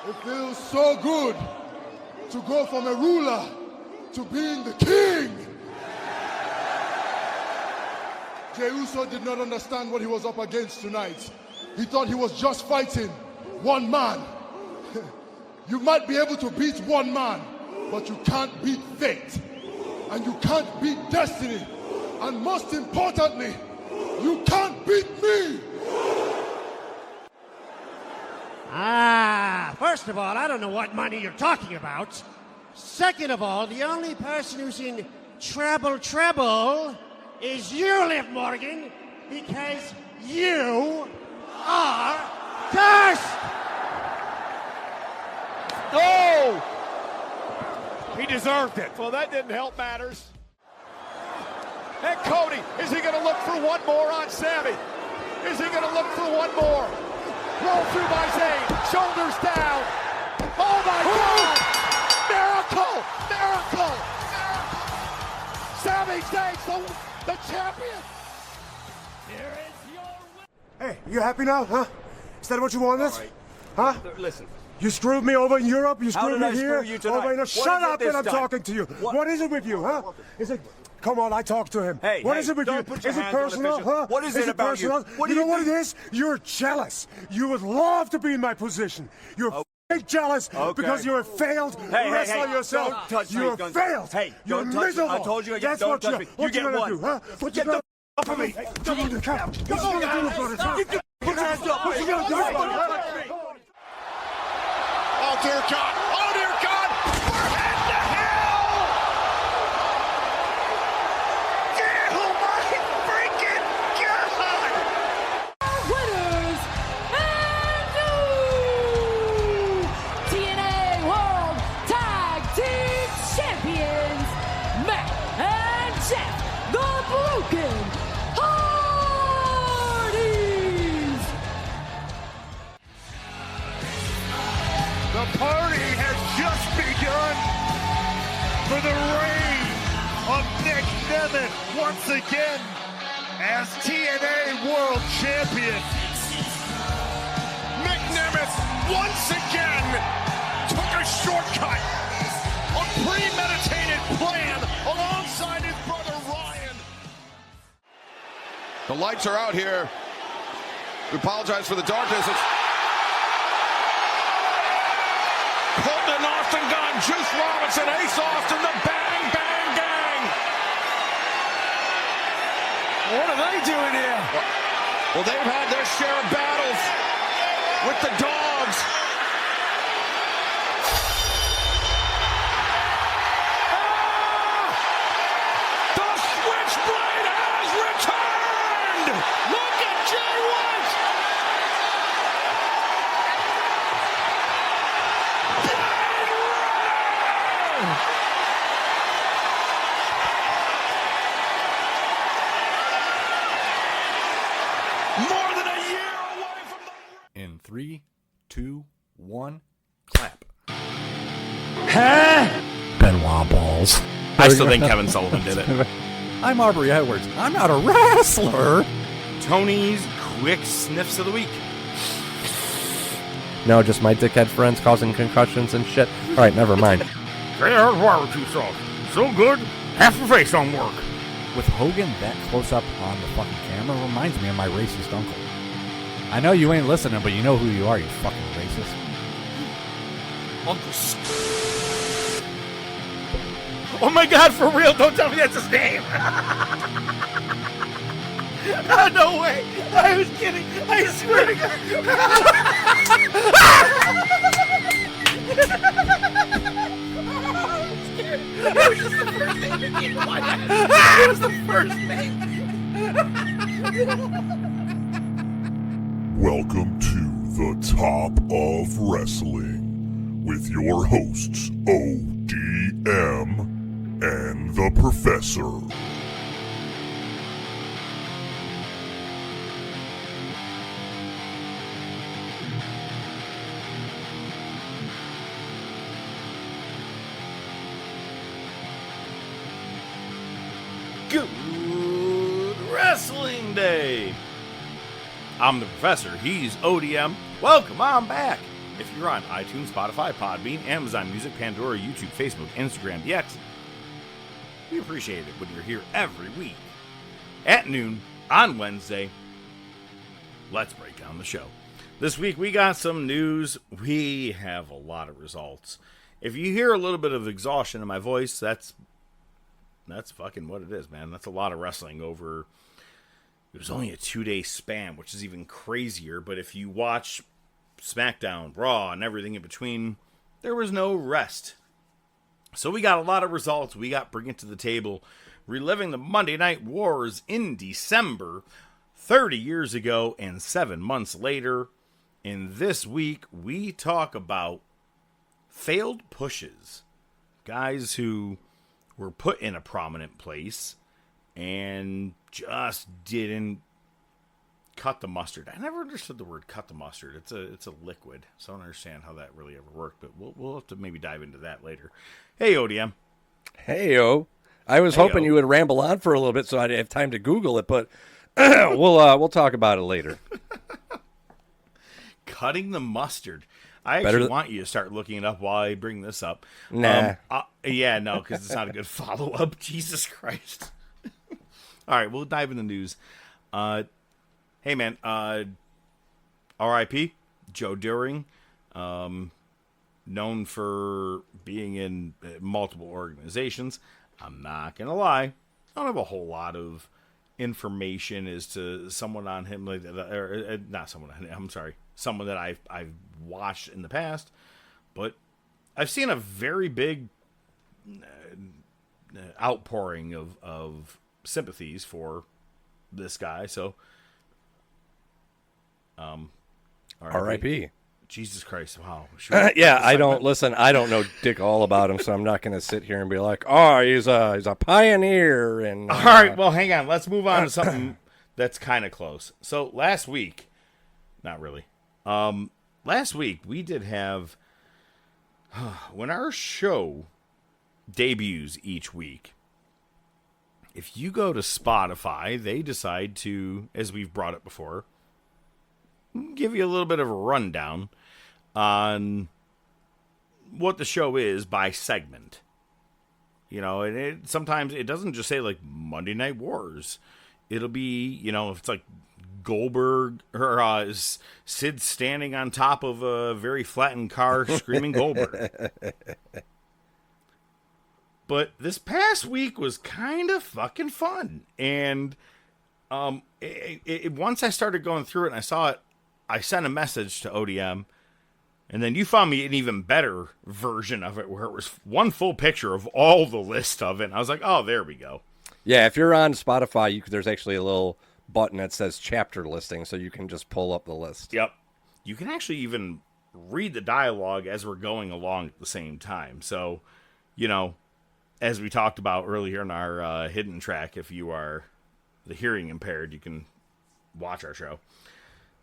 It feels so good to go from a ruler to being the king. Jey Uso did not understand what he was up against tonight. He thought he was just fighting one man. You might be able to beat one man, but you can't beat fate. And you can't beat destiny. And most importantly, you can't beat me. First of all, I don't know what money you're talking about. Second of all, the only person who's in trouble is you, Liv Morgan, because you are cursed! Oh! He deserved it. Well, that didn't help matters. And Cody, is he going to look for one more on Sammy? Is he going to look for one more? Roll through by Zayn, shoulders down. Oh my God! Miracle! Miracle! Miracle! Sami Zayn's the champion! Here is your... Hey, you happy now, huh? Is that what you wanted? Right. Huh? Listen. You screwed me over in Europe, you screwed me here. You tonight? Shut up and I'm talking to you. What is it with you, huh? Is it... Come on, I talked to him. Hey, what is it with you? Is it personal, huh? What is it about personal? you? What you do know you what it is? You're jealous. You would love to be in my position. You're jealous because you're a failed wrestler yourself. Don't touch you're me. failed. Hey, you're don't touch miserable. me. I told you again, That's don't what touch me. What You you get gonna one. do, huh? What you gonna Off of me. Put your hands up. What you gonna do? Oh dear God! Oh dear God! We're heading to hell! Oh my freaking God! Winners and new TNA World Tag Team Champions, Matt and Jeff, the Broken Hardys. The party has just begun for the reign of Nick Nemeth once again as TNA World Champion. Nick Nemeth once again took a shortcut, a premeditated plan alongside his brother Ryan. The lights are out here. We apologize for the darkness. Colton Austin Gunn, Juice Robinson, Ace Austin, the Bang Bang Gang. What are they doing here? Well, they've had their share of battles with the dogs. The Switchblade has returned. Look at Jay White. More than a year away from the... In 3, 2, 1, clap. Benoit balls. I still think Kevin Sullivan did it. I'm Aubrey Edwards. I'm not a wrestler. Tony's quick sniffs of the week. No, just my dickhead friends causing concussions and shit. Alright, never mind. There's barbecue sauce. So good, half the face don't work. With Hogan that close up on the fucking camera reminds me of my racist uncle. I know you ain't listening, but you know who you are, you fucking racist. Uncle Oh my God, for real, don't tell me that's his name. Oh, no way. I was kidding. I swear to God. It was just the first thing that came to my head. It was the first thing. Welcome to the Top of Wrestling with your hosts ODM and the Professor. Good Wrestling Day. I'm the Professor. He's ODM. Welcome on back. If you're on iTunes, Spotify, Podbean, Amazon Music, Pandora, YouTube, Facebook, Instagram, the X, we appreciate it when you're here every week at noon on Wednesday. Let's break down the show. This week we got some news. We have a lot of results. If you hear a little bit of exhaustion in my voice, that's fucking what it is, man. That's a lot of wrestling over. It was only a 2-day span, which is even crazier. But if you watch SmackDown, Raw, and everything in between, there was no rest. So we got a lot of results. We got bringing to the table, reliving the Monday Night Wars in December, 30 years ago and 7 months later. In this week, we talk about failed pushes. Guys who were put in a prominent place and just didn't cut the mustard. I never understood the word cut the mustard. It's a liquid, so I don't understand how that really ever worked, but we'll have to maybe dive into that later. Hey, ODM. Hey-o. I was hoping you would ramble on for a little bit so I'd have time to Google it, but we'll talk about it later. Cutting the mustard. I actually want you to start looking it up while I bring this up. Nah. Yeah, no, because it's not a good follow-up. Jesus Christ. All right, we'll dive into news. Hey, man, R.I.P. Joe Doering, known for being in multiple organizations. I'm not going to lie. I don't have a whole lot of information as to someone on him, like, or not someone on him, I'm sorry, someone that I've watched in the past, but I've seen a very big outpouring of sympathies for this guy, so R.I.P. Jesus Christ, wow. Yeah, I don't know dick all about him, so I'm not going to sit here and be like, oh, he's a pioneer. And all right, well, hang on. Let's move on to something that's kind of close. So last week, not really. Last week, we did have, when our show debuts each week, if you go to Spotify, they decide to, as we've brought it before, give you a little bit of a rundown on what the show is by segment. You know, and sometimes it doesn't just say like Monday Night Wars. It'll be, you know, if it's like Goldberg or Sid standing on top of a very flattened car screaming Goldberg. But this past week was kind of fucking fun. And once I started going through it and I saw it, I sent a message to ODM, and then you found me an even better version of it where it was one full picture of all the list of it. And I was like, oh, there we go. Yeah, if you're on Spotify, there's actually a little button that says chapter listing, so you can just pull up the list. Yep. You can actually even read the dialogue as we're going along at the same time. So, you know, as we talked about earlier in our hidden track, if you are the hearing impaired, you can watch our show.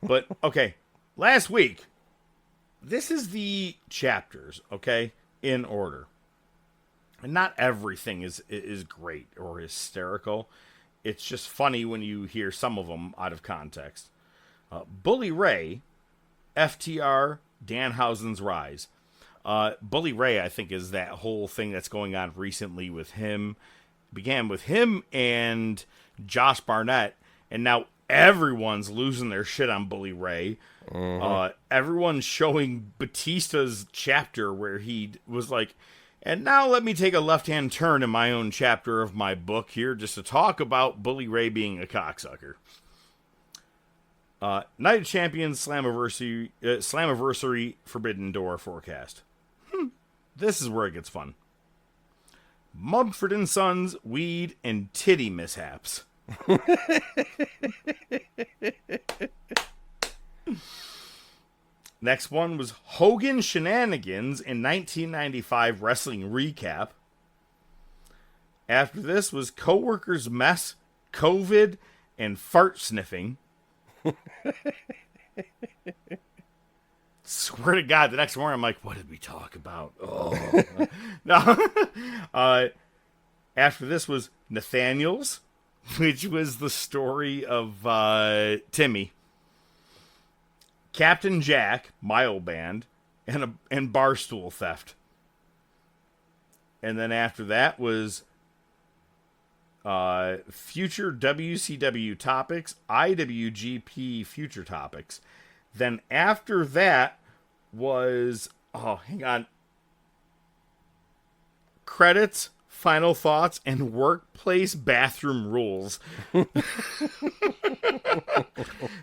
But, okay, last week, this is the chapters, okay, in order. And not everything is great or hysterical. It's just funny when you hear some of them out of context. Bully Ray, FTR, Danhausen's rise. Bully Ray, I think, is that whole thing that's going on recently with him. It began with him and Josh Barnett, and now everyone's losing their shit on Bully Ray. Everyone's showing Batista's chapter where he was like, and now let me take a left-hand turn in my own chapter of my book here just to talk about Bully Ray being a cocksucker. Night of Champions Slammaversary Forbidden Door forecast. This is where it gets fun. Mumford & Sons, weed, and titty mishaps. Next one was Hogan Shenanigans in 1995 Wrestling Recap. After this was Coworkers Mess, COVID, and Fart Sniffing. Swear to God, the next morning I'm like, what did we talk about? Oh. No. After this was Nathaniel's, which was the story of Timmy. Captain Jack, my old band, and barstool theft. And then after that was future WCW topics, IWGP future topics. Then after that was, hang on, credits, final thoughts, and workplace bathroom rules.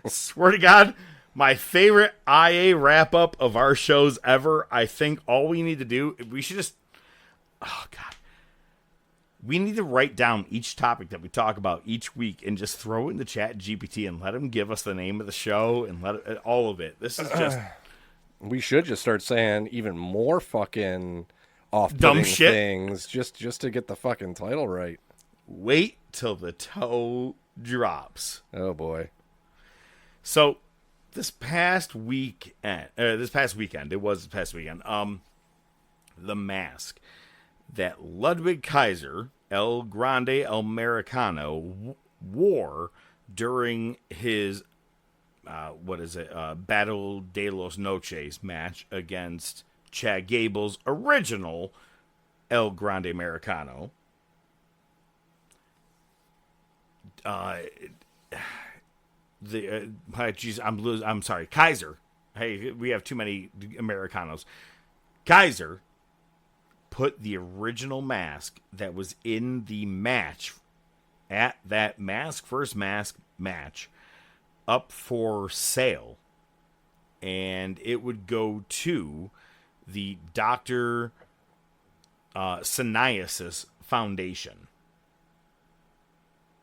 Swear to God, my favorite IA wrap-up of our shows ever. I think all we need to do, we should just, we need to write down each topic that we talk about each week and just throw it in the chat GPT and let them give us the name of the show and let it, all of it. This is just... We should just start saying even more fucking off-putting dumb shit things just to get the fucking title right. Wait till the toe drops. Oh, boy. So, this past weekend, the Mask that Ludwig Kaiser, El Grande Americano, wore during his, Battle de los Noches match against Chad Gable's original El Grande Americano. I'm sorry, Kaiser. Hey, we have too many Americanos. Kaiser put the original mask that was in the match at that Mask vs. Mask match up for sale, and it would go to the Dr. Psoriasis Foundation.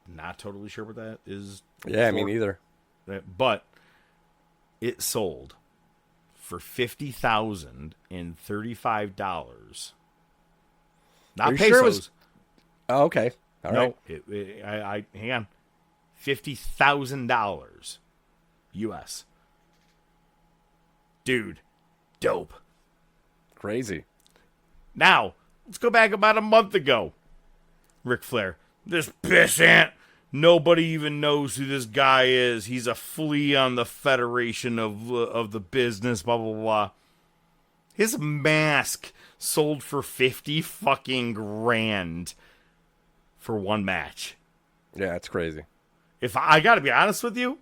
Not totally sure what that is. Yeah, I mean, neither. But it sold for $50,035. Not pesos. Sure Oh, okay. All right. I hang on. $50,000 US. Dude, dope. Crazy. Now, let's go back about a month ago. Ric Flair. This pissant. Nobody even knows who this guy is. He's a flea on the Federation of the business, blah, blah, blah. His mask sold for 50 fucking grand for one match. Yeah, it's crazy. If I got to be honest with you,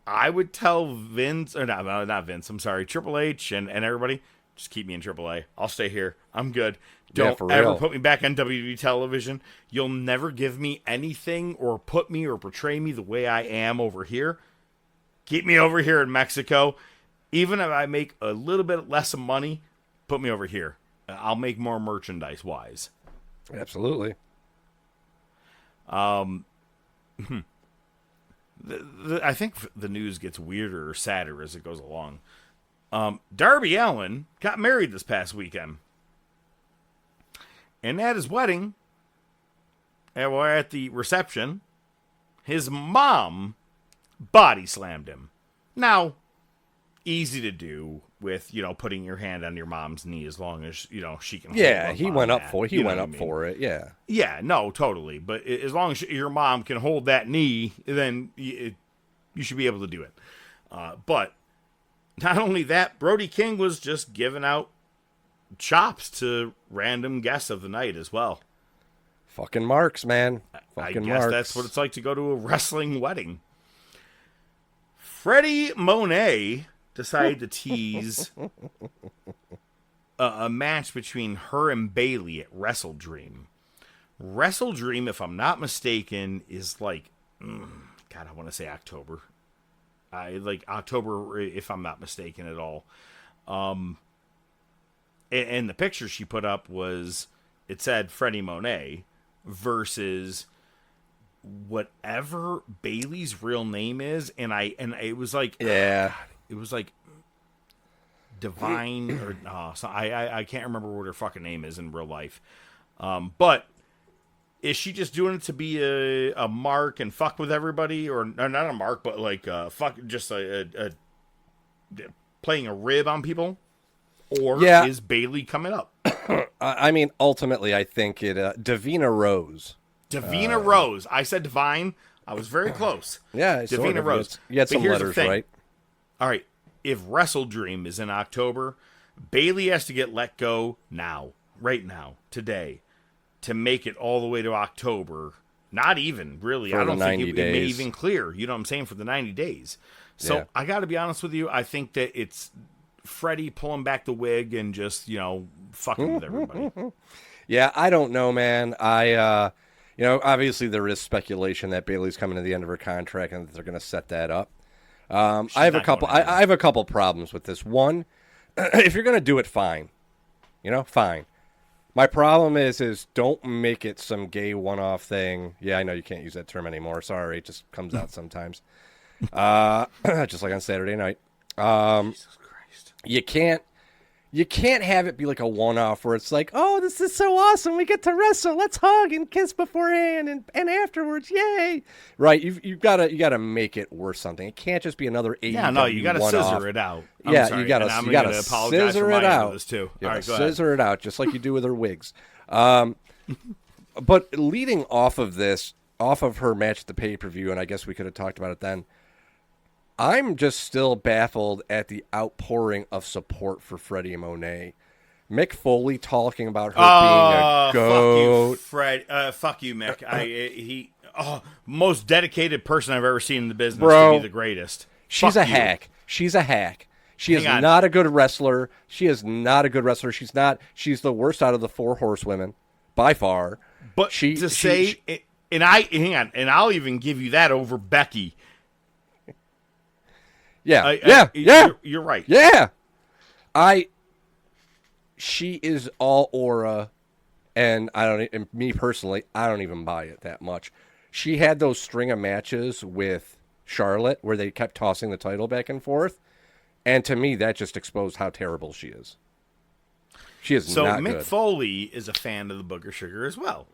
I would tell Vince, or not Vince, I'm sorry, Triple H and everybody, just keep me in AAA. I'll stay here. I'm good. Don't ever put me back on WWE television. You'll never give me anything or put me or portray me the way I am over here. Keep me over here in Mexico. Even if I make a little bit less of money, put me over here. I'll make more merchandise-wise. Absolutely. I think the news gets weirder or sadder as it goes along. Darby Allin got married this past weekend. And at his wedding, at the reception, his mom body slammed him. Now, easy to do with, putting your hand on your mom's knee as long as, she can. Yeah, he went up for it. Yeah. Yeah, no, totally. But as long as your mom can hold that knee, then you should be able to do it. But not only that, Brody King was just giving out chops to random guests of the night as well. Fucking marks, man. I guess that's what it's like to go to a wrestling wedding. Freddie Monet decided to tease a match between her and Bayley at Wrestle Dream. Wrestle Dream, if I'm not mistaken, is like, God, I want to say October. October, if I'm not mistaken at all. And the picture she put up it said Freddie Monet versus whatever Bayley's real name is, and it was like, yeah, it was like Divine or so I can't remember what her fucking name is in real life. But is she just doing it to be a mark and fuck with everybody, or not a mark, but like fuck, just a playing a rib on people? Or is Bayley coming up? I mean, ultimately, I think it. Davina Rose. Davina Rose. I said Divine. I was very close. Yeah, Davina Rose. You had some letters right. All right. if Wrestle Dream is in October, Bayley has to get let go now, right now, today, to make it all the way to October. Not even, really. I don't think it may even clear. You know what I'm saying? For the 90 days. So I got to be honest with you. I think that it's Freddie pulling back the wig and just, fucking with everybody. Yeah, I don't know, man. Obviously there is speculation that Bayley's coming to the end of her contract and that they're going to set that up. I have a couple problems with this. One, if you're going to do it, fine. Fine. My problem is don't make it some gay one-off thing. Yeah, I know you can't use that term anymore. Sorry, it just comes out sometimes. Just like on Saturday night. Jesus Christ. You can't have it be like a one-off where it's like, oh, this is so awesome. We get to wrestle. Let's hug and kiss beforehand and afterwards. Yay. Right. You gotta make it worth something. It can't just be another AEW Yeah, no, you gotta scissor it out. You gotta scissor it out. This too. All right, scissor it out, just like you do with her wigs. But leading off of her match at the pay-per-view, and I guess we could have talked about it then, I'm just still baffled at the outpouring of support for Freddie Monet. Mick Foley talking about her being a goat. Fuck you, Mick. Most dedicated person I've ever seen in the business Bro, to be the greatest. She's a hack. She's a hack. She is not a good wrestler. She's the worst out of the 4 horsewomen by far. But and I'll even give you that over Becky. Yeah, You're right. Yeah. She is all aura, and me personally, I don't even buy it that much. She had those string of matches with Charlotte where they kept tossing the title back and forth, and to me, that just exposed how terrible she is. She is not good. So Mick Foley is a fan of the Booger Sugar as well,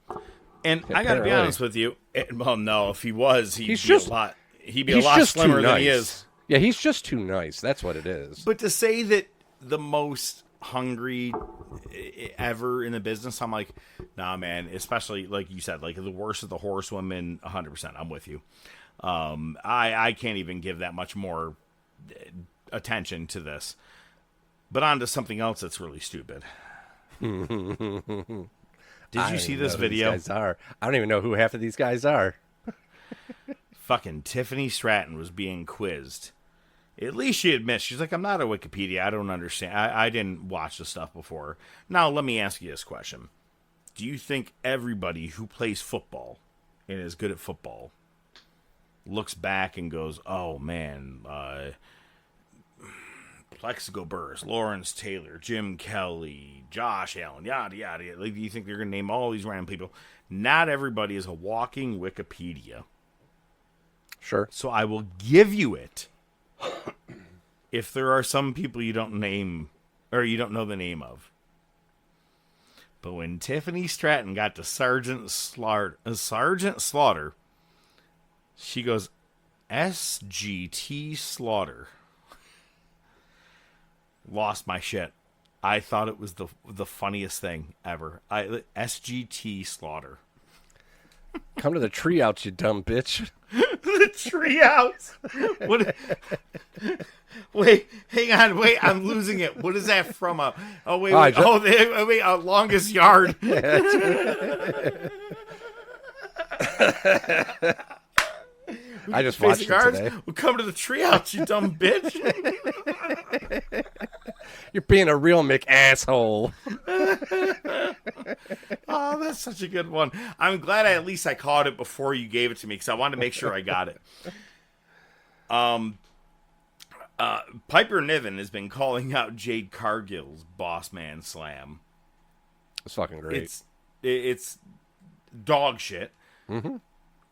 and I got to be honest with you. Well, no, if he was, he'd be a lot slimmer than he is. Yeah, he's just too nice. That's what it is. But to say that the most hungry ever in the business, I'm like, nah, man. Especially like you said, like the worst of the horsewomen. 100%. I'm with you. I can't even give that much more attention to this. But on to something else that's really stupid. Did you see this video? These guys are. I don't even know who half of these guys are. Fucking Tiffany Stratton was being quizzed. At least she admits, she's like, I'm not a Wikipedia. I don't understand. I didn't watch the stuff before. Now, let me ask you this question. Do you think everybody who plays football and is good at football looks back and goes, oh, man, Plexico Burris, Lawrence Taylor, Jim Kelly, Josh Allen, yada, yada, yada. Like, do you think they're going to name all these random people? Not everybody is a walking Wikipedia. Sure. So I will give you it if there are some people you don't name or you don't know the name of. But when Tiffany Stratton got to Sergeant Slaughter, she goes, SGT Slaughter. Lost my shit. I thought it was the funniest thing ever. SGT Slaughter. Come to the treeouts, you dumb bitch. The treehouse. What? Wait, hang on. Wait, I'm losing it. What is that from? Longest Yard. I just watched it today. We'll come to the treehouse, you dumb bitch. You're being a real Mick asshole. Oh, that's such a good one. I'm glad at least I caught it before you gave it to me because I wanted to make sure I got it. Piper Niven has been calling out Jade Cargill's Boss Man Slam. It's fucking great. It's dog shit. Mm-hmm.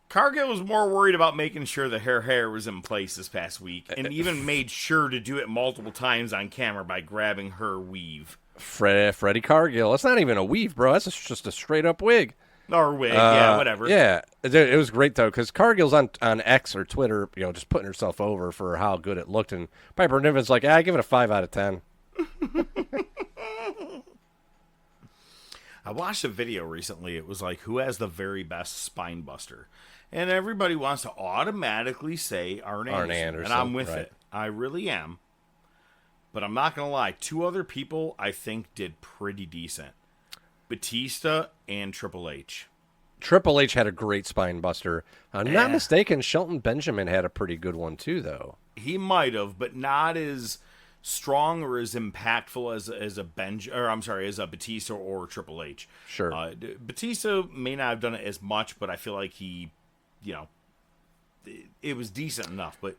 Cargill was more worried about making sure the hair was in place this past week, and even made sure to do it multiple times on camera by grabbing her weave. Freddie Cargill. It's not even a weave, bro. That's just a straight up wig. Or wig, yeah, whatever. Yeah, it was great though, because Cargill's on X or Twitter, just putting herself over for how good it looked, and Piper Niven's like, I give it a 5 out of 10. I watched a video recently. It was like, who has the very best spine buster? And everybody wants to automatically say Arn Anderson. And I'm with it. I really am. But I'm not going to lie. 2 other people I think did pretty decent. Batista and Triple H. Triple H had a great spine buster. I'm not mistaken, Shelton Benjamin had a pretty good one too, though. He might have, but not as strong or as impactful as a Batista or Triple H. Sure. Batista may not have done it as much, but I feel like he, it was decent enough. But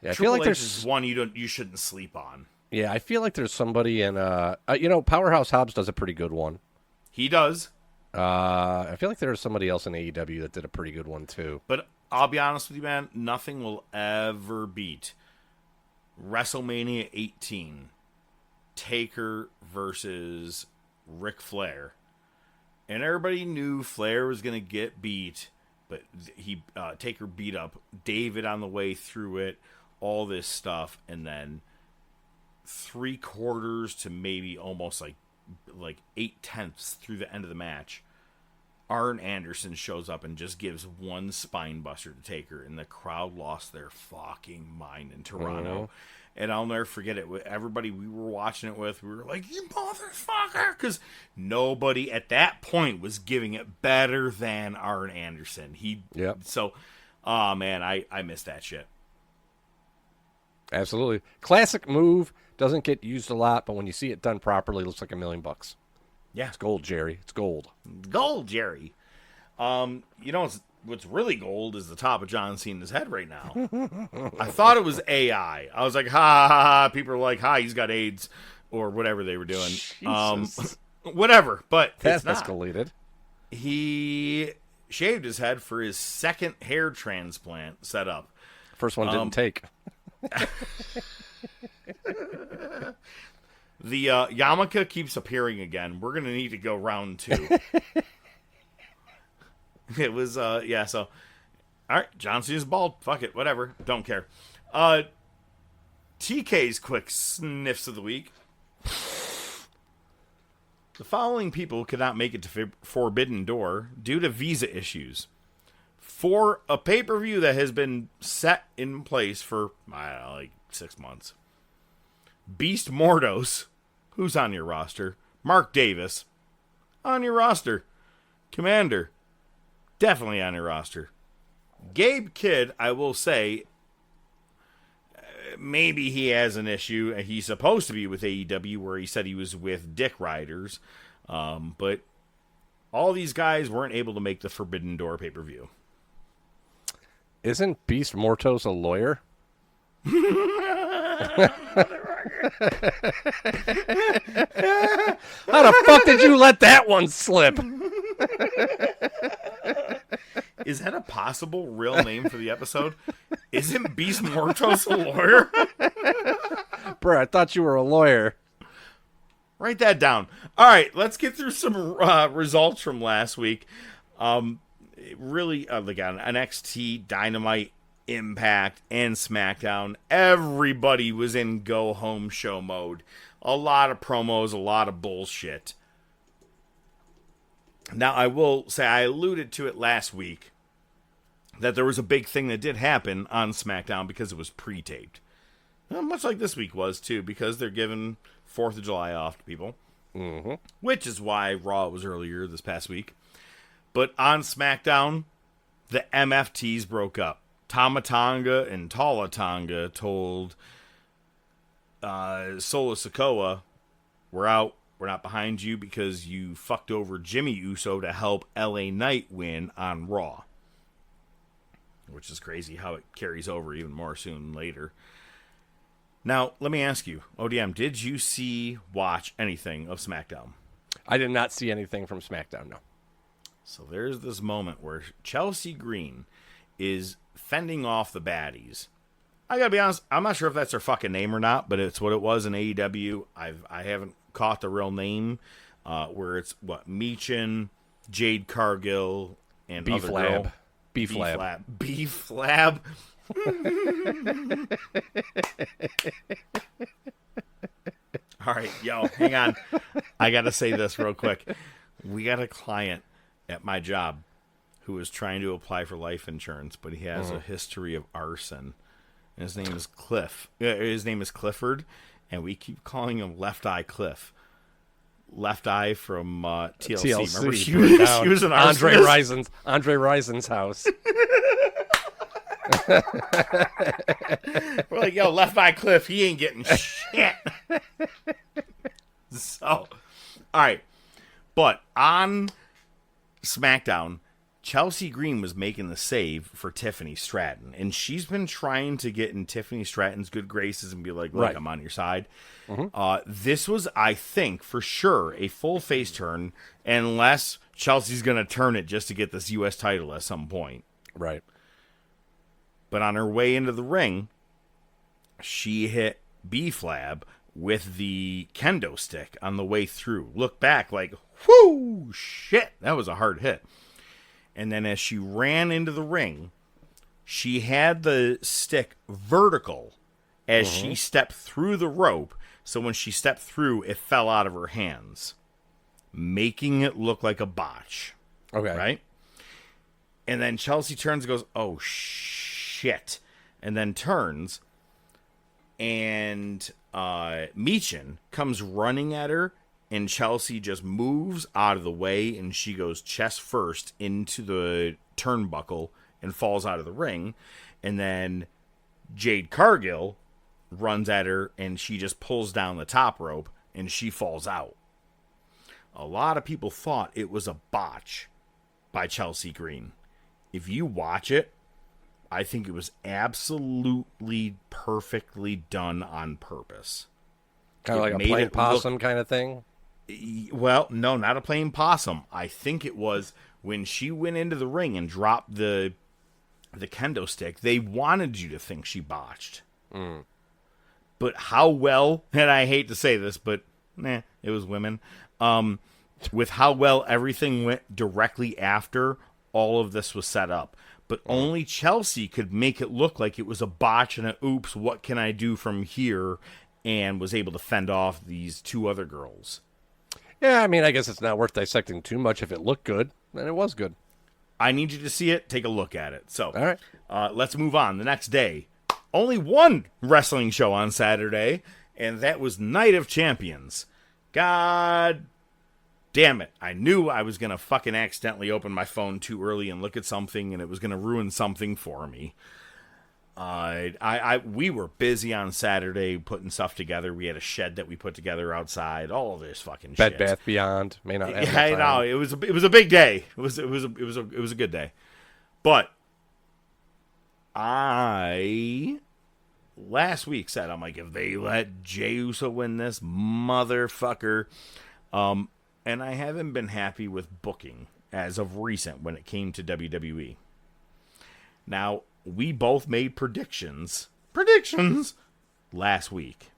yeah, I Triple feel like H there's is one you shouldn't sleep on. Yeah, I feel like there's somebody in Powerhouse Hobbs does a pretty good one. He does. I feel like there's somebody else in AEW that did a pretty good one too. But I'll be honest with you, man, nothing will ever beat WrestleMania 18, Taker versus Ric Flair. And everybody knew Flair was going to get beat, but Taker beat up David on the way through it, all this stuff, and then 3/4 to maybe almost like 8/10 through the end of the match, Arn Anderson shows up and just gives one spine buster to Taker, and the crowd lost their fucking mind in Toronto. And I'll never forget it. Everybody we were watching it with, we were like, "You motherfucker!" Because nobody at that point was giving it better than Arn Anderson. So, oh man, I miss that shit. Absolutely. Classic move. Doesn't get used a lot, but when you see it done properly, it looks like $1 million. Yeah. It's gold, Jerry. It's gold. Gold, Jerry. What's really gold is the top of John Cena's head right now. I thought it was AI. I was like, ha, ha, ha. People are like, ha, he's got AIDS, or whatever they were doing. Whatever, but That's it's not. escalated. He shaved his head for his second hair transplant set up. First one didn't take. The yarmulke keeps appearing again. We're going to need to go round 2. It was, so. All right, John Cena's bald. Fuck it, whatever. Don't care. TK's quick sniffs of the week. The following people could not make it to Forbidden Door due to visa issues. For a pay-per-view that has been set in place for, 6 months. Beast Mordos, who's on your roster. Mark Davis, on your roster. Commander, definitely on your roster. Gabe Kidd, I will say, maybe he has an issue. He's supposed to be with AEW, where he said he was with Dick Riders. But all these guys weren't able to make the Forbidden Door pay-per-view. Isn't Beast Mortos a lawyer? How the fuck did you let that one slip? Is that a possible real name for the episode? Isn't Beast Mortos a lawyer? Bruh, I thought you were a lawyer. Write that down. All right, let's get through some results from last week. Really, again, NXT, Dynamite, Impact, and SmackDown. Everybody was in go-home show mode. A lot of promos, a lot of bullshit. Now, I will say, I alluded to it last week, that there was a big thing that did happen on SmackDown because it was pre-taped. Much like this week was, too, because they're giving 4th of July off to people. Mm-hmm. Which is why Raw was earlier this past week. But on SmackDown, the MFTs broke up. Tama Tonga and Tala Tonga told Solo Sikoa, we're out. We're not behind you because you fucked over Jimmy Uso to help LA Knight win on Raw. Which is crazy how it carries over even more soon later. Now, let me ask you, ODM, did you watch anything of SmackDown? I did not see anything from SmackDown, no. So there's this moment where Chelsea Green is fending off the baddies. I gotta be honest, I'm not sure if that's her fucking name or not, but it's what it was in AEW. I haven't caught the real name, where it's Meechin, Jade Cargill, and Beef Lab. Beef Lab. All right, yo, hang on. I gotta say this real quick. We got a client at my job who is trying to apply for life insurance, but he has a history of arson. and his name is Cliff. His name is Clifford, and we keep calling him Left Eye Cliff. Left Eye from TLC. Remember, she was an Andre Risen's house. We're like, yo, Left Eye Cliff, he ain't getting shit. So, all right. But on SmackDown, Chelsea Green was making the save for Tiffany Stratton, and she's been trying to get in Tiffany Stratton's good graces and be like, look, right. I'm on your side. Mm-hmm. This was, I think, for sure, a full face turn, unless Chelsea's going to turn it just to get this U.S. title at some point. Right. But on her way into the ring, she hit B-Flab with the kendo stick on the way through. Look back like, whoo, shit, that was a hard hit. And then as she ran into the ring, she had the stick vertical as she stepped through the rope. So when she stepped through, it fell out of her hands, making it look like a botch. Okay. Right? And then Chelsea turns and goes, oh, shit. And then turns, and Michin comes running at her, and Chelsea just moves out of the way, and she goes chest first into the turnbuckle and falls out of the ring. And then Jade Cargill runs at her, and she just pulls down the top rope, and she falls out. A lot of people thought it was a botch by Chelsea Green. If you watch it, I think it was absolutely perfectly done on purpose. Kind of like a plain possum kind of thing? Well, no, not a plain possum. I think it was when she went into the ring and dropped the kendo stick, they wanted you to think she botched. Mm. But how well, and I hate to say this, but it was women, with how well everything went directly after all of this was set up. But only Chelsea could make it look like it was a botch and a oops, what can I do from here, and was able to fend off these two other girls. Yeah, I mean, I guess it's not worth dissecting too much. If it looked good, then it was good. I need you to see it. Take a look at it. So, all right, let's move on. The next day, only one wrestling show on Saturday, and that was Night of Champions. God damn it. I knew I was going to fucking accidentally open my phone too early and look at something, and it was going to ruin something for me. We were busy on Saturday putting stuff together. We had a shed that we put together outside. All of this fucking shit. Bed Bath Beyond may not have I know it was a big day. It was a good day. But I last week said, I'm like, if they let Jey Uso win this motherfucker, and I haven't been happy with booking as of recent when it came to WWE. Now, we both made predictions last week.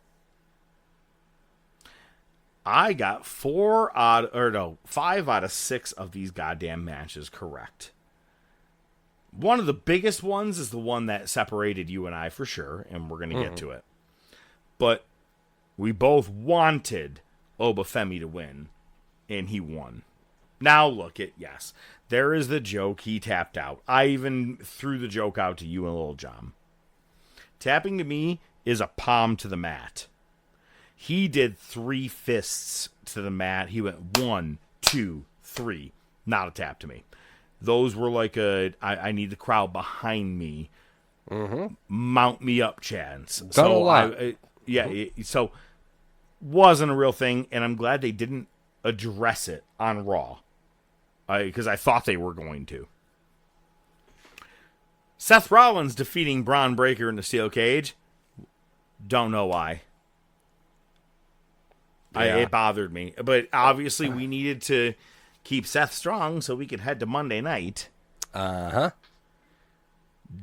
I got 5 out of 6 of these goddamn matches correct. One of the biggest ones is the one that separated you and I for sure, and we're going to get to it. But we both wanted Obafemi to win, and he won. Now look at, yes, there is the joke, he tapped out. I even threw the joke out to you and Lil John. Tapping to me is a palm to the mat. He did 3 fists to the mat. He went 1, 2, 3. Not a tap to me. Those were like I need the crowd behind me. Mount me up chance. Done a lot. So wasn't a real thing, and I'm glad they didn't address it on Raw. Because I thought they were going to. Seth Rollins defeating Braun Breaker in the steel cage. Don't know why. Yeah. It bothered me. But obviously we needed to keep Seth strong so we could head to Monday night. Uh-huh.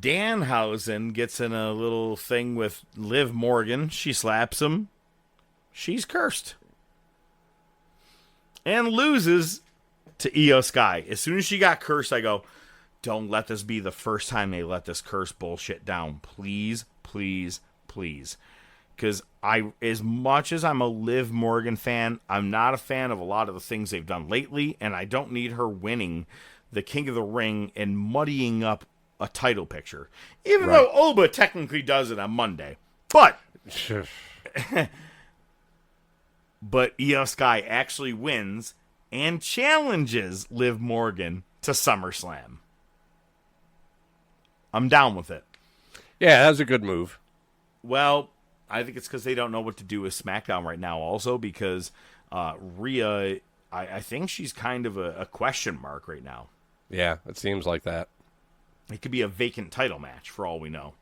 Danhausen gets in a little thing with Liv Morgan. She slaps him. She's cursed. And loses to Io Sky. As soon as she got cursed, I go, don't let this be the first time they let this curse bullshit down. Please, please, please. Because as much as I'm a Liv Morgan fan, I'm not a fan of a lot of the things they've done lately, and I don't need her winning the King of the Ring and muddying up a title picture. Even though Oba technically does it on Monday. But but Io Sky actually wins and challenges Liv Morgan to SummerSlam. I'm down with it. Yeah, that was a good move. Well, I think it's because they don't know what to do with SmackDown right now also because Rhea, I think she's kind of a question mark right now. Yeah, it seems like that. It could be a vacant title match for all we know.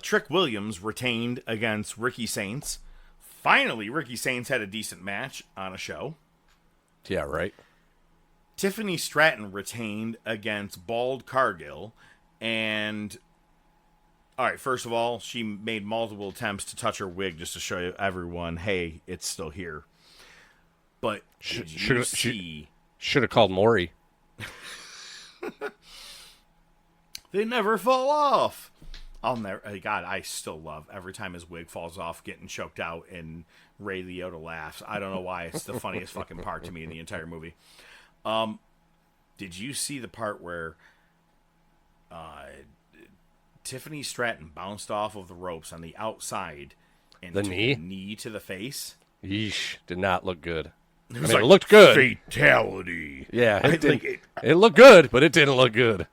Trick Williams retained against Ricky Saints. Finally, Ricky Saints had a decent match on a show. Yeah, right. Tiffany Stratton retained against Bald Cargill. And, all right, first of all, she made multiple attempts to touch her wig just to show everyone, hey, it's still here. But should have called Maury. They never fall off. God, I still love every time his wig falls off, getting choked out, and Ray Liotta laughs. I don't know why. It's the funniest fucking part to me in the entire movie. Did you see the part where Tiffany Stratton bounced off of the ropes on the outside and the took knee? A knee to the face? Yeesh, did not look good. It it looked good. Fatality. Yeah, it looked good, but it didn't look good.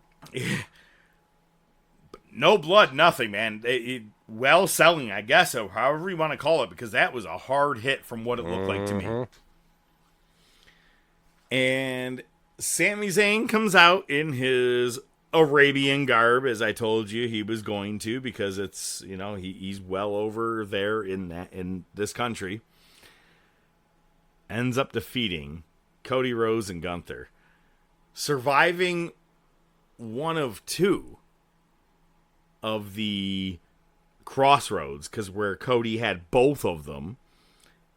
No blood, nothing, man. Well selling, I guess, or however you want to call it, because that was a hard hit from what it looked like to me. And Sami Zayn comes out in his Arabian garb, as I told you he was going to, because it's, he's well over there in this country. Ends up defeating Cody Rhodes and Gunther, surviving one of two of the crossroads, because where Cody had both of them,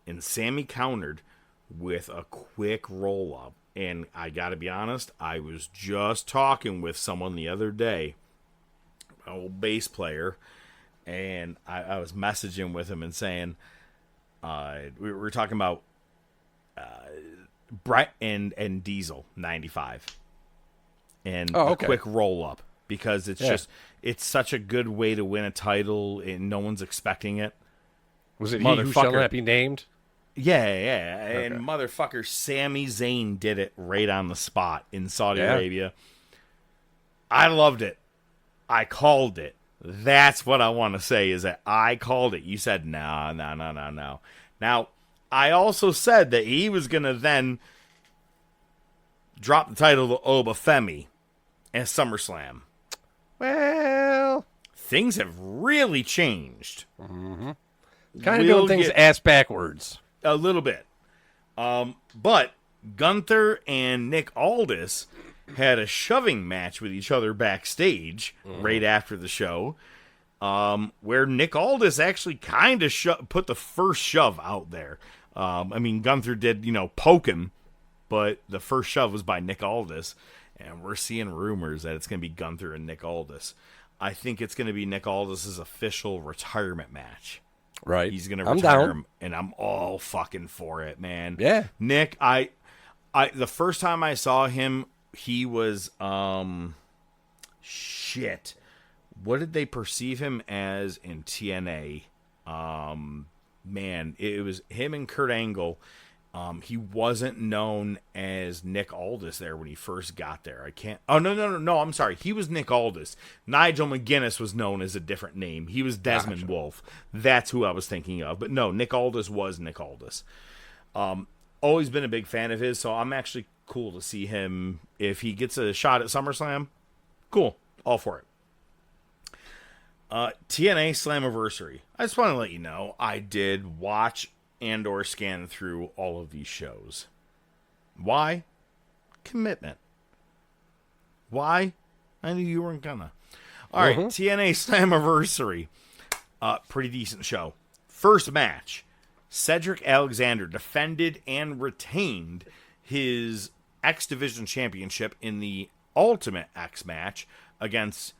and Sammy countered with a quick roll-up. And I gotta be honest, I was just talking with someone the other day, an old bass player, and I was messaging with him and saying, we were talking about Brett and Diesel 95 and a quick roll-up, because it's it's such a good way to win a title and no one's expecting it. Was it he who shall not be named? Yeah. And motherfucker Sami Zayn did it right on the spot in Saudi Arabia. I loved it. I called it. That's what I want to say, is that I called it. You said, no. Now, I also said that he was going to then drop the title to Oba Femi at SummerSlam. Well, things have really changed. Mm-hmm. Kind of doing things ass backwards. A little bit. But Gunther and Nick Aldis had a shoving match with each other backstage right after the show, where Nick Aldis actually kind of put the first shove out there. Gunther did, poke him, but the first shove was by Nick Aldis, and we're seeing rumors that it's going to be Gunther and Nick Aldis. I think it's going to be Nick Aldis' official retirement match. Right. He's going to retire him, and I'm all fucking for it, man. Yeah. Nick, I the first time I saw him, he was, shit. What did they perceive him as in TNA? Man, it was him and Kurt Angle. He wasn't known as Nick Aldis there when he first got there. No, I'm sorry. He was Nick Aldis. Nigel McGuinness was known as a different name. He was Desmond Wolfe. That's who I was thinking of. But no, Nick Aldis was Nick Aldis. Always been a big fan of his, so I'm actually cool to see him. If he gets a shot at SummerSlam, cool. All for it. TNA Slammaversary. I just want to let you know, I did watch and or scan through all of these shows. Why? Commitment. Why? I knew you weren't gonna. All right, TNA Slammaversary. Pretty decent show. First match, Cedric Alexander defended and retained his X Division Championship in the Ultimate X match against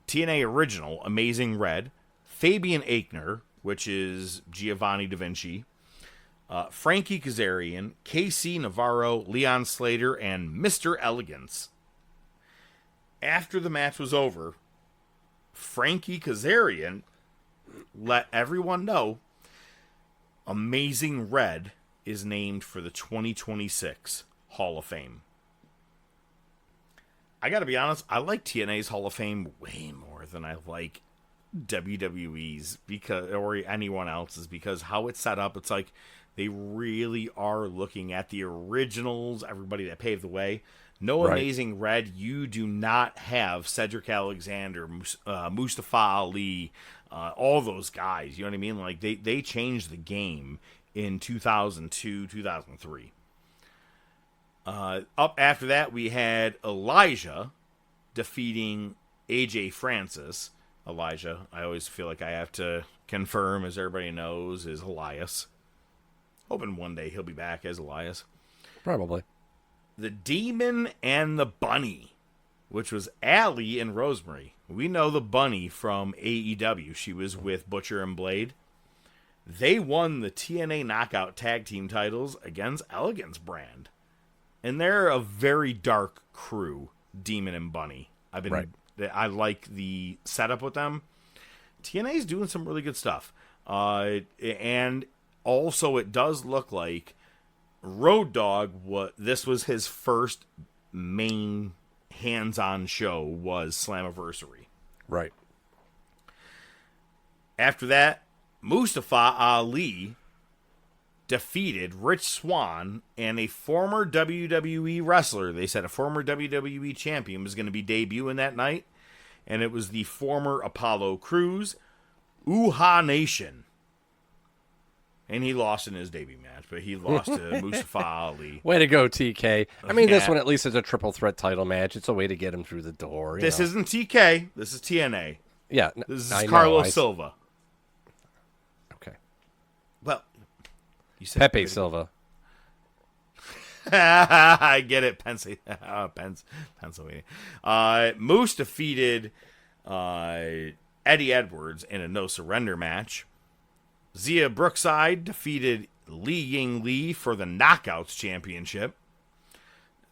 TNA Original Amazing Red, Fabian Aichner, which is Giovanni Da Vinci, Frankie Kazarian, KC Navarro, Leon Slater, and Mr. Elegance. After the match was over, Frankie Kazarian let everyone know Amazing Red is named for the 2026 Hall of Fame. I gotta be honest, I like TNA's Hall of Fame way more than I like WWE's or anyone else's, because how it's set up, it's like they really are looking at the originals, everybody that paved the way. No Amazing Red, you do not have Cedric Alexander, Mustafa Ali, all those guys. You know what I mean? Like they changed the game in 2002, 2003. Up after that, we had Elijah defeating AJ Francis. Elijah, I always feel like I have to confirm, as everybody knows, is Elias. Hoping one day he'll be back as Elias. Probably. The Demon and the Bunny, which was Allie and Rosemary. We know the Bunny from AEW. She was with Butcher and Blade. They won the TNA Knockout Tag Team titles against Elegance Brand. And they're a very dark crew, Demon and Bunny. I like the setup with them. TNA's doing some really good stuff. And also it does look like Road Dogg, this was his first main hands-on show, was Slammaversary. Right. After that, Mustafa Ali defeated Rich Swann, and a former WWE wrestler, they said a former WWE champion, was going to be debuting that night, and it was the former Apollo Crews, Uhaa Nation. And he lost in his debut match, but he lost to Mustafa Ali. Way to go, TK. I mean, this one at least is a triple threat title match. It's a way to get him through the door. This isn't TK. This is TNA. Yeah. This is Carlos Silva. Okay. Well, you said Pepe Silva. I get it. Pennsylvania. Moose defeated Eddie Edwards in a no surrender match. Zia Brookside defeated Li Ying Lee for the Knockouts Championship.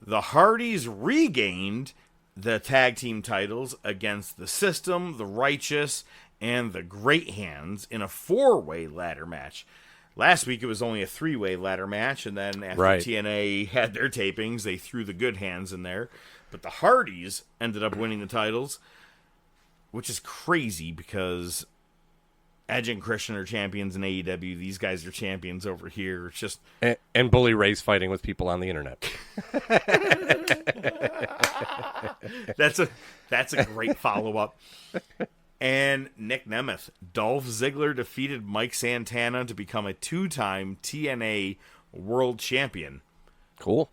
The Hardys regained the tag team titles against the System, the Righteous, and the Great Hands in a 4-way ladder match. Last week it was only a 3-way ladder match, and then after TNA had their tapings, they threw the Good Hands in there. But the Hardys ended up winning the titles, which is crazy because Edge and Christian are champions in AEW. These guys are champions over here. It's just and Bully Ray's fighting with people on the internet. That's a great follow-up. And Nick Nemeth, Dolph Ziggler defeated Mike Santana to become a 2-time TNA World Champion. Cool.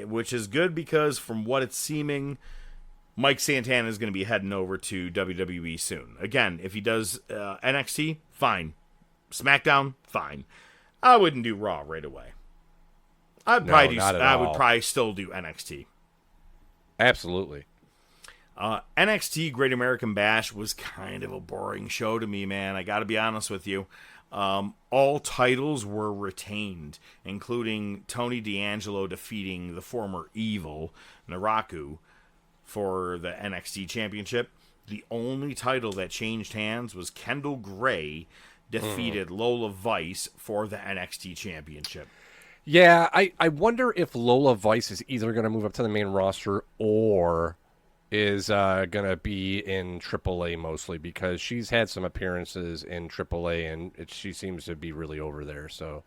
Which is good because from what it's seeming, Mike Santana is going to be heading over to WWE soon. Again, if he does NXT, fine. SmackDown, fine. I wouldn't do Raw right away. I would probably still do NXT. Absolutely. NXT Great American Bash was kind of a boring show to me, man. I got to be honest with you. All titles were retained, including Tony D'Angelo defeating the former Evil, Naraku, for the NXT Championship. The only title that changed hands was Kendall Gray defeated Lola Vice for the NXT Championship. Yeah, I wonder if Lola Vice is either going to move up to the main roster or is going to be in AAA mostly, because she's had some appearances in AAA and she seems to be really over there. So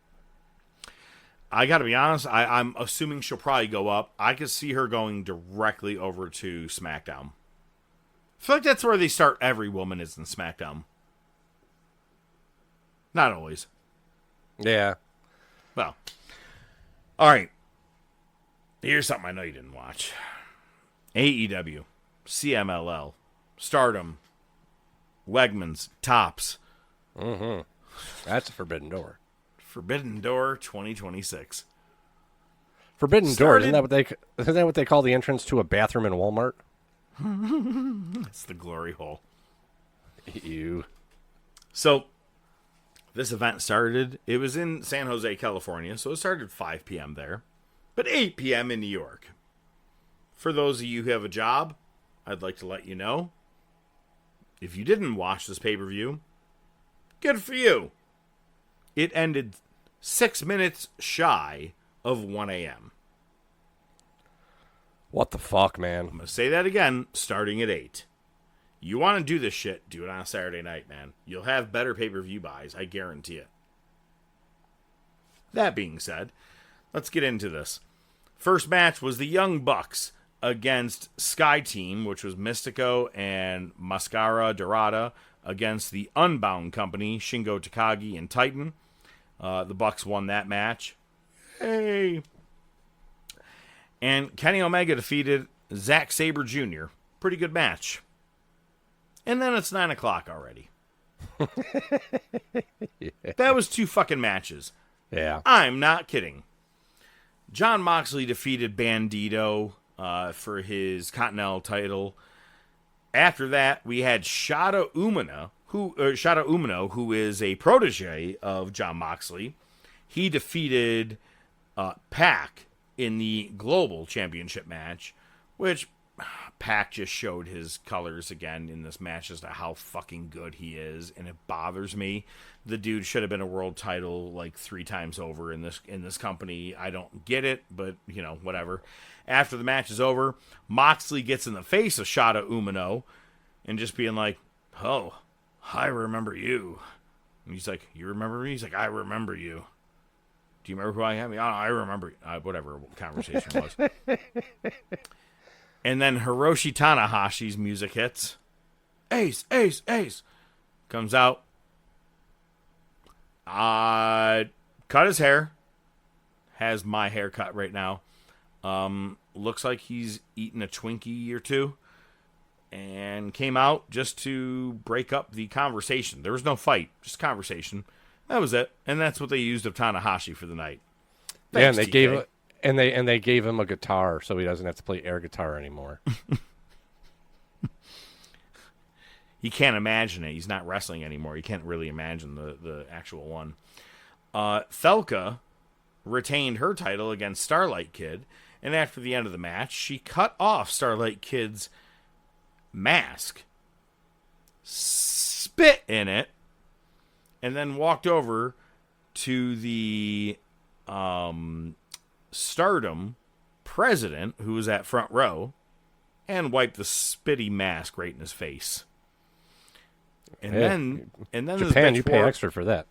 I got to be honest, I'm assuming she'll probably go up. I could see her going directly over to SmackDown. I feel like that's where they start every woman, is in SmackDown. Not always. Yeah. Well, all right. Here's something I know you didn't watch. AEW, CMLL, Stardom, Wegmans, Tops. Mm-hmm. That's a Forbidden Door. Forbidden Door 2026. Forbidden Door, isn't that what they call the entrance to a bathroom in Walmart? It's the glory hole. You. So, This event started, it was in San Jose, California, so it started 5 p.m. there, but 8 p.m. in New York. For those of you who have a job, I'd like to let you know, if you didn't watch this pay-per-view, good for you. It ended 6 minutes shy of 1 a.m. What the fuck, man? I'm going to say that again, starting at 8. You want to do this shit, do it on a Saturday night, man. You'll have better pay-per-view buys, I guarantee it. That being said, let's get into this. First match was the Young Bucks against Sky Team, which was Mystico and Mascara Dorada, against the Unbound Company, Shingo Takagi and Titan. The Bucks won that match. Hey! And Kenny Omega defeated Zack Sabre Jr. Pretty good match. And then it's 9 o'clock already. Yeah. That was 2 fucking matches. Yeah. I'm not kidding. Jon Moxley defeated Bandito for his Continental title. After that, we had Shota Umino, who is a protege of Jon Moxley. He defeated Pac in the Global Championship match, which Pac just showed his colors again in this match as to how fucking good he is, and it bothers me. The dude should have been a world title like 3 times over in this company. I don't get it, but you know, whatever. After the match is over, Moxley gets in the face of Shota Umino and just being like, "Oh, I remember you." And he's like, "You remember me?" He's like, "I remember you. Do you remember who I am?" "Oh, I remember." Whatever conversation was. And then Hiroshi Tanahashi's music hits. Ace, ace, ace. Comes out. Cut his hair. Has my haircut right now. Looks like he's eaten a Twinkie or 2. And came out just to break up the conversation. There was no fight, just conversation. That was it. And that's what they used of Tanahashi for the night. Thanks, yeah, and they TK. gave they gave him a guitar so he doesn't have to play air guitar anymore. He can't imagine it. He's not wrestling anymore. He can't really imagine the actual one. Thelka retained her title against Starlight Kid, and after the end of the match, she cut off Starlight Kid's mask, spit in it, and then walked over to the Stardom president, who was at front row, and wiped the spitty mask right in his face. And then Japan, you pay extra for that.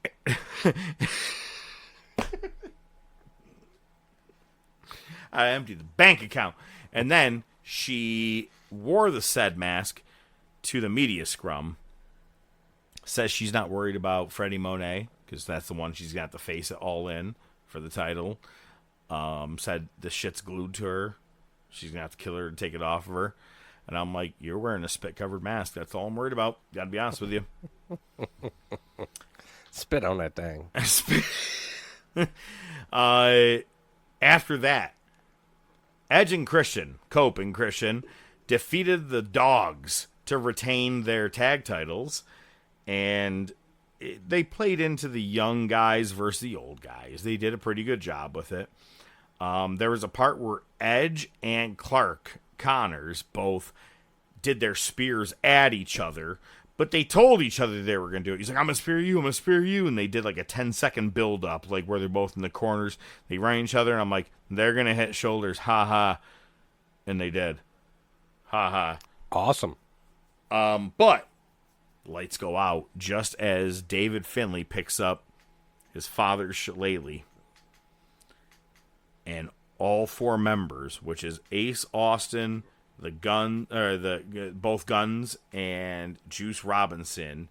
I emptied the bank account. And then she wore the said mask to the media scrum. Says she's not worried about Freddie Monet, because that's the one she's got to face it all in for the title. Said the shit's glued to her. She's going to have to kill her and take it off of her. And I'm like, you're wearing a spit-covered mask. That's all I'm worried about. Got to be honest with you. Spit on that thing. After that, Edge and Christian, Cope and Christian, defeated the Dogs to retain their tag titles. And they played into the young guys versus the old guys. They did a pretty good job with it. There was a part where Edge and Clark Connors both did their spears at each other, but they told each other they were going to do it. He's like, I'm going to spear you, I'm going to spear you. And they did like a 10-second build-up, like where they're both in the corners. They run each other, and I'm like, they're going to hit shoulders. Ha-ha. And they did. Ha-ha. Awesome. But lights go out just as David Finlay picks up his father's shillelagh. And all 4 members, which is Ace Austin, both Guns, and Juice Robinson,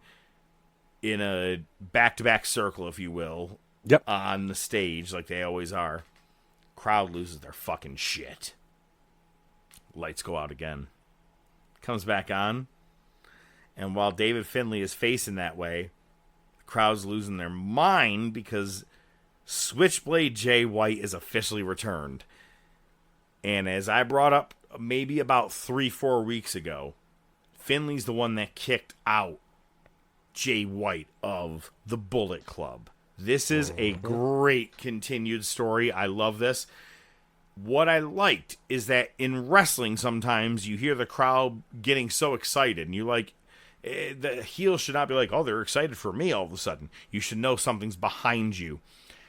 in a back-to-back circle, if you will, yep, on the stage like they always are. Crowd loses their fucking shit. Lights go out again. Comes back on. And while David Finlay is facing that way, the crowd's losing their mind because Switchblade Jay White is officially returned. And as I brought up maybe about 3-4 weeks ago, Finley's the one that kicked out Jay White of the Bullet Club. This is a great continued story. I love this. What I liked is that in wrestling, sometimes you hear the crowd getting so excited, and you're like, the heel should not be like, oh, they're excited for me all of a sudden. You should know something's behind you.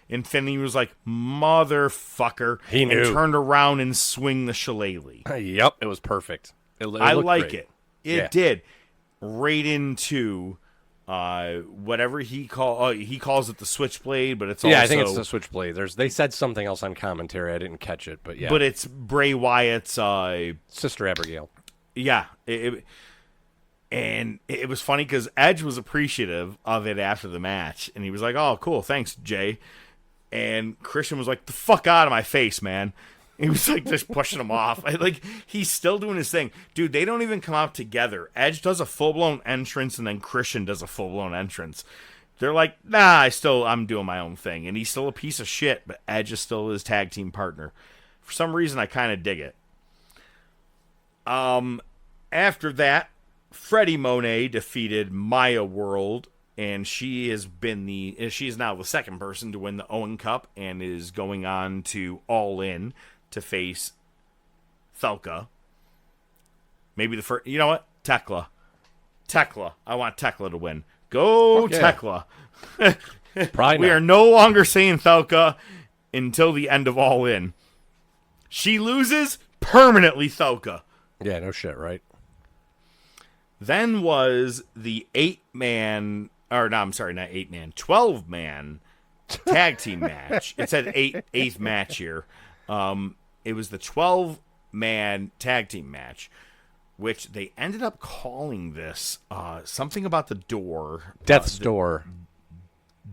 And Finley was like, motherfucker. He knew. And turned around and swing the shillelagh. Yep, it was perfect. It I like great. it. It did. Right into whatever he calls it the switchblade, but it's also... Yeah, I think it's the switchblade. They said something else on commentary. I didn't catch it, but yeah. But it's Bray Wyatt's... Sister Abigail. Yeah. And it was funny because Edge was appreciative of it after the match. And he was like, oh, cool, thanks, Jay. And Christian was like, the fuck out of my face, man. He was like just pushing him off. Like, he's still doing his thing. Dude, they don't even come out together. Edge does a full-blown entrance, and then Christian does a full-blown entrance. They're like, nah, I'm doing my own thing. And he's still a piece of shit, but Edge is still his tag team partner. For some reason, I kind of dig it. After that, Freddie Monet defeated Maya World, and she is now the second person to win the Owen Cup and is going on to All In to face Thelka. Maybe the first... You know what? Tekla. I want Tekla to win. Go, Tekla. Probably We not. are no longer saying Thelka until the end of All In. She loses, permanently Thelka. Yeah, no shit, right? Then was the 12-man tag team match. It said eighth match here. It was the 12-man tag team match, which they ended up calling this something about the door. Death's Door.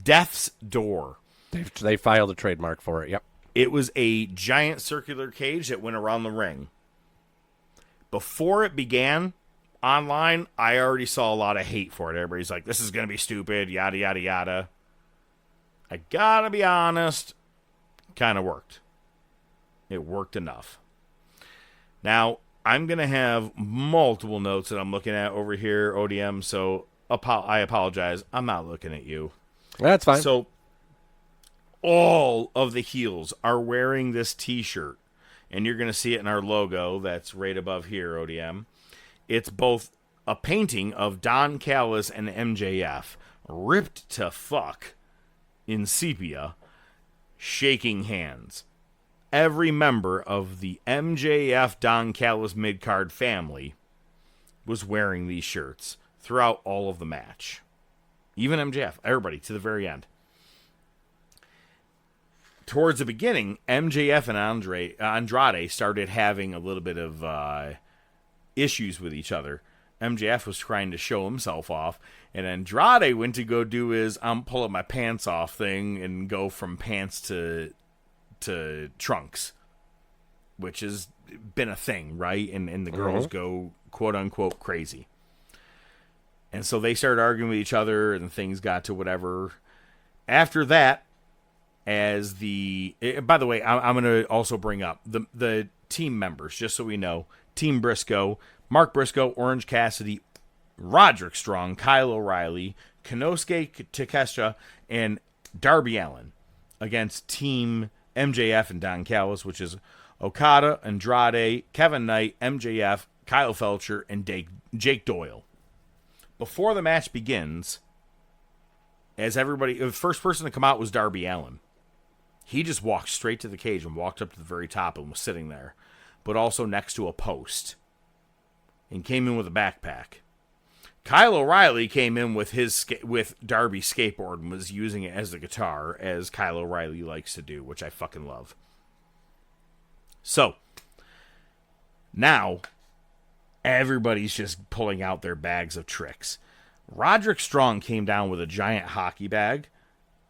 Death's Door. They filed a trademark for it, yep. It was a giant circular cage that went around the ring. Before it began, online, I already saw a lot of hate for it. Everybody's like, this is going to be stupid, yada, yada, yada. I gotta be honest, kind of worked. It worked enough. Now, I'm going to have multiple notes that I'm looking at over here, ODM, so I apologize. I'm not looking at you. That's fine. So, all of the heels are wearing this t-shirt, and you're going to see it in our logo that's right above here, ODM. It's both a painting of Don Callis and MJF, ripped to fuck in sepia, shaking hands. Every member of the MJF Don Callis mid-card family was wearing these shirts throughout all of the match. Even MJF, everybody, to the very end. Towards the beginning, MJF and Andrade started having a little bit of issues with each other. MJF was trying to show himself off, and Andrade went to go do his I'm pulling my pants off thing and go from pants to trunks, which has been a thing, right? And the girls go quote-unquote crazy. And so they started arguing with each other, and things got to whatever. After that, by the way, I'm going to also bring up the team members, just so we know. Team Briscoe, Mark Briscoe, Orange Cassidy, Roderick Strong, Kyle O'Reilly, Konosuke Takeshita, and Darby Allin against Team MJF and Don Callis, which is Okada, Andrade, Kevin Knight, MJF, Kyle Felcher, and Jake Doyle. Before the match begins, the first person to come out was Darby Allin. He just walked straight to the cage and walked up to the very top and was sitting there, but also next to a post, and came in with a backpack. Kyle O'Reilly came in with with Darby's skateboard and was using it as the guitar, as Kyle O'Reilly likes to do, which I fucking love. So, now, everybody's just pulling out their bags of tricks. Roderick Strong came down with a giant hockey bag.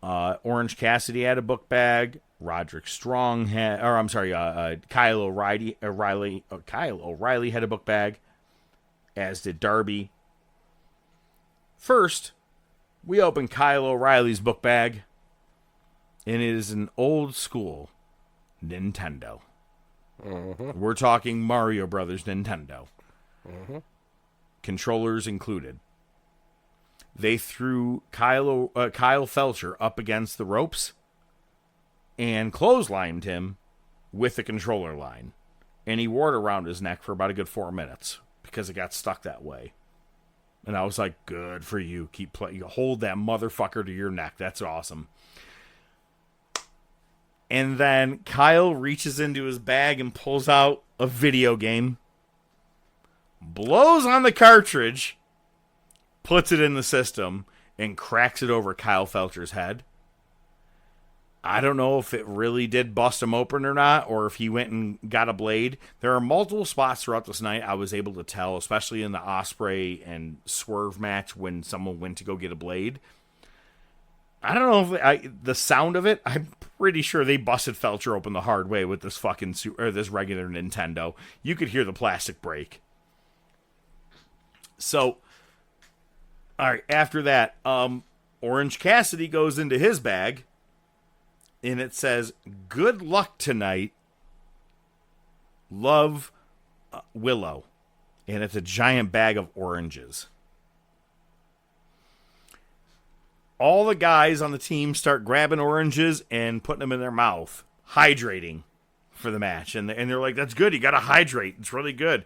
Orange Cassidy had a book bag. Roderick Strong Kyle O'Reilly had a book bag, as did Darby. First, we open Kyle O'Reilly's book bag, and it is an old school Nintendo. We're talking Mario Brothers Nintendo. Controllers included. they threw Kyle Felcher up against the ropes and clotheslined him with the controller line. And he wore it around his neck for about a good 4 minutes because it got stuck that way. And I was like, good for you. Keep playing. Hold that motherfucker to your neck. That's awesome. And then Kyle reaches into his bag and pulls out a video game, blows on the cartridge, puts it in the system, and cracks it over Kyle Felcher's head. I don't know if it really did bust him open or not, or if he went and got a blade. There are multiple spots throughout this night I was able to tell, especially in the Ospreay and Swerve match when someone went to go get a blade. I don't know if the sound of it, I'm pretty sure they busted Felcher open the hard way with this fucking this regular Nintendo. You could hear the plastic break. So, all right, after that, Orange Cassidy goes into his bag, and it says, "Good luck tonight. Love, Willow." And it's a giant bag of oranges. All the guys on the team start grabbing oranges and putting them in their mouth, hydrating for the match. And they're like, that's good. You got to hydrate. It's really good.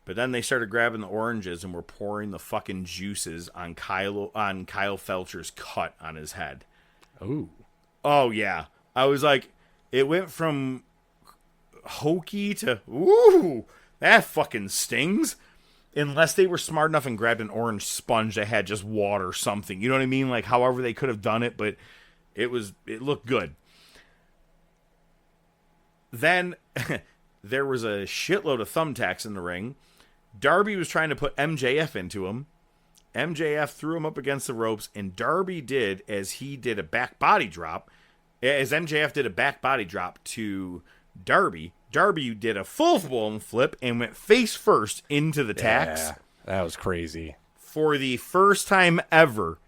But then they started grabbing the oranges and were pouring the fucking juices on Kyle Felcher's cut on his head. Ooh. Oh, yeah. I was like, it went from hokey to, ooh, that fucking stings. Unless they were smart enough and grabbed an orange sponge that had just water or something. You know what I mean? Like, however they could have done it, but it looked good. Then there was a shitload of thumbtacks in the ring. Darby was trying to put MJF into him. MJF threw him up against the ropes, and Darby did as he did a back body drop. As MJF did a back body drop to Darby, Darby did a full-blown flip and went face first into the tacks. Yeah, that was crazy. For the first time ever,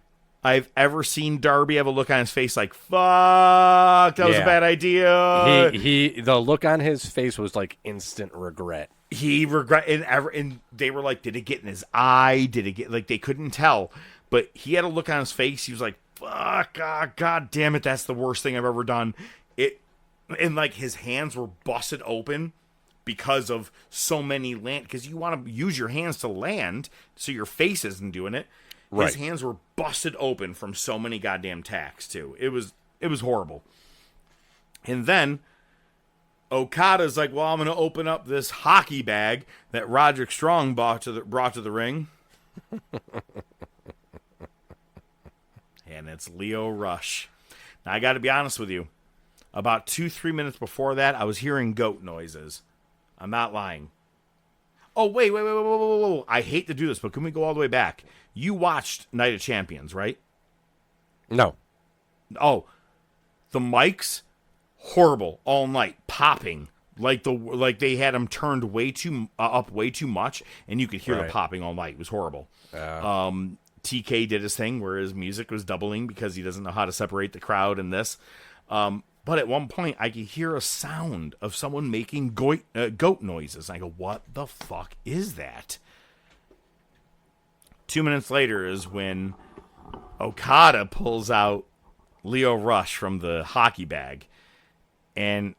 I've ever seen Darby have a look on his face like, fuck, that was a bad idea. The look on his face was like instant regret. He regret, and they were like, did it get in his eye? Did it get, like, they couldn't tell. But he had a look on his face. He was like, fuck, God damn it, that's the worst thing I've ever done. And, like, his hands were busted open because of so many land. Because you want to use your hands to land so your face isn't doing it. Right. His hands were busted open from so many goddamn tacks, too. It was horrible. And then Okada's like, well, I'm going to open up this hockey bag that Roderick Strong brought to the ring. And it's Lio Rush. Now, I got to be honest with you. About 2-3 minutes before that, I was hearing goat noises. I'm not lying. Oh, wait. I hate to do this, but can we go all the way back? You watched Night of Champions, right? No. Oh, the mics, horrible all night, popping. Like they had them turned up way too much, and you could hear the popping all night. It was horrible. TK did his thing where his music was doubling because he doesn't know how to separate the crowd in this. But at one point, I could hear a sound of someone making goat noises. I go, what the fuck is that? 2 minutes later is when Okada pulls out Lio Rush from the hockey bag. And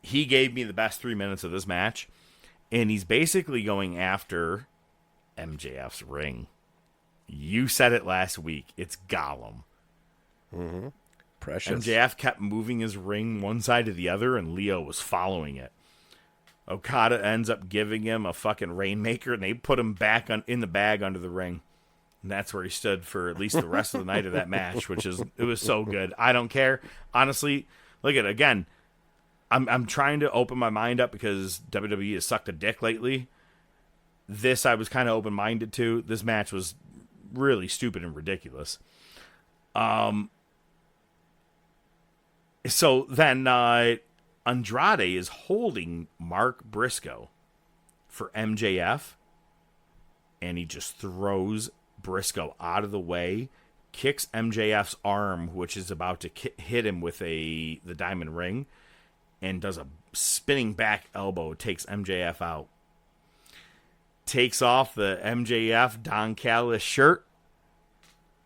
he gave me the best 3 minutes of this match. And he's basically going after MJF's ring. You said it last week. It's Gollum. Mm-hmm. Precious. MJF kept moving his ring one side to the other, and Leo was following it. Okada ends up giving him a fucking Rainmaker, and they put him back in the bag under the ring. And that's where he stood for at least the rest of the night of that match, it was so good. I don't care. Honestly, look at it again. I'm trying to open my mind up because WWE has sucked a dick lately. This I was kind of open-minded to. This match was really stupid and ridiculous. So then Andrade is holding Mark Briscoe for MJF, and he just throws Briscoe out of the way, kicks MJF's arm, which is about to hit him with the diamond ring, and does a spinning back elbow, takes MJF out. Takes off the MJF Don Callis shirt,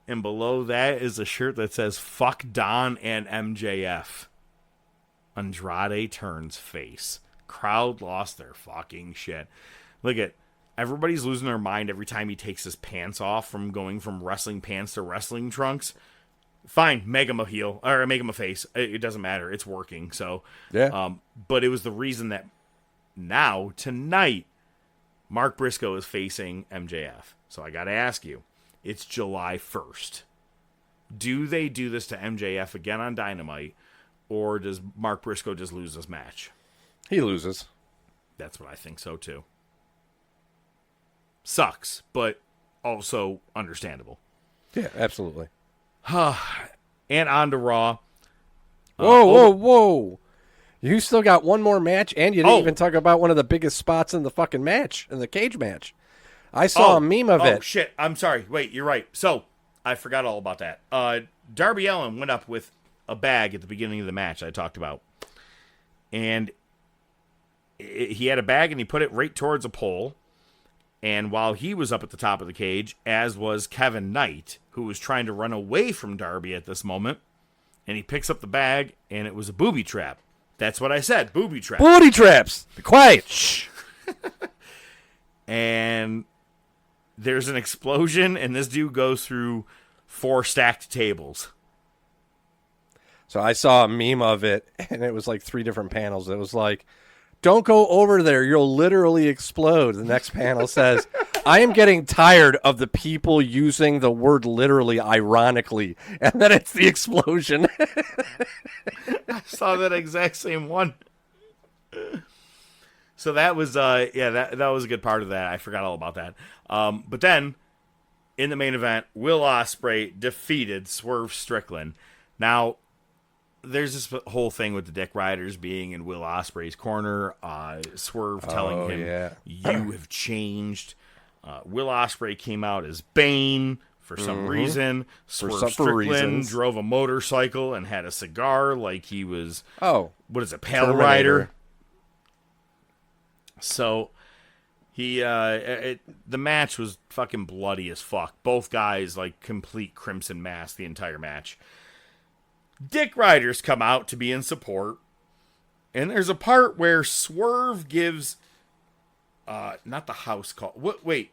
And below that is a shirt that says, fuck Don and MJF. Andrade turns face. Crowd lost their fucking shit. Look at, everybody's losing their mind every time he takes his pants off from going from wrestling pants to wrestling trunks. Fine, make him a heel, or make him a face. It doesn't matter. It's working. So, yeah. But it was the reason that now, tonight, Mark Briscoe is facing MJF. So I got to ask you, it's July 1st. Do they do this to MJF again on Dynamite, or does Mark Briscoe just lose this match? He loses. That's what I think so, too. Sucks, but also understandable. Yeah, absolutely. And on to Raw. Whoa. You still got one more match, and you didn't even talk about one of the biggest spots in the fucking match, in the cage match. I saw a meme of it. Oh, shit. I'm sorry. Wait, you're right. So, I forgot all about that. Darby Allin went up with a bag at the beginning of the match I talked about. And he had a bag, and he put it right towards a pole. And while he was up at the top of the cage, as was Kevin Knight, who was trying to run away from Darby at this moment, and he picks up the bag, and it was a booby trap. That's what I said, booby trap. Booby traps! Be quiet! Shh! And there's an explosion, and this dude goes through 4 stacked tables. So I saw a meme of it, and it was like 3 different panels. It was like, don't go over there, you'll literally explode. The next panel says, I am getting tired of the people using the word literally ironically. And then it's the explosion. I saw that exact same one. So that was, that was a good part of that. I forgot all about that. But then, in the main event, Will Ospreay defeated Swerve Strickland. Now, there's this whole thing with the Dick Riders being in Will Ospreay's corner. Swerve telling him, you have changed. Will Ospreay came out as Bane for some reason. Swerve Strickland drove a motorcycle and had a cigar like he was, what is it, Pale Rider? So, the match was fucking bloody as fuck. Both guys, like, complete crimson mask the entire match. Dick Riders come out to be in support, and there's a part where Swerve gives, not the house call. Wait,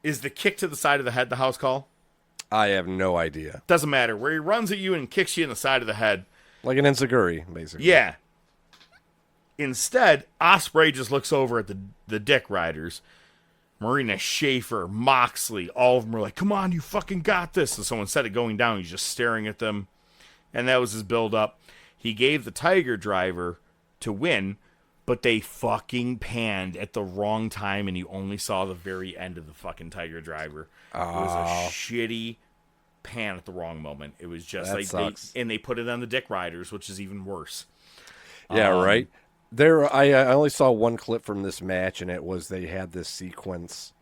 is the kick to the side of the head the house call? I have no idea. Doesn't matter. Where he runs at you and kicks you in the side of the head. Like an enziguri, basically. Yeah. Instead, Ospreay just looks over at the Dick Riders. Marina Schaefer, Moxley, all of them were like, come on, you fucking got this. And so instead of going down, he's just staring at them. And that was his build-up. He gave the Tiger Driver to win, but they fucking panned at the wrong time, and you only saw the very end of the fucking Tiger Driver. It was a shitty pan at the wrong moment. It was just they put it on the Dick Riders, which is even worse. Yeah, right. I only saw one clip from this match, and it was they had this sequence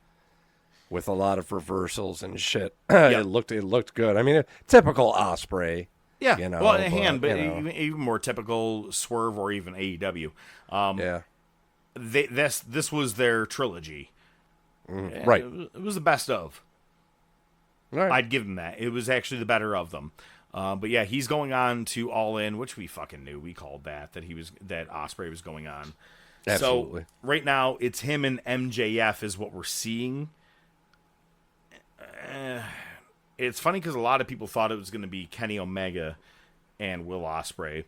with a lot of reversals and shit. It looked good. I mean, typical Ospreay. Yeah, you know, but even more typical Swerve or even AEW. This was their trilogy. Right. It was the best of. Right. I'd give him that. It was actually the better of them. But yeah, he's going on to All In, which we fucking knew. We called that Ospreay was going on. Absolutely. So right now, it's him and MJF is what we're seeing. It's funny because a lot of people thought it was going to be Kenny Omega and Will Ospreay.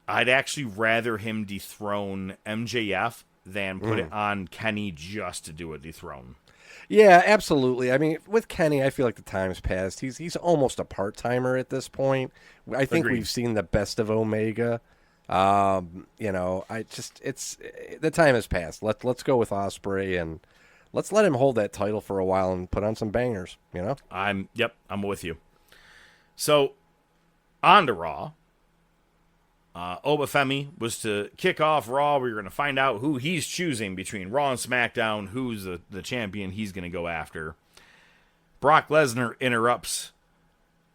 I'd actually rather him dethrone MJF than put it on Kenny just to do a dethrone. Yeah, absolutely. I mean, with Kenny, I feel like the time's passed. He's almost a part-timer at this point. I think we've seen the best of Omega. The time has passed. Let's go with Ospreay and let's let him hold that title for a while and put on some bangers, you know? I'm with you. So, on to Raw. Obafemi was to kick off Raw. We were going to find out who he's choosing between Raw and SmackDown, who's the champion he's going to go after. Brock Lesnar interrupts.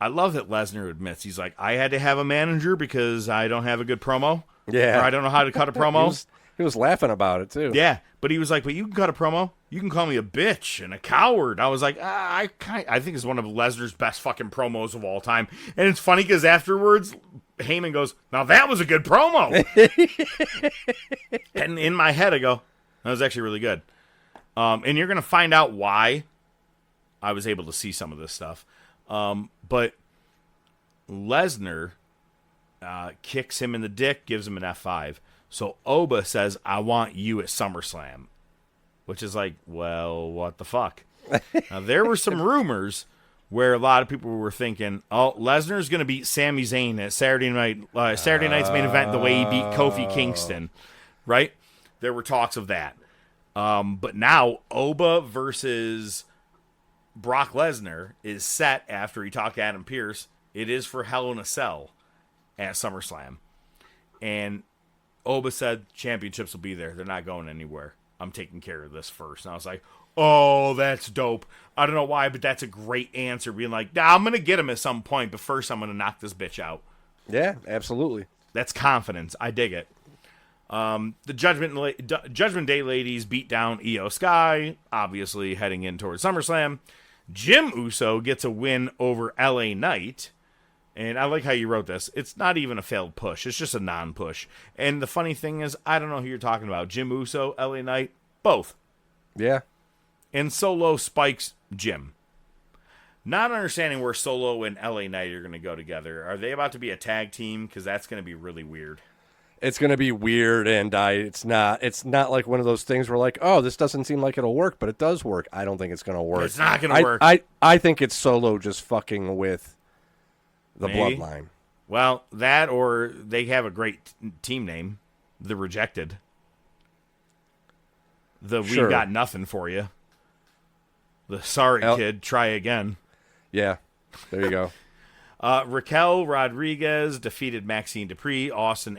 I love that Lesnar admits, he's like, I had to have a manager because I don't have a good promo. Yeah. Or I don't know how to cut a promo. He was laughing about it, too. Yeah, but he was like, but you can cut a promo. You can call me a bitch and a coward. I was like, I think it's one of Lesnar's best fucking promos of all time. And it's funny because afterwards, Heyman goes, now that was a good promo. And in my head, I go, that was actually really good. And you're going to find out why I was able to see some of this stuff. But Lesnar kicks him in the dick, gives him an F5. So Oba says, I want you at SummerSlam. Which is like, well, what the fuck? Now, there were some rumors where a lot of people were thinking, oh, Lesnar's going to beat Sami Zayn at Saturday night's main event the way he beat Kofi Kingston. Right? There were talks of that. But now, Oba versus Brock Lesnar is set after he talked to Adam Pearce. It is for Hell in a Cell at SummerSlam. And Oba said championships will be there. They're not going anywhere. I'm taking care of this first. And I was like, oh, that's dope. I don't know why, but that's a great answer. Being like, nah, I'm going to get him at some point, but first I'm going to knock this bitch out. Yeah, absolutely. That's confidence. I dig it. The Judgment Day ladies beat down Io Sky, obviously heading in towards SummerSlam. Jim Uso gets a win over LA Knight. And I like how you wrote this. It's not even a failed push. It's just a non-push. And the funny thing is, I don't know who you're talking about. Jim Uso, LA Knight, both. Yeah. And Solo spikes Jim. Not understanding where Solo and LA Knight are going to go together. Are they about to be a tag team? Because that's going to be really weird. It's going to be weird, and it's not like one of those things where like, oh, this doesn't seem like it'll work, but it does work. I don't think it's going to work. It's not going to work. I think it's Solo just fucking with the Maybe. bloodline. Well, that or they have a great team name, The Rejected. We've got nothing for you. The sorry kid, try again. Yeah, there you go. Raquel Rodriguez defeated Maxine Dupree. Austin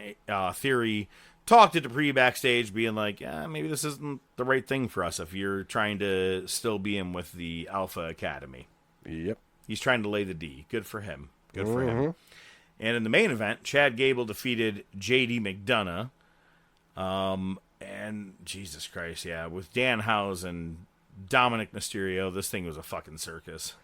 Theory talked to Dupree backstage, being like, maybe this isn't the right thing for us if you're trying to still be in with the Alpha Academy. Yep. He's trying to lay the D. Good for him. Good for him. And in the main event, Chad Gable defeated JD McDonough. And Jesus Christ, yeah, with Dan Howes and Dominic Mysterio, this thing was a fucking circus.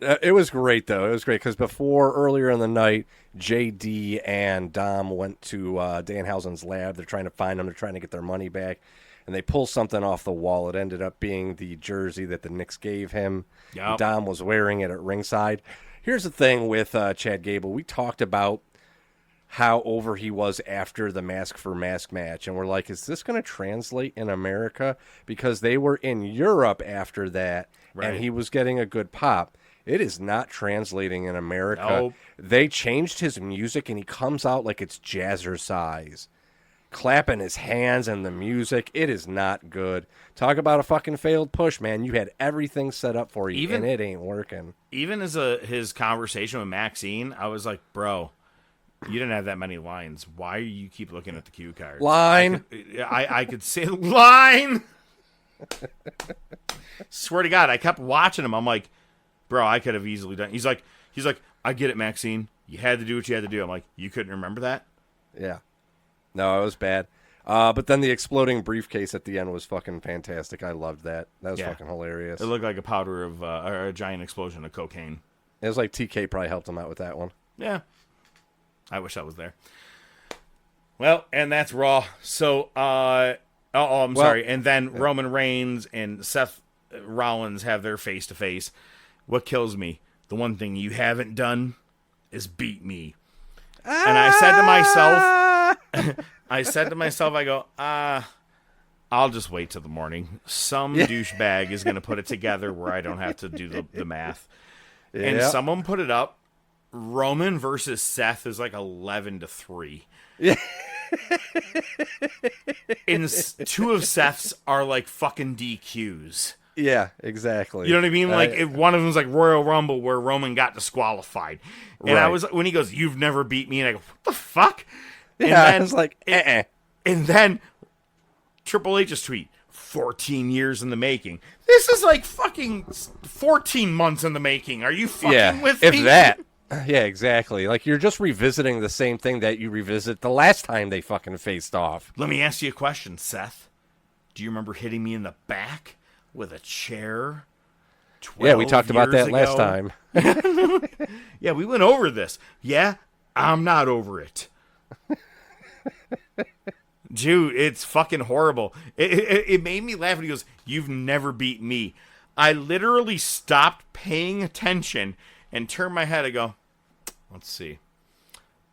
It was great, though. It was great because earlier in the night, JD and Dom went to Danhausen's lab. They're trying to find him. They're trying to get their money back. And they pull something off the wall. It ended up being the jersey that the Knicks gave him. Yep. Dom was wearing it at ringside. Here's the thing with Chad Gable. We talked about how over he was after the Mask for Mask match. And we're like, is this going to translate in America? Because they were in Europe after that, and he was getting a good pop. It is not translating in America. Nope. They changed his music, and he comes out like it's jazzercise. Clapping his hands and the music. It is not good. Talk about a fucking failed push, man. You had everything set up for you, and it ain't working. Even as his conversation with Maxine, I was like, bro, you didn't have that many lines. Why do you keep looking at the cue card? Line. I could say line. Swear to God, I kept watching him. I'm like, bro, I could have easily done. He's like, I get it, Maxine. You had to do what you had to do. I'm like, you couldn't remember that? Yeah. No, it was bad. But then the exploding briefcase at the end was fucking fantastic. I loved that. That was fucking hilarious. It looked like a powder of or a giant explosion of cocaine. It was like TK probably helped him out with that one. Yeah. I wish I was there. Well, and that's Raw. So, I'm sorry. And then Roman Reigns and Seth Rollins have their face-to-face. What kills me, the one thing you haven't done is beat me. And I said to myself, I go, I'll just wait till the morning. Some douchebag is going to put it together where I don't have to do the math. Yeah. And someone put it up. Roman versus Seth is like 11-3. Yeah. And two of Seth's are like fucking DQs. Yeah, exactly. You know what I mean? Like, if one of them's like Royal Rumble where Roman got disqualified. And I was, when he goes, you've never beat me. And I go, what the fuck? And yeah, then, I was like, And then Triple H's tweet, 14 years in the making. This is like fucking 14 months in the making. Are you fucking with me? If that. Yeah, exactly. Like, you're just revisiting the same thing that you revisit the last time they fucking faced off. Let me ask you a question, Seth. Do you remember hitting me in the back with a chair? Yeah, we talked about that last time. Yeah, we went over this. Yeah, I'm not over it. Dude, it's fucking horrible. It made me laugh. And he goes, "You've never beat me." I literally stopped paying attention and turned my head. I go, let's see.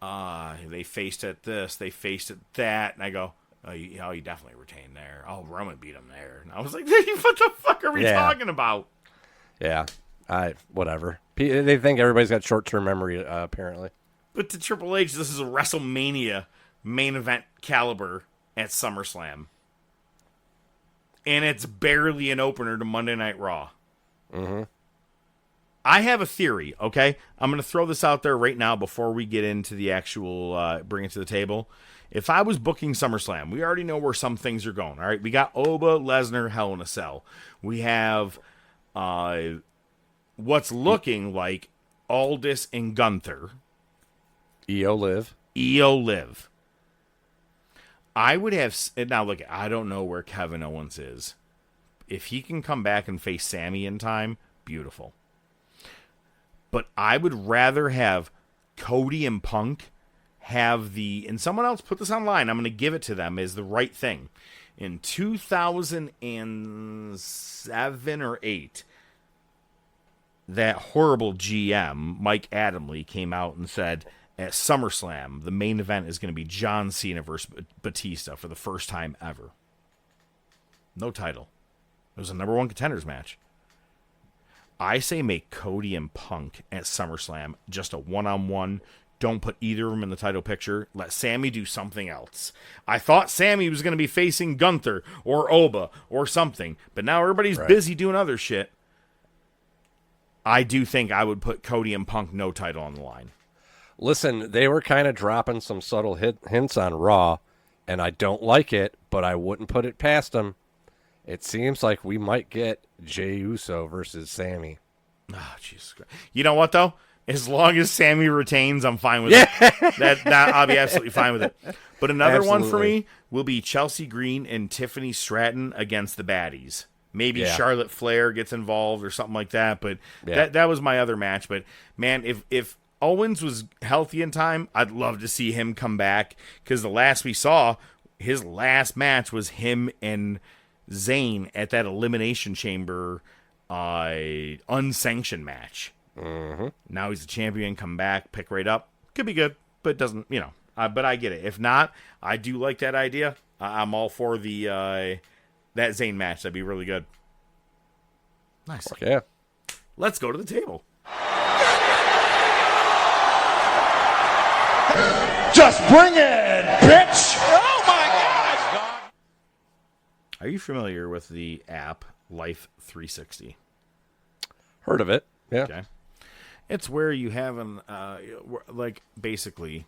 They faced at this. They faced at that. And I go, oh, you definitely retained there. Oh, Roman beat him there. And I was like, what the fuck are we talking about? Yeah, whatever. They think everybody's got short-term memory, apparently. But to Triple H, this is a WrestleMania main event caliber at SummerSlam. And it's barely an opener to Monday Night Raw. Mm-hmm. I have a theory, okay? I'm going to throw this out there right now before we get into the actual bring it to the table. If I was booking SummerSlam, we already know where some things are going, all right? We got Oba, Lesnar, Hell in a Cell. We have what's looking like Aldis and Gunther. EO Liv. I would have... Now, look, I don't know where Kevin Owens is. If he can come back and face Sammy in time, beautiful. But I would rather have Cody and Punk have the... And someone else put this online. I'm going to give it to them as the right thing. In 2007 or 8, that horrible GM, Mike Adamle, came out and said... At SummerSlam, the main event is going to be John Cena versus Batista for the first time ever. No title. It was a number 1 contenders match. I say make Cody and Punk at SummerSlam just a one-on-one. Don't put either of them in the title picture. Let Sammy do something else. I thought Sammy was going to be facing Gunther or Oba or something, but now everybody's busy doing other shit. I do think I would put Cody and Punk no title on the line. Listen, they were kind of dropping some subtle hints on Raw, and I don't like it, but I wouldn't put it past them. It seems like we might get Jey Uso versus Sammy. Oh, Jesus Christ. You know what, though? As long as Sammy retains, I'm fine with it. That I'll be absolutely fine with it. But another one for me will be Chelsea Green and Tiffany Stratton against the baddies. Maybe Charlotte Flair gets involved or something like that, but that was my other match. But, man, if Owens was healthy in time, I'd love to see him come back, because the last we saw, his last match was him and Zayn at that Elimination Chamber unsanctioned match. Mm-hmm. Now he's the champion, come back, pick right up. Could be good, but it doesn't, but I get it. If not, I do like that idea. I'm all for the that Zayn match. That'd be really good. Nice. Yeah. Let's go to the table. Just bring it, bitch! Oh my God! Are you familiar with the app Life 360? Heard of it? Yeah. Okay. It's where you have basically,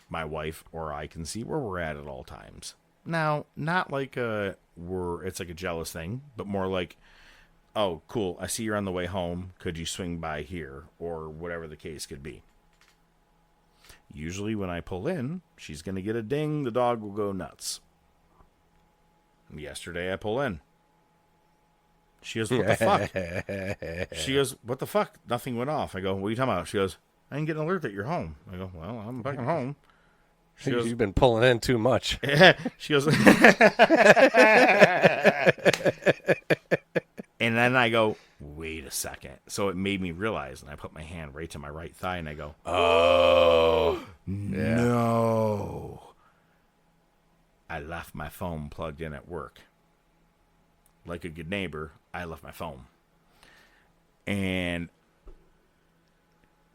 my wife or I can see where we're at all times. Now, not like it's like a jealous thing, but more like, oh, cool, I see you're on the way home. Could you swing by here? Or whatever the case could be. Usually when I pull in, she's going to get a ding. The dog will go nuts. Yesterday I pull in. She goes, what the fuck? She goes, what the fuck? Nothing went off. I go, what are you talking about? She goes, I didn't get an alert that you're home. I go, well, I'm back at home. She goes, you've been pulling in too much. She goes, and then I go, wait a second. So it made me realize, and I put my hand right to my right thigh, and I go, oh, no. I left my phone plugged in at work. Like a good neighbor, I left my phone. And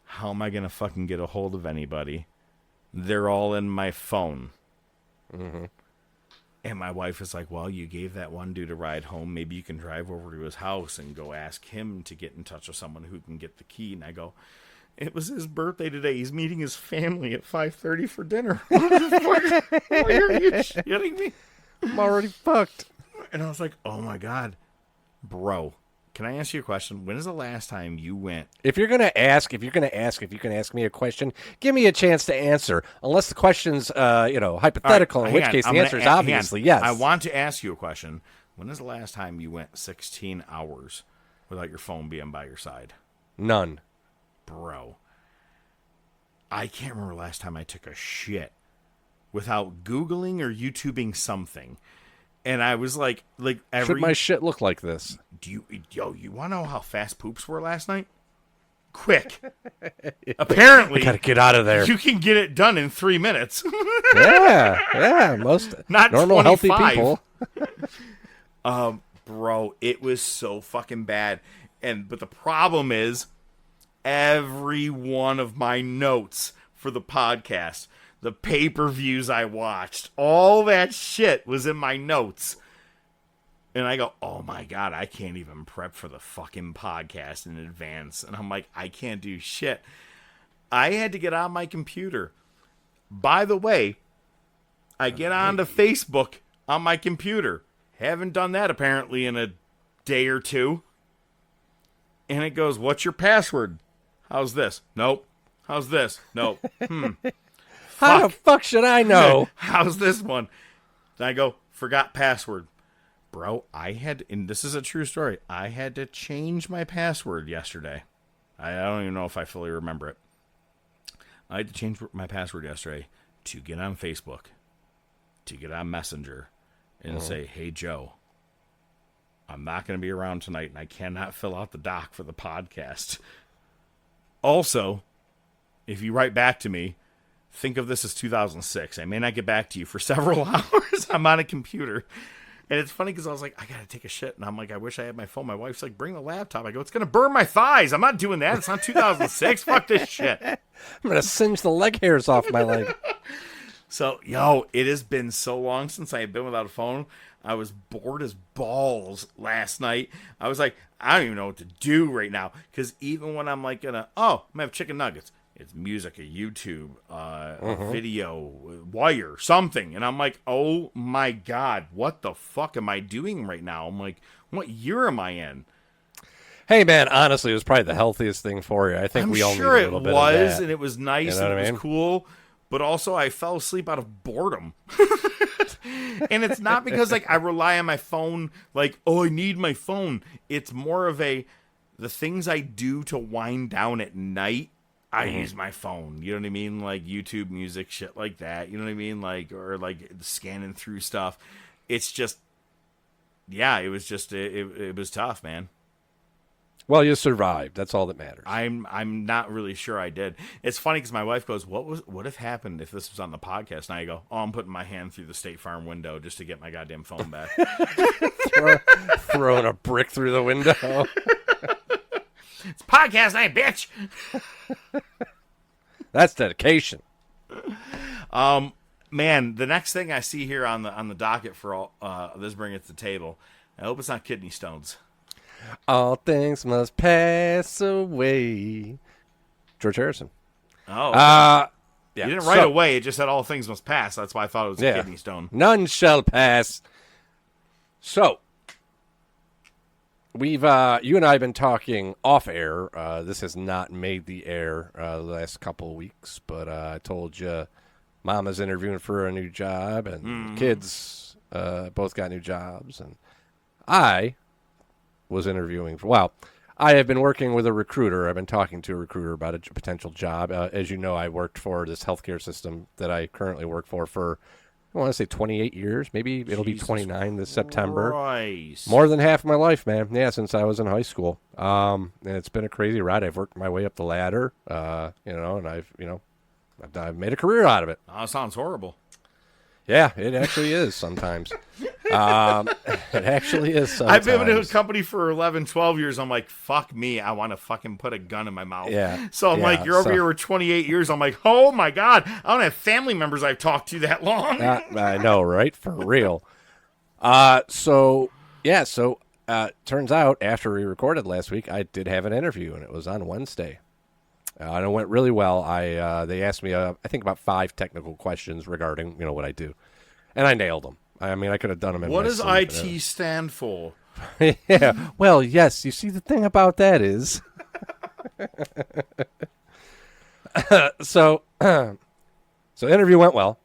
how am I going to fucking get a hold of anybody? They're all in my phone. Mm-hmm. And my wife is like, well, you gave that one dude a ride home. Maybe you can drive over to his house and go ask him to get in touch with someone who can get the key. And I go, it was his birthday today. He's meeting his family at 5:30 for dinner. Why are you shitting me? I'm already fucked. And I was like, oh, my God. Bro, Can I ask you a question? When is the last time you went? If you can ask me a question, give me a chance to answer. Unless the question's, hypothetical, in which case the answer is obviously yes. I want to ask you a question. When is the last time you went 16 hours without your phone being by your side? None. Bro. I can't remember the last time I took a shit without Googling or YouTubing something. And I was like should my shit look like this? You want to know how fast poops were last night? Quick. Apparently, I gotta get out of there. You can get it done in 3 minutes. yeah, most not normal 25. healthy people. Bro, it was so fucking bad. But the problem is, every one of my notes for the podcast, the pay-per-views I watched, all that shit was in my notes. And I go, oh my God, I can't even prep for the fucking podcast in advance. And I'm like, I can't do shit. I had to get on my computer. By the way, I get onto Facebook on my computer. Haven't done that apparently in a day or two. And it goes, what's your password? How's this? Nope. How's this? Nope. How the fuck should I know? How's this one? Then I go, forgot password. Bro, and this is a true story, I had to change my password yesterday. I don't even know if I fully remember it. I had to change my password yesterday to get on Facebook, to get on Messenger, and say, hey, Joe, I'm not going to be around tonight, and I cannot fill out the doc for the podcast. Also, if you write back to me, think of this as 2006. I may not get back to you for several hours. I'm on a computer. And it's funny because I was like, I got to take a shit. And I'm like, I wish I had my phone. My wife's like, bring the laptop. I go, it's going to burn my thighs. I'm not doing that. It's not 2006. Fuck this shit. I'm going to singe the leg hairs off my leg. So, it has been so long since I have been without a phone. I was bored as balls last night. I was like, I don't even know what to do right now. Because even when I'm like, I'm going to have chicken nuggets. It's music, a YouTube, a video, wire, something. And I'm like, oh my God, what the fuck am I doing right now? I'm like, what year am I in? Hey, man, honestly, it was probably the healthiest thing for you. I think we all need a little bit of that. I'm sure it was, and it was nice, you know and it was cool. But also, I fell asleep out of boredom. And it's not because, I rely on my phone, I need my phone. It's more of the things I do to wind down at night, I use my phone. You know what I mean? Like YouTube music, shit like that. You know what I mean? Or scanning through stuff. It's just, it was just, it was tough, man. Well, you survived. That's all that matters. I'm not really sure I did. It's funny because my wife goes, what if happened if this was on the podcast? And I go, I'm putting my hand through the State Farm window just to get my goddamn phone back. Throwing a brick through the window. It's podcast night, bitch. That's dedication. Man, the next thing I see here on the docket for all this bring it to the table, I hope it's not kidney stones. All things must pass away. George Harrison. Oh. Yeah. You didn't write away. It just said all things must pass. That's why I thought it was a kidney stone. None shall pass. So, you and I have been talking off air. This has not made the air the last couple of weeks, but I told you Mama's interviewing for a new job, and kids both got new jobs, and I was interviewing I have been working with a recruiter. I've been talking to a recruiter about a potential job. As you know, I worked for this healthcare system that I currently work for I want to say 28 years. Maybe it'll be 29 this September. Christ. More than half of my life, man. Yeah, since I was in high school. And it's been a crazy ride. I've worked my way up the ladder, and I've made a career out of it. Oh, sounds horrible. Yeah, it actually is sometimes. It actually is sometimes. I've been in a company for 11, 12 years. I'm like, fuck me. I want to fucking put a gun in my mouth. Yeah. So I'm like, you're over here for 28 years. I'm like, oh my God. I don't have family members I've talked to that long. I know, right? For real. Turns out after we recorded last week, I did have an interview, and it was on Wednesday. And it went really well. They asked me, I think, about 5 technical questions regarding, what I do. And I nailed them. I mean, I could have done them in What my does sleep. IT stand for? Yeah. Well, yes. You see, the thing about that is, so interview went well.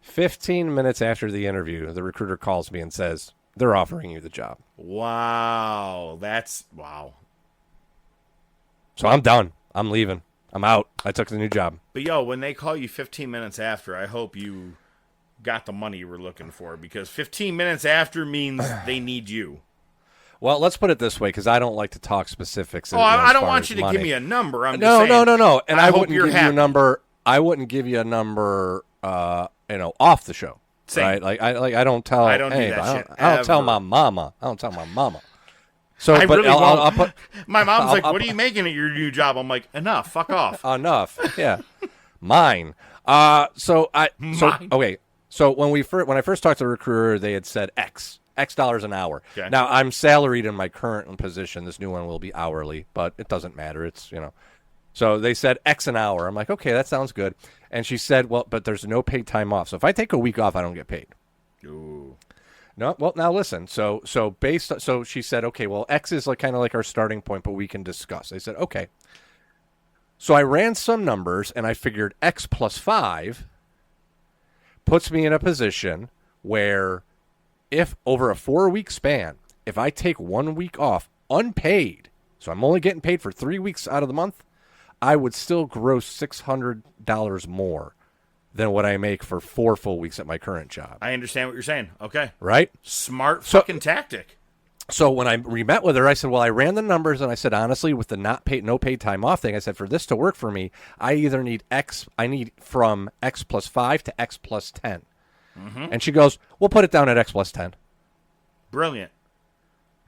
15 minutes after the interview, the recruiter calls me and says, they're offering you the job. Wow. Wow. So I'm done. I'm leaving. I'm out. I took the new job. But, yo, when they call you 15 minutes after, I hope you got the money you were looking for, because 15 minutes after means they need you. Well, let's put it this way, because I don't like to talk specifics. I don't want you to give me a number. I'm no, just saying, no. And I hope wouldn't you're give happy. you a number. I wouldn't give you a number, off the show. Same. Right? I don't tell. I don't do anybody. that shit. I don't tell my mama. So, I but really I'll won't. put. My mom's like, "What are you making at your new job?" I'm like, "Enough. Fuck off." Enough. Yeah. Mine. Okay. So when I first talked to the recruiter, they had said X dollars an hour. Okay. Now I'm salaried in my current position. This new one will be hourly, but it doesn't matter. It's So they said X an hour. I'm like, okay, that sounds good. And she said, well, but there's no paid time off. So if I take a week off, I don't get paid. Ooh. No, well, now listen. So she said, okay, well, X is kind of like our starting point, but we can discuss. I said, okay. So I ran some numbers, and I figured X plus 5 puts me in a position where if over a 4-week span, if I take 1 week off unpaid, so I'm only getting paid for 3 weeks out of the month, I would still gross $600 more than what I make for 4 full weeks at my current job. I understand what you're saying. Okay. Right? Smart fucking tactic. So when I met with her, I said, well, I ran the numbers, and I said, honestly, with the no paid time off thing, I said, for this to work for me, I either need I need from X plus 5 to X plus 10. Mm-hmm. And she goes, we'll put it down at X plus 10. Brilliant.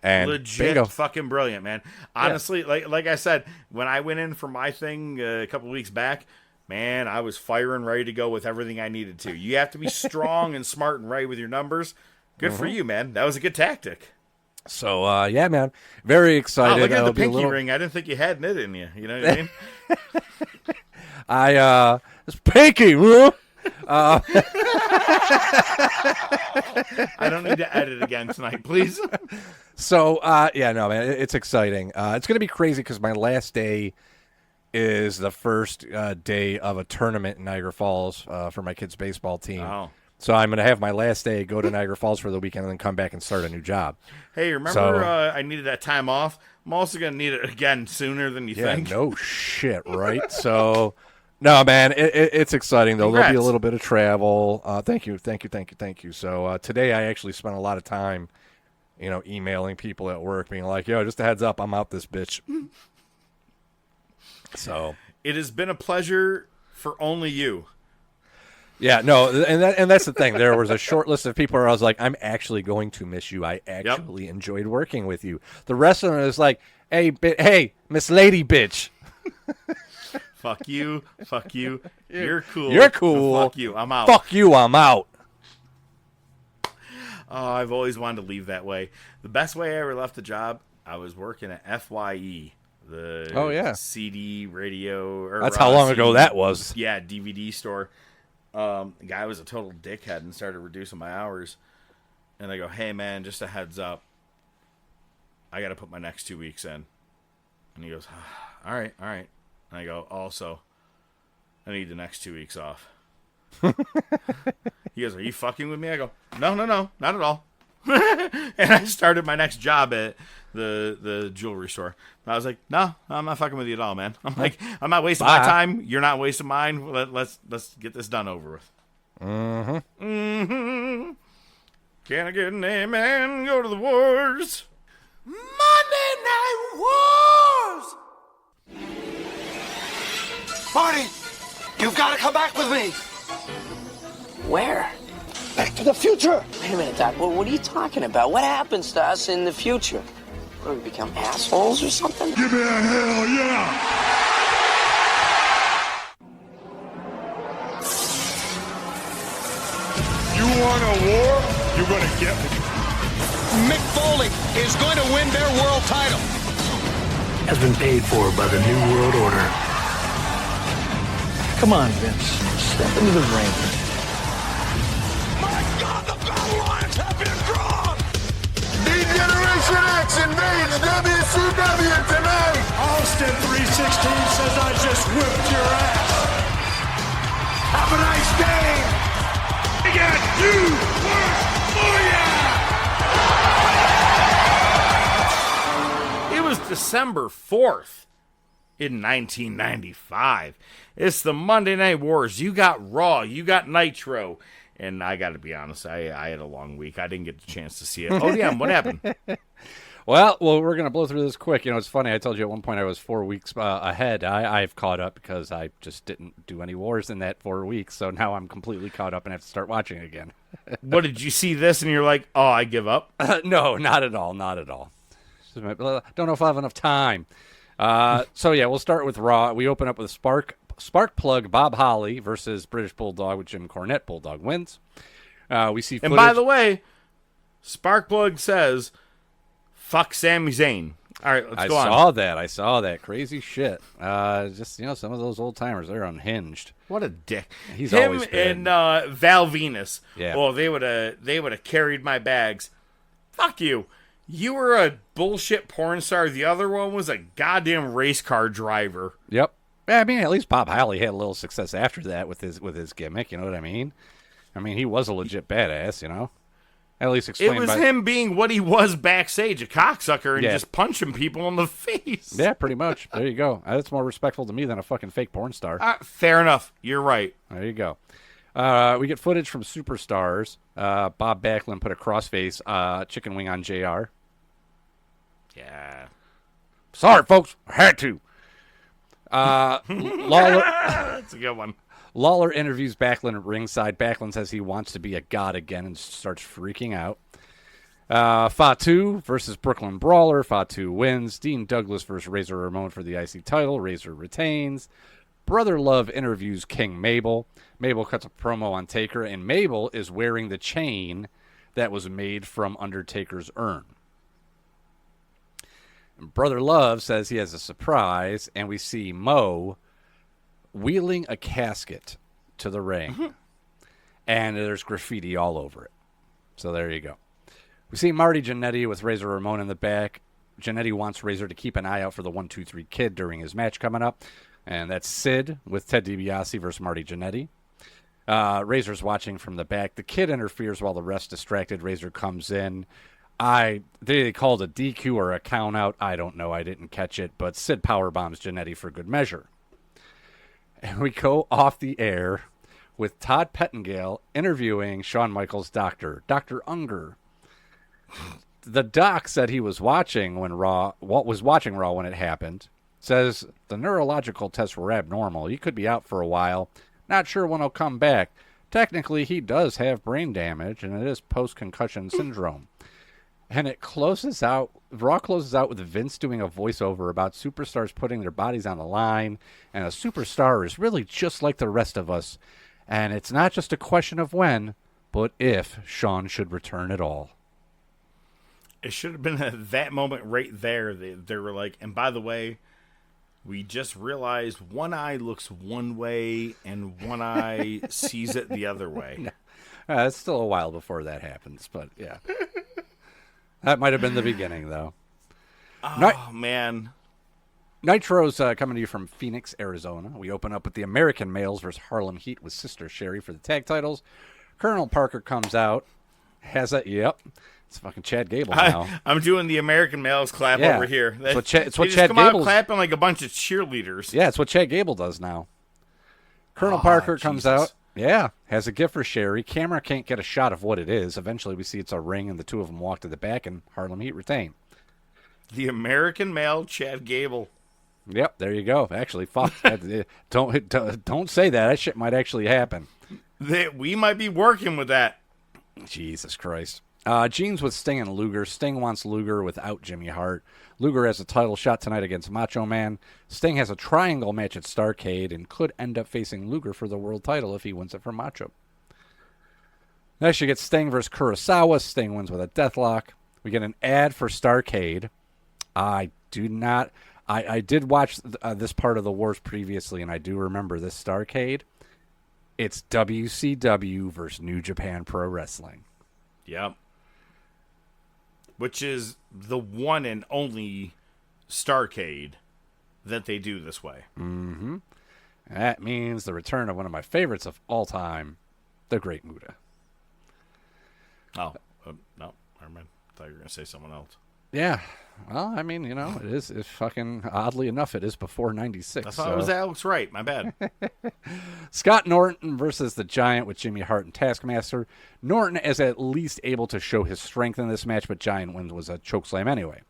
And legit bingo. fucking brilliant, man. Honestly, like I said, when I went in for my thing a couple weeks back, man, I was firing ready to go with everything I needed to. You have to be strong and smart and right with your numbers. Good for you, man. That was a good tactic. So, yeah, man. Very excited. Oh, look at the That'll pinky ring. I didn't think you had it in you. You know what I mean? It's pinky, huh? I don't need to edit again tonight, please. So, yeah, no, man, it's exciting. It's going to be crazy because my last day is the first day of a tournament in Niagara Falls for my kids' baseball team. Oh. So I'm going to have my last day, go to Niagara Falls for the weekend, and then come back and start a new job. Hey, remember I needed that time off? I'm also going to need it again sooner than you think. Yeah, no shit, right? So, no, man, it's exciting, though. Congrats. There'll be a little bit of travel. Thank you. So today I actually spent a lot of time, emailing people at work, being like, yo, just a heads up, I'm out this bitch. So it has been a pleasure for only you. Yeah, no, and that's the thing. There was a short list of people where I was like, I'm actually going to miss you. I actually enjoyed working with you. The rest of them is like, hey, Miss Lady bitch. Fuck you. You're cool. You're cool. Fuck you. I'm out. Fuck you. I'm out. Oh, I've always wanted to leave that way. The best way I ever left the job, I was working at FYE. The CD radio. Or that's how long ago that was. Yeah, DVD store. The guy was a total dickhead and started reducing my hours. And I go, hey, man, just a heads up. I got to put my next 2 weeks in. And he goes, all right. And I go, also, I need the next 2 weeks off. He goes, are you fucking with me? I go, no, not at all. And I started my next job at the jewelry store. And I was like, no, I'm not fucking with you at all, man. I'm like, I'm not wasting my time. You're not wasting mine. Let's get this done over with. Mm-hmm. Can I get an amen? Go to the wars. Monday Night Wars! Marty, you've got to come back with me. Where? Back to the future. Wait a minute, Doc. What are you talking about? What happens to us in the future? What, do we become assholes or something? Give me a hell yeah! You want a war? You're going to get it. Mick Foley is going to win their world title. Has been paid for by the New World Order. Come on, Vince. Step into the ring. My God, the battle lines have been drawn. The action means WCW tonight. Austin 316 says I just whipped your ass. Have a nice day. We got new work for ya. It was December 4th in 1995. It's the Monday Night Wars. You got Raw, you got Nitro. And I got to be honest, I had a long week. I didn't get the chance to see it. Oh, yeah, what happened? Well, we're going to blow through this quick. You know, it's funny. I told you at one point I was 4 weeks ahead. I've caught up because I just didn't do any wars in that 4 weeks. So now I'm completely caught up and have to start watching again. What, did you see this and you're like, oh, I give up? No, not at all. Not at all. Don't know if I have enough time. So, yeah, we'll start with Raw. We open up with Spark Plug Bob Holly versus British Bulldog with Jim Cornette. Bulldog wins. We see footage. And by the way, Sparkplug says, fuck Sami Zayn. All right, let's go on. I saw that. Crazy shit. Just, you know, some of those old timers, they're unhinged. What a dick. He's Him always been. and Val Venus. Yeah. Well, they would have carried my bags. Fuck you. You were a bullshit porn star. The other one was a goddamn race car driver. Yep. I mean, at least Bob Holly had a little success after that with his gimmick. You know what I mean? I mean, he was a legit badass. You know, at least explained. It was him being what he was backstage, a cocksucker, and just punching people in the face. Yeah, pretty much. There you go. That's more respectful to me than a fucking fake porn star. Fair enough. You're right. There you go. We get footage from Superstars. Bob Backlund put a crossface chicken wing on JR. Yeah. Sorry, folks. I had to. Lawler. That's a good one. Lawler interviews Backlund at ringside. Backlund says he wants to be a god again and starts freaking out. Fatu versus Brooklyn Brawler. Fatu wins. Dean Douglas versus Razor Ramon for the IC title. Razor retains. Brother Love interviews King Mabel. Mabel cuts a promo on Taker, and Mabel is wearing the chain that was made from Undertaker's urn. Brother Love says he has a surprise, and we see Mo wheeling a casket to the ring. And there's graffiti all over it. So there you go. We see Marty Jannetty with Razor Ramon in the back. Jannetty wants Razor to keep an eye out for the 1-2-3 Kid during his match coming up. And that's Sid with Ted DiBiase versus Marty Jannetty. Razor's watching from the back. The Kid interferes while the rest distracted. Razor comes in. They called a DQ or a count out. I don't know. I didn't catch it. But Sid powerbombs Jannetty for good measure. And we go off the air with Todd Pettengill interviewing Shawn Michaels' doctor, Dr. Unger. The doc said he was watching Raw when it happened. Says the neurological tests were abnormal. He could be out for a while. Not sure when he'll come back. Technically, he does have brain damage, and it is post-concussion syndrome. And Raw closes out with Vince doing a voiceover about superstars putting their bodies on the line, and a superstar is really just like the rest of us. And it's not just a question of when, but if Shawn should return at all. It should have been at that moment right there. They were like, and by the way, we just realized one eye looks one way and one eye sees it the other way. No. It's still a while before that happens, but yeah. That might have been the beginning, though. Oh, man. Nitro's coming to you from Phoenix, Arizona. We open up with the American Males versus Harlem Heat with Sister Sherry for the tag titles. Colonel Parker comes out. Yep. It's fucking Chad Gable now. I'm doing the American Males clap over here. It's what Chad Gable out clapping like a bunch of cheerleaders. Yeah, it's what Chad Gable does now. Colonel Parker comes out. Yeah, has a gift for Sherry. Camera can't get a shot of what it is. Eventually, we see it's a ring, and the two of them walk to the back, and Harlem Heat retain. The American Male Chad Gable. Yep, there you go. Actually, fuck. Don't say that. That shit might actually happen. We might be working with that. Jesus Christ. Gene's with Sting and Luger. Sting wants Luger without Jimmy Hart. Luger has a title shot tonight against Macho Man. Sting has a triangle match at Starrcade and could end up facing Luger for the world title if he wins it from Macho. Next, you get Sting versus Kurosawa. Sting wins with a deathlock. We get an ad for Starrcade. I did watch this part of the Wars previously, and I do remember this Starrcade. It's WCW versus New Japan Pro Wrestling. Yep. which is the one and only Starrcade that they do this way. Mm-hmm. That means the return of one of my favorites of all time, the Great Muta. Oh, no, never mind. I thought you were going to say someone else. Yeah. Well, I mean, you know, it's fucking, oddly enough, it is before 96. I thought it was Alex Wright. My bad. Scott Norton versus the Giant with Jimmy Hart and Taskmaster. Norton is at least able to show his strength in this match, but Giant wins was a chokeslam anyway.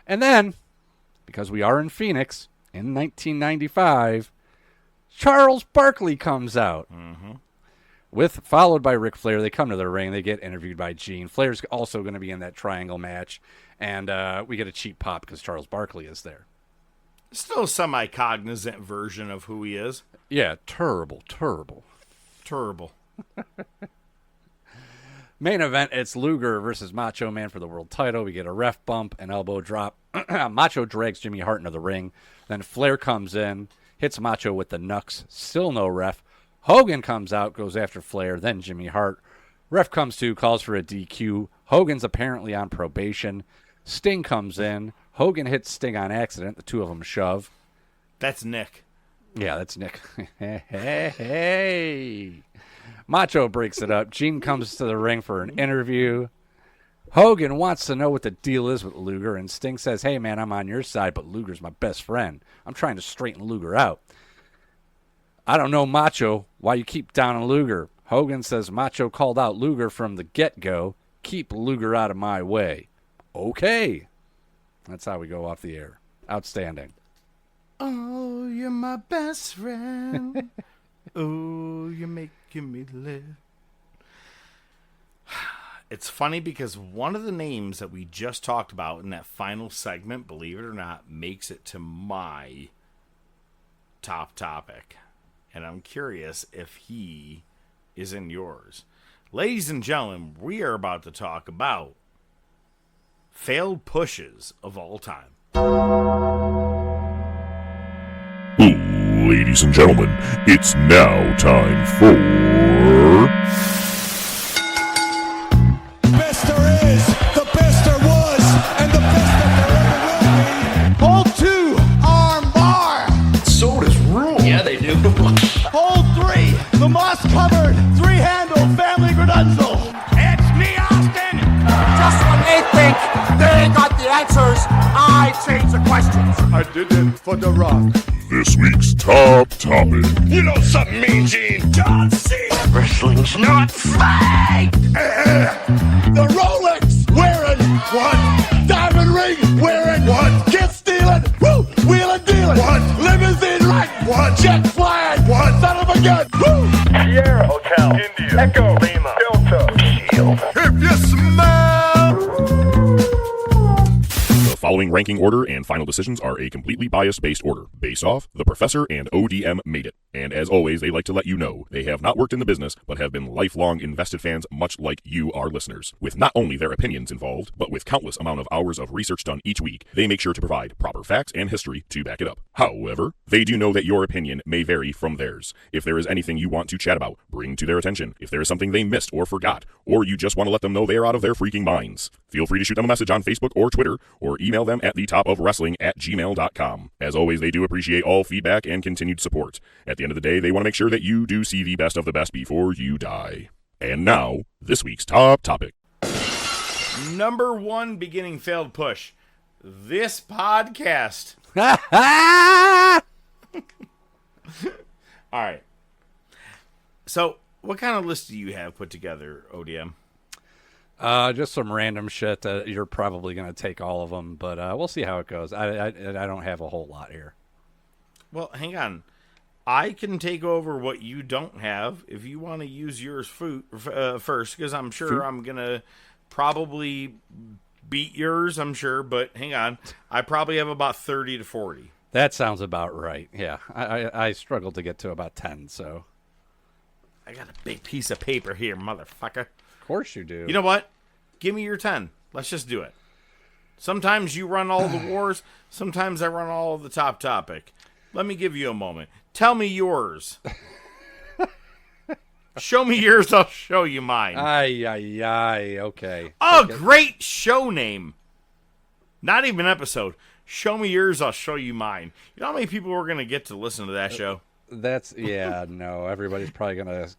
And then, because we are in Phoenix, in 1995, Charles Barkley comes out. Mm-hmm. Followed by Ric Flair. They come to the ring. They get interviewed by Gene. Flair's also going to be in that triangle match. And we get a cheap pop because Charles Barkley is there. Still a semi-cognizant version of who he is. Yeah, terrible. Main event, it's Luger versus Macho Man for the world title. We get a ref bump, an elbow drop. Macho drags Jimmy Hart into the ring. Then Flair comes in, hits Macho with the knucks. Still no ref. Hogan comes out, goes after Flair, then Jimmy Hart. Ref comes to, calls for a DQ. Hogan's apparently on probation. Sting comes in. Hogan hits Sting on accident. The two of them shove. That's Nick. Yeah, that's Nick. Hey. Macho breaks it up. Gene comes to the ring for an interview. Hogan wants to know what the deal is with Luger, and Sting says, hey, man, I'm on your side, but Luger's my best friend. I'm trying to straighten Luger out. I don't know, Macho, why you keep down on Luger. Hogan says Macho called out Luger from the get-go. Keep Luger out of my way. Okay. That's how we go off the air. Outstanding. Oh, you're my best friend. Oh, you're making me live. It's funny because one of the names that we just talked about in that final segment, believe it or not, makes it to my top topic. And I'm curious if he is in yours. Ladies and gentlemen, we are about to talk about failed pushes of all time. Ladies and gentlemen, it's now time for... Best there is, the best there was, and the best that there ever will be. Hold 2, arm bar. Sodas rule. Yeah, they do. Hold 3, the moss-covered, 3-handle family gradunzel. It's me, Austin. Just when they think they got the answers, I change the questions. I did it for The Rock. This week's top topic. You know something, Mean Gene? John Cena. Wrestling's not fake. The Rolex wearing one, diamond ring wearing one, kid stealing, woo, wheeling dealing one, limousine riding one, jet flying one, son of a gun, woo. Sierra Hotel, India, Echo, Lima, Delta, Shield. If you smell. The following ranking order and final decisions are a completely bias-based order, based off The Professor and ODM made it. And as always, they like to let you know they have not worked in the business, but have been lifelong invested fans much like you, our listeners. With not only their opinions involved, but with countless amount of hours of research done each week, they make sure to provide proper facts and history to back it up. However, they do know that your opinion may vary from theirs. If there is anything you want to chat about, bring to their attention. If there is something they missed or forgot, or you just want to let them know they are out of their freaking minds, feel free to shoot them a message on Facebook or Twitter, or email them at thetopofwrestling@gmail.com. As always, they do appreciate all feedback and continued support. At the end of the day, they want to make sure that you do see the best of the best before you die. And now, this week's top topic. Number 1 beginning failed push. This podcast. All right. So, what kind of list do you have put together, ODM? Just some random shit that you're probably going to take all of them, but we'll see how it goes. I don't have a whole lot here. Well, hang on. I can take over what you don't have if you want to use yours first, because I'm sure I'm going to probably beat yours, I'm sure, but hang on. I probably have about 30 to 40. That sounds about right, yeah. I struggled to get to about 10, so. I got a big piece of paper here, motherfucker. Of course you do. You know what? Give me your 10. Let's just do it. Sometimes you run all the wars. Sometimes I run all of the top topic. Let me give you a moment. Tell me yours. Show me yours, I'll show you mine. Ay, okay. Oh, great show name. Not even episode. Show me yours, I'll show you mine. You know how many people were going to get to listen to that show? No. Everybody's probably going to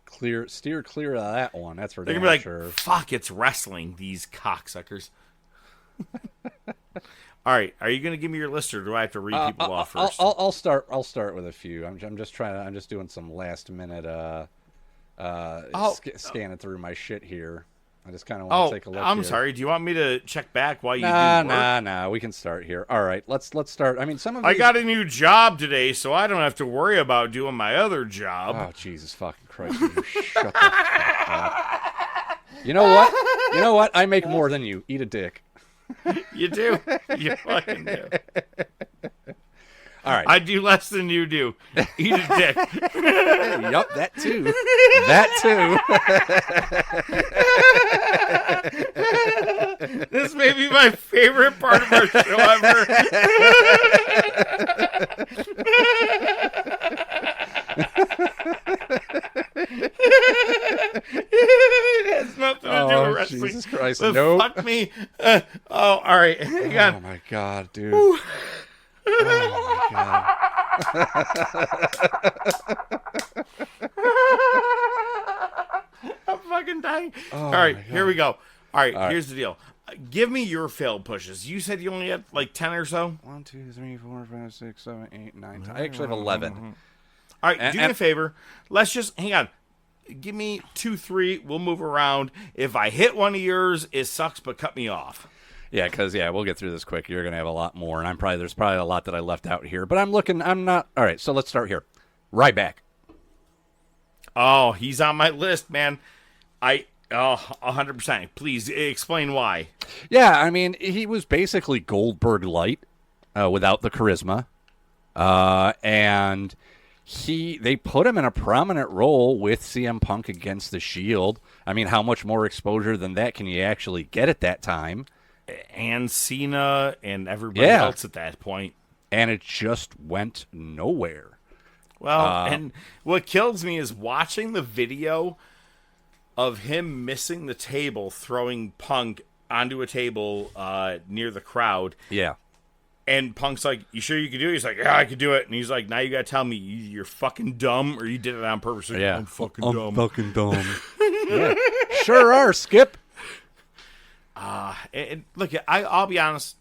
steer clear of that one. That's for They're damn going to be sure. like, fuck, it's wrestling, these cocksuckers. All right, are you going to give me your list, or do I have to read people off first? I'll start with a few. I'm just doing some last minute scanning through my shit here. I just kind of want to take a look. I'm here. sorry. Do you want me to check back while you do work? Nah. We can start here. All right, let's start. I mean, I got a new job today, so I don't have to worry about doing my other job. Oh, Jesus fucking Christ! You shut the fuck up. You know what? I make more than you. Eat a dick. You do. You fucking do. All right. I do less than you do. Eat a dick. Yup, that too. This may be my favorite part of our show ever. It has nothing to do with wrestling. Jesus Christ, but nope. Fuck me. All right. Hang on. Oh, my God, dude. Oh, my God. I'm fucking dying. Oh, all right, here we go. All right, here's the deal. Give me your failed pushes. You said you only had like 10 or so? 1, 2, 3, 4, 5, 6, 7, 8, 9, 10. I actually have 11. All right, do me a favor. Let's just hang on. Give me 2, 3. We'll move around. If I hit one of yours, it sucks, but cut me off. Yeah, because we'll get through this quick. You're gonna have a lot more, and there's probably a lot that I left out here. But I'm not. All right, so let's start here. Ryback. Oh, he's on my list, man. 100%. Please explain why. Yeah, I mean, he was basically Goldberg light, without the charisma, and they put him in a prominent role with CM Punk against the Shield. I mean, how much more exposure than that can you actually get at that time? And Cena and everybody else at that point. And it just went nowhere. Well, and what kills me is watching the video of him missing the table, throwing Punk onto a table near the crowd. Yeah. And Punk's like, "You sure you can do it?" He's like, "Yeah, I can do it." And he's like, "Now you got to tell me you're fucking dumb or you did it on purpose." Like, Yeah. I'm fucking dumb. I'm fucking dumb. Yeah. Sure are, Skip. And look, I'll be honest.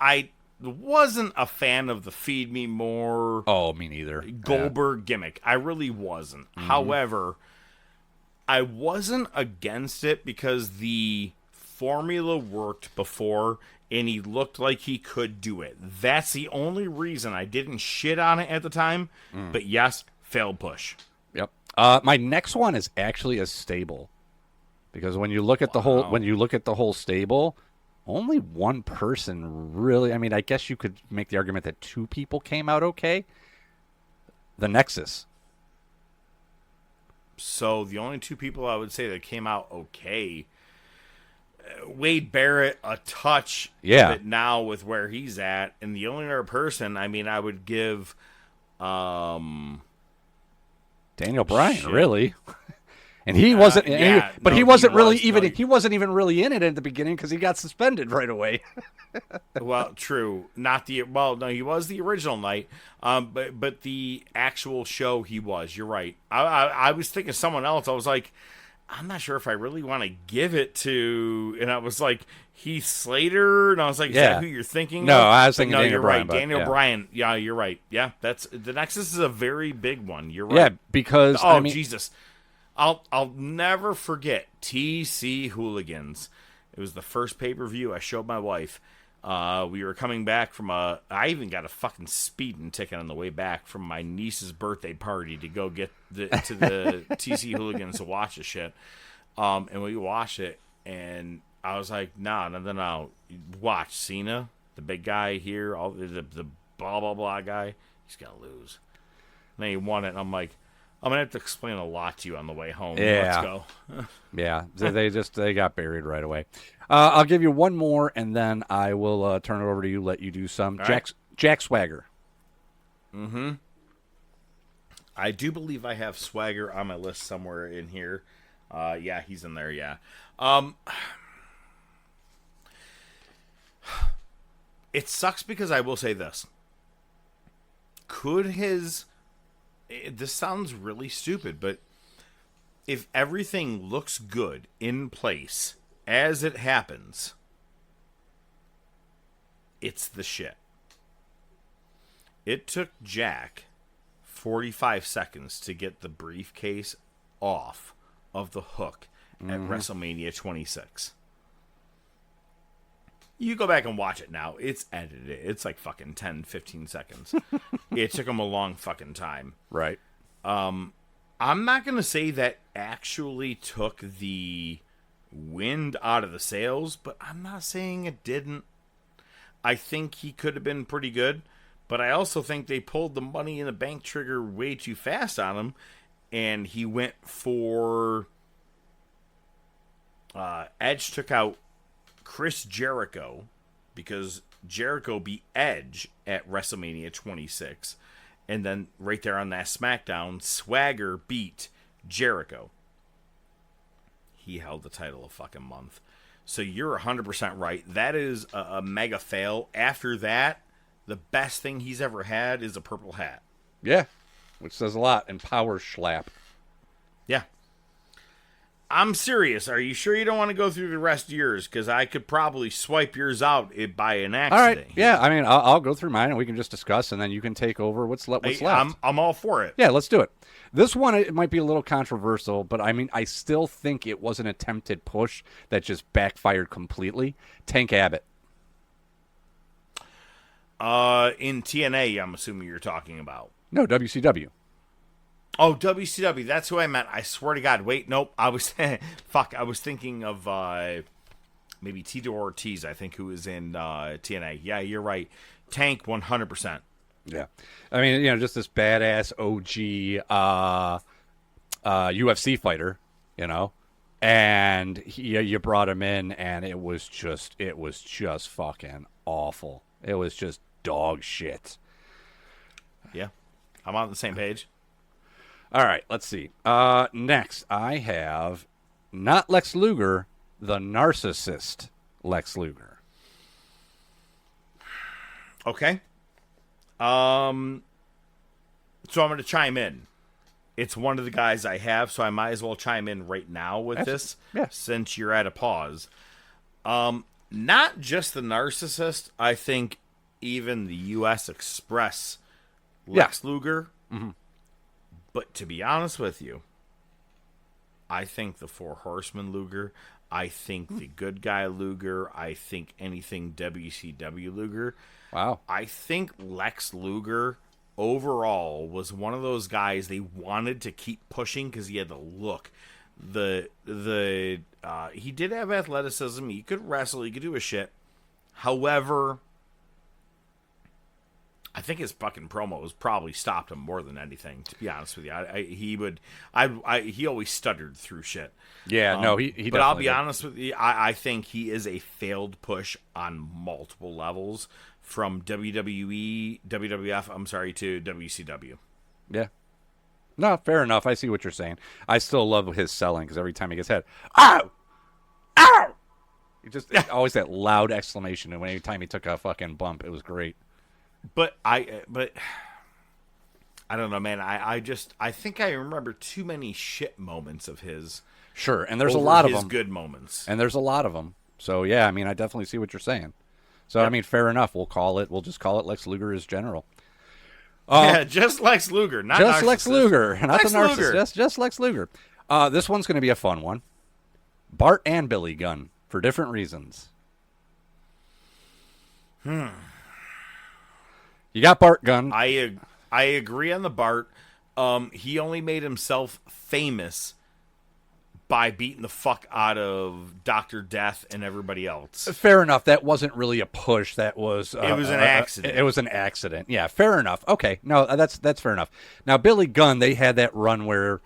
I wasn't a fan of the Feed Me More. Oh, me neither. Goldberg gimmick. I really wasn't. Mm-hmm. However, I wasn't against it because the formula worked before and he looked like he could do it. That's the only reason I didn't shit on it at the time. But yes, failed push. Yep. My next one is actually a stable. Because when you look at the whole stable, only one person really, I mean, I guess you could make the argument that 2 people came out okay. The Nexus. So the only 2 people I would say that came out okay, Wade Barrett a touch, but now with where he's at, and the only other person, I mean, I would give Daniel Bryan, really. And he wasn't, he wasn't even really in it at the beginning because he got suspended right away. Well, true. He was the original night, but the actual show he was. You're right. I was thinking someone else. I was like, I'm not sure if I really want to give it to, and I was like, Heath Slater, and I was like, is that who you're thinking? No, of? I was thinking no, Daniel you're Bryan. Right. Daniel Bryan. Yeah, you're right. Yeah, that's the Nexus is a very big one. You're right. Yeah, because Jesus. I'll never forget TC Hooligans. It was the first pay-per-view I showed my wife. We were coming back from I even got a fucking speeding ticket on the way back from my niece's birthday party to go get to the TC Hooligans to watch the shit. And we watched it, and I was like, no. Watch Cena, the big guy here, all the blah, blah, blah guy. He's going to lose. And then he won it, and I'm like, I'm going to have to explain a lot to you on the way home. Yeah. Let's go. Yeah, they got buried right away. I'll give you one more, and then I will turn it over to you, let you do some. Jack Swagger. Mm-hmm. I do believe I have Swagger on my list somewhere in here. Yeah, he's in there, yeah. It sucks because I will say this. This sounds really stupid, but if everything looks good in place as it happens, it's the shit. It took Jack 45 seconds to get the briefcase off of the hook at WrestleMania 26. You go back and watch it now. It's edited. It's like fucking 10, 15 seconds. It took him a long fucking time. Right. I'm not going to say that actually took the wind out of the sails, but I'm not saying it didn't. I think he could have been pretty good, but I also think they pulled the money in the bank trigger way too fast on him, and he went for... Edge took out Chris Jericho because Jericho beat Edge at WrestleMania 26. And then right there on that SmackDown, Swagger beat Jericho. He held the title a fucking month. So you're 100% right. That is a mega fail. After that, the best thing he's ever had is a purple hat. Yeah, which says a lot. And power schlap. Yeah. I'm serious. Are you sure you don't want to go through the rest of yours? Because I could probably swipe yours out by an accident. All right. Yeah, I mean, I'll go through mine and we can just discuss, and then you can take over what's left. I'm all for it. Yeah, let's do it. This one, it might be a little controversial, but I mean, I still think it was an attempted push that just backfired completely. Tank Abbott. In TNA, I'm assuming you're talking about. No, WCW. Oh, WCW. That's who I meant. I swear to God. Wait, nope. I was I was thinking of maybe Tito Ortiz. I think who was in TNA. Yeah, you're right. Tank 100%. Yeah, I mean, just this badass OG UFC fighter, and you brought him in, and it was just fucking awful. It was just dog shit. Yeah, I'm on the same page. All right, let's see. Next, I have not Lex Luger, the narcissist Lex Luger. Okay. So I'm going to chime in. It's one of the guys I have, so I might as well chime in right now with this, since you're at a pause. Not just the narcissist, I think even the U.S. Express Lex Luger. Mm-hmm. But to be honest with you, I think the Four Horsemen Luger, I think the Good Guy Luger, I think anything WCW Luger. Wow. I think Lex Luger overall was one of those guys they wanted to keep pushing because he had the look. He did have athleticism. He could wrestle. He could do a shit. However, I think his fucking promos probably stopped him more than anything, to be honest with you. He always stuttered through shit. Yeah, no, he but I'll be honest with you, I think he is a failed push on multiple levels from WWE, WWF, to WCW. Yeah. No, fair enough. I see what you're saying. I still love his selling because every time he gets hit, ow! Ow! He just always that loud exclamation, and every time he took a fucking bump, it was great. But I don't know, man. I think I remember too many shit moments of his. Sure, and there's a lot of them. Good moments. And there's a lot of them. So yeah, I mean, I definitely see what you're saying. So I mean, fair enough. We'll just call it Lex Luger as general. Yeah, just Lex Luger, not just narcissist. Lex Luger, not Lex the narcissist. Luger. Just Lex Luger. This one's going to be a fun one. Bart and Billy Gunn for different reasons. You got Bart Gunn. I agree on the Bart. He only made himself famous by beating the fuck out of Dr. Death and everybody else. Fair enough. That wasn't really a push. That was it was an accident. It was an accident. Yeah, fair enough. Okay, no, that's fair enough. Now Billy Gunn, they had that run where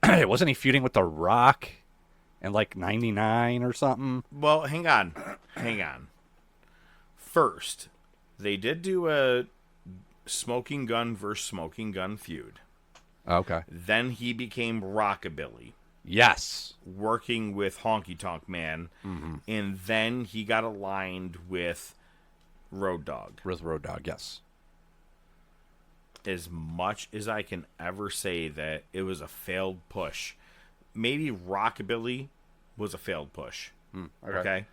wasn't he feuding with The Rock in like '99 or something? Well, hang on. First, they did do a Smoking Gun versus Smoking Gun feud. Okay. Then he became Rockabilly. Yes. Working with Honky Tonk Man. Mm-hmm. And then he got aligned with Road Dogg. With Road Dogg, yes. As much as I can ever say that it was a failed push, maybe Rockabilly was a failed push. Okay.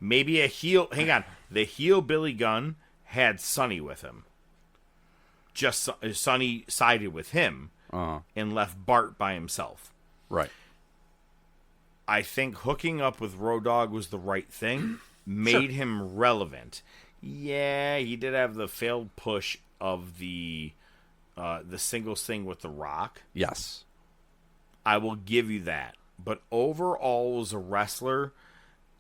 Maybe a heel. Hang on. The heel Billy Gunn had Sonny with him. Just Sonny sided with him and left Bart by himself. Right. I think hooking up with Road Dogg was the right thing. Made him relevant. Yeah, he did have the failed push of the singles thing with The Rock. Yes. I will give you that. But overall, as a wrestler,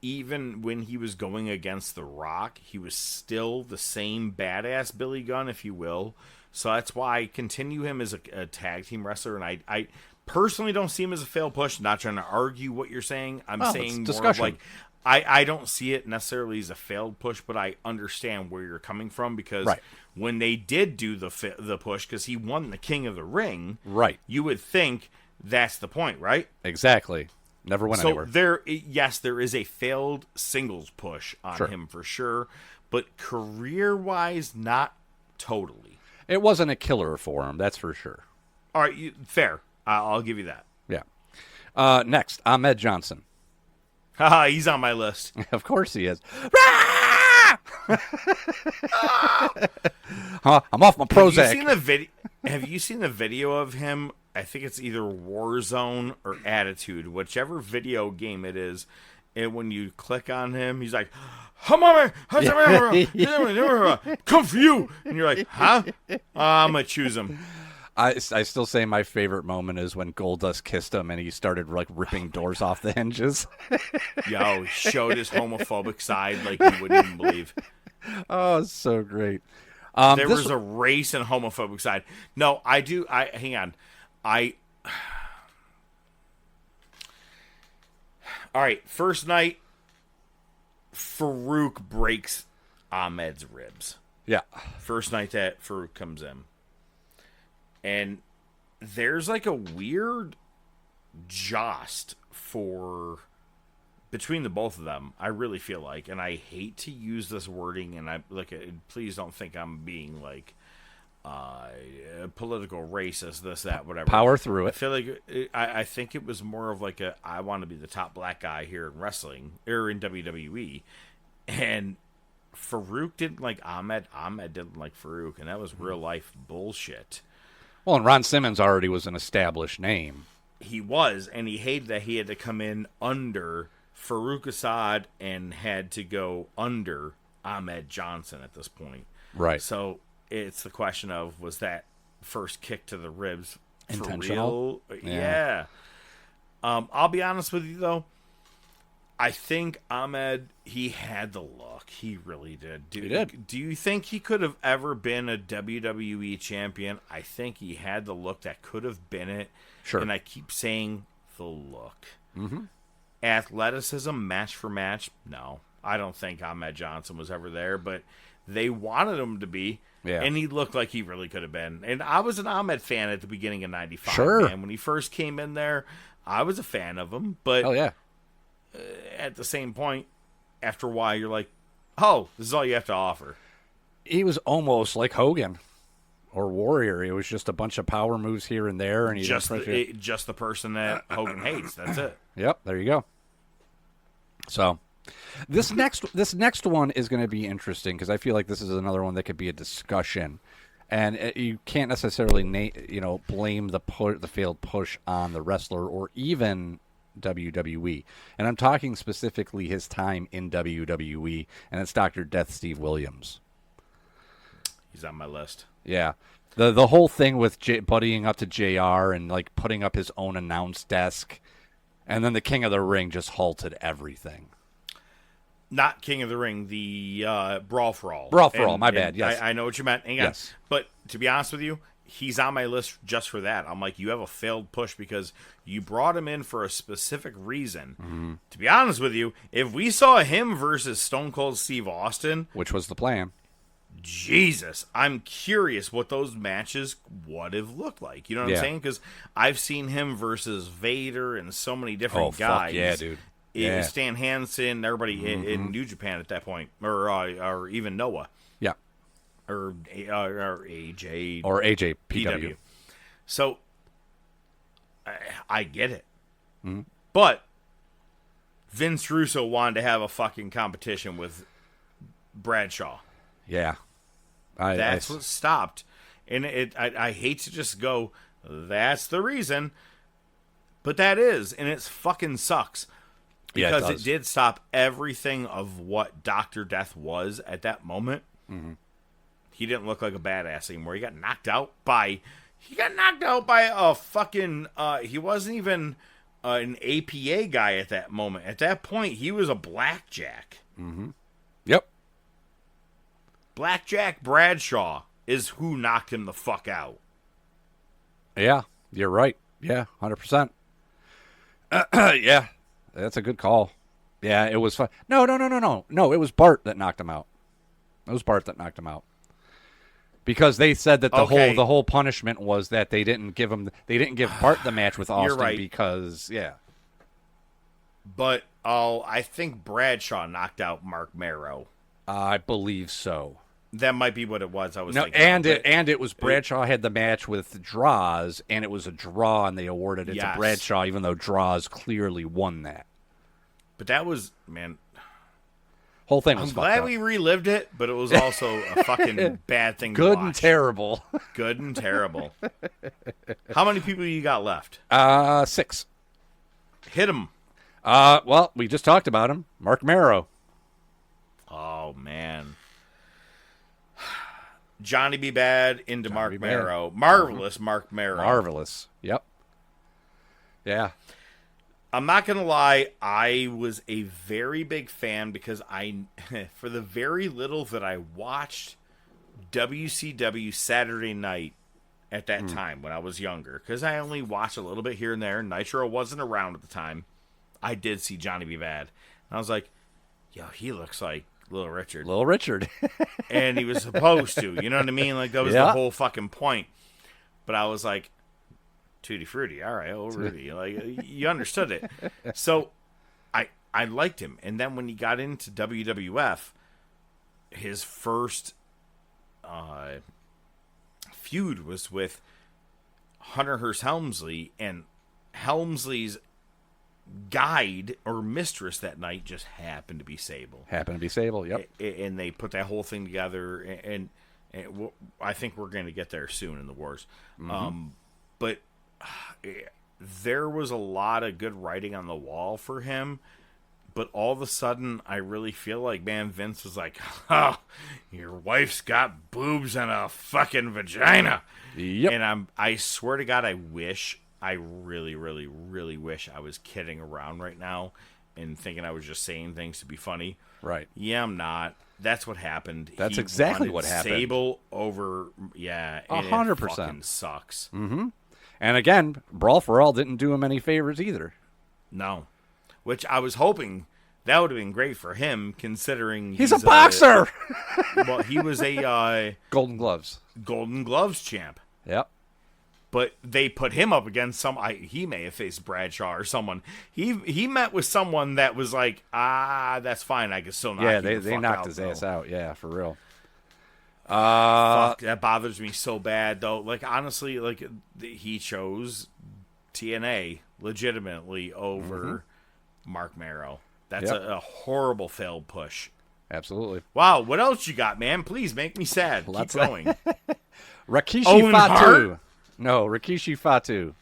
even when he was going against The Rock, he was still the same badass Billy Gunn, if you will. So that's why I continue him as a tag team wrestler. And I personally don't see him as a failed push. Not trying to argue what you're saying. I'm saying more of like, I don't see it necessarily as a failed push, but I understand where you're coming from because when they did do the push, because he won the King of the Ring, you would think that's the point, right? Exactly. Never went anywhere. There is a failed singles push on him for sure, but career-wise, not totally. It wasn't a killer for him, that's for sure. All right, fair. I'll give you that. Yeah. Next, Ahmed Johnson. Haha, he's on my list. Of course he is. I'm off my Prozac. Have you seen the video of him? I think it's either Warzone or Attitude, whichever video game it is. And when you click on him, he's like, come for you. And you're like, huh? I'm going to choose him. I still say my favorite moment is when Goldust kissed him and he started like ripping doors off the hinges. Yo, showed his homophobic side like you wouldn't even believe. Oh, it's so great. There was a race and homophobic side. No, I do. Hang on. All right, first night, Farouk breaks Ahmed's ribs. Yeah. First night that Farouk comes in. And there's like a weird joust between the both of them, I really feel like. And I hate to use this wording, and please don't think I'm being like political racist, this, that, whatever. Power through it. I feel like I think it was more of like I want to be the top black guy here in wrestling or in WWE, and Farouk didn't like Ahmed. Ahmed didn't like Farouk, and that was real life bullshit. Well, and Ron Simmons already was an established name. He was, and he hated that he had to come in under Farouk Assad and had to go under Ahmed Johnson at this point. Right. So it's the question of, was that first kick to the ribs intentional? For real? Yeah. I'll be honest with you, though. I think Ahmed, he had the look. He really did. He did. Do you think he could have ever been a WWE champion? I think he had the look that could have been it. Sure. And I keep saying the look. Mm-hmm. Athleticism, match for match, no. I don't think Ahmed Johnson was ever there, but they wanted him to be. Yeah. And he looked like he really could have been. And I was an Ahmed fan at the beginning of 95. Sure. Man. When he first came in there, I was a fan of him. But yeah. At the same point, after a while, you're like, oh, this is all you have to offer. He was almost like Hogan or Warrior. It was just a bunch of power moves here and there. And he just the person that Hogan hates. That's it. Yep, there you go. So this next one is going to be interesting because I feel like this is another one that could be a discussion. And you can't necessarily blame the failed push on the wrestler or even WWE. And I'm talking specifically his time in WWE, and it's Dr. Death Steve Williams. He's on my list. Yeah. The whole thing with buddying up to JR and like putting up his own announce desk, and then the King of the Ring just halted everything. Not King of the Ring, the Brawl for All. Brawl for All, my bad, yes. I know what you meant. Hang on. Yes. But to be honest with you, he's on my list just for that. I'm like, you have a failed push because you brought him in for a specific reason. Mm-hmm. To be honest with you, if we saw him versus Stone Cold Steve Austin, which was the plan, Jesus, I'm curious what those matches would have looked like. You know what I'm saying? Because I've seen him versus Vader and so many different guys. Fuck yeah, dude. Stan Hansen, everybody in New Japan at that point, or even Noah. Yeah. Or AJ. Or AJ PW. So, I get it. But Vince Russo wanted to have a fucking competition with Bradshaw. Yeah. That's what stopped. And I hate to just go, that's the reason. But that is, and it fucking sucks. Because it did stop everything of what Dr. Death was at that moment. He didn't look like a badass anymore. He got knocked out by a fucking, he wasn't even an APA guy at that moment. At that point, he was a blackjack. Yep. Blackjack Bradshaw is who knocked him the fuck out. Yeah, you're right. Yeah, 100%. Yeah, that's a good call. Yeah, it was fun. No, it was Bart that knocked him out. Because they said that the whole punishment was that they didn't give Bart the match with Austin. You're right. Because But I think Bradshaw knocked out Mark Marrow. I believe so. That might be what it was. I was thinking. And it was Bradshaw had the match with Draws, and it was a draw, and they awarded it to Bradshaw, even though Draws clearly won that. But that was, man. Whole thing was I'm glad we relived it, but it was also a fucking bad thing to watch. Good and terrible. Good and terrible. How many people you got left? 6. Hit him. Well, we just talked about him. Mark Marrow. Oh, man. Johnny B. Bad into Mark Marrow. Marvelous Mark Marrow. Marvelous. Yep. Yeah. I'm not going to lie. I was a very big fan because for the very little that I watched WCW Saturday Night at that time when I was younger, because I only watched a little bit here and there. Nitro wasn't around at the time. I did see Johnny B. Bad. And I was like, yo, he looks like Little Richard. And he was supposed to. You know what I mean? Like, that was the whole fucking point. But I was like, Tutti Frutti. All right, oh, Rudy. Like, you understood it. So I liked him. And then when he got into WWF, his first feud was with Hunter Hearst Helmsley, and Helmsley's guide or mistress that night just happened to be Sable. Yep. And they put that whole thing together, and I think we're going to get there soon in the Wars. But there was a lot of good writing on the wall for him, but all of a sudden, I really feel like, man, Vince was like, oh, your wife's got boobs and a fucking vagina. Yep. And I swear to God, I really, really, really wish I was kidding around right now and thinking I was just saying things to be funny. Right. Yeah, I'm not. That's what happened. That's exactly what happened. Sable over, 100%. It fucking sucks. And again, Brawl for All didn't do him any favors either. No. Which I was hoping that would have been great for him, considering he's a boxer. Well, he was a Golden Gloves champ. Yep. But they put him up against he may have faced Bradshaw or someone. He met with someone that was like, that's fine. I can still knock they knocked out, his though. ass out. Yeah, for real. Fuck, that bothers me so bad, though. Like, honestly, like, he chose TNA legitimately over Mark Marrow. That's a horrible failed push. Absolutely. Wow, what else you got, man? Please make me sad. Keep going. Rikishi Fatu. No, Rikishi Fatu.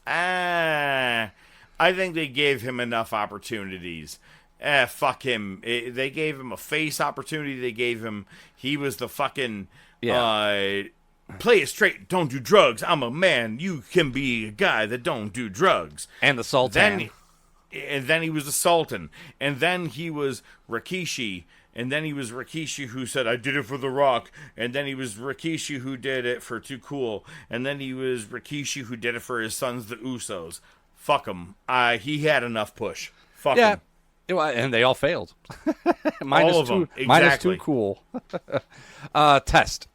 I think they gave him enough opportunities. Fuck him. They gave him a face opportunity. He was the fucking, play it straight, don't do drugs. I'm a man. You can be a guy that don't do drugs. And the Sultan. Then he was the Sultan. And then he was Rikishi. And then he was Rikishi who said, I did it for The Rock. And then he was Rikishi who did it for Too Cool. And then he was Rikishi who did it for his sons, the Usos. Fuck him. He had enough push. Fuck him. And they all failed. All of them. Exactly. Minus 2 cool. Test.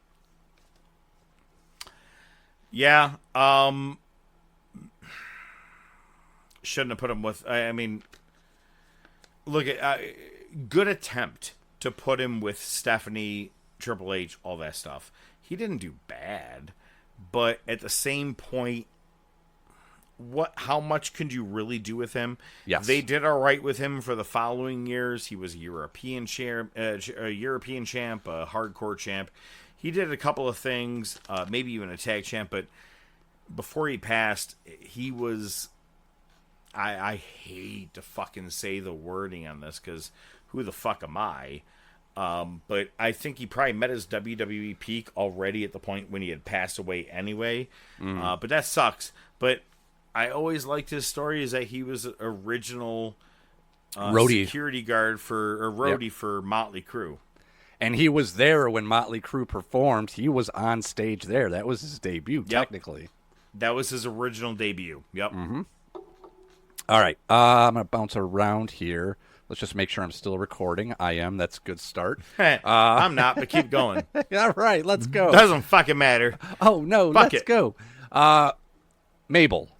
Yeah. Shouldn't have put him with... I mean, look, at good attempt to put him with Stephanie, Triple H, all that stuff. He didn't do bad. But at the same point, how much could you really do with him? Yes. They did all right with him for the following years. He was a European champ, a hardcore champ. He did a couple of things, maybe even a tag champ, but before he passed, he was... I hate to fucking say the wording on this, because who the fuck am I? But I think he probably met his WWE peak already at the point when he had passed away anyway. But that sucks. But I always liked his story is that he was an original security guard roadie for Motley Crue. And he was there when Motley Crue performed. He was on stage there. That was his debut, technically. That was his original debut. Yep. Mm-hmm. All right. I'm going to bounce around here. Let's just make sure I'm still recording. I am. That's a good start. I'm not, but keep going. All right. Let's go. Doesn't fucking matter. Oh, no. Let's go. Mabel.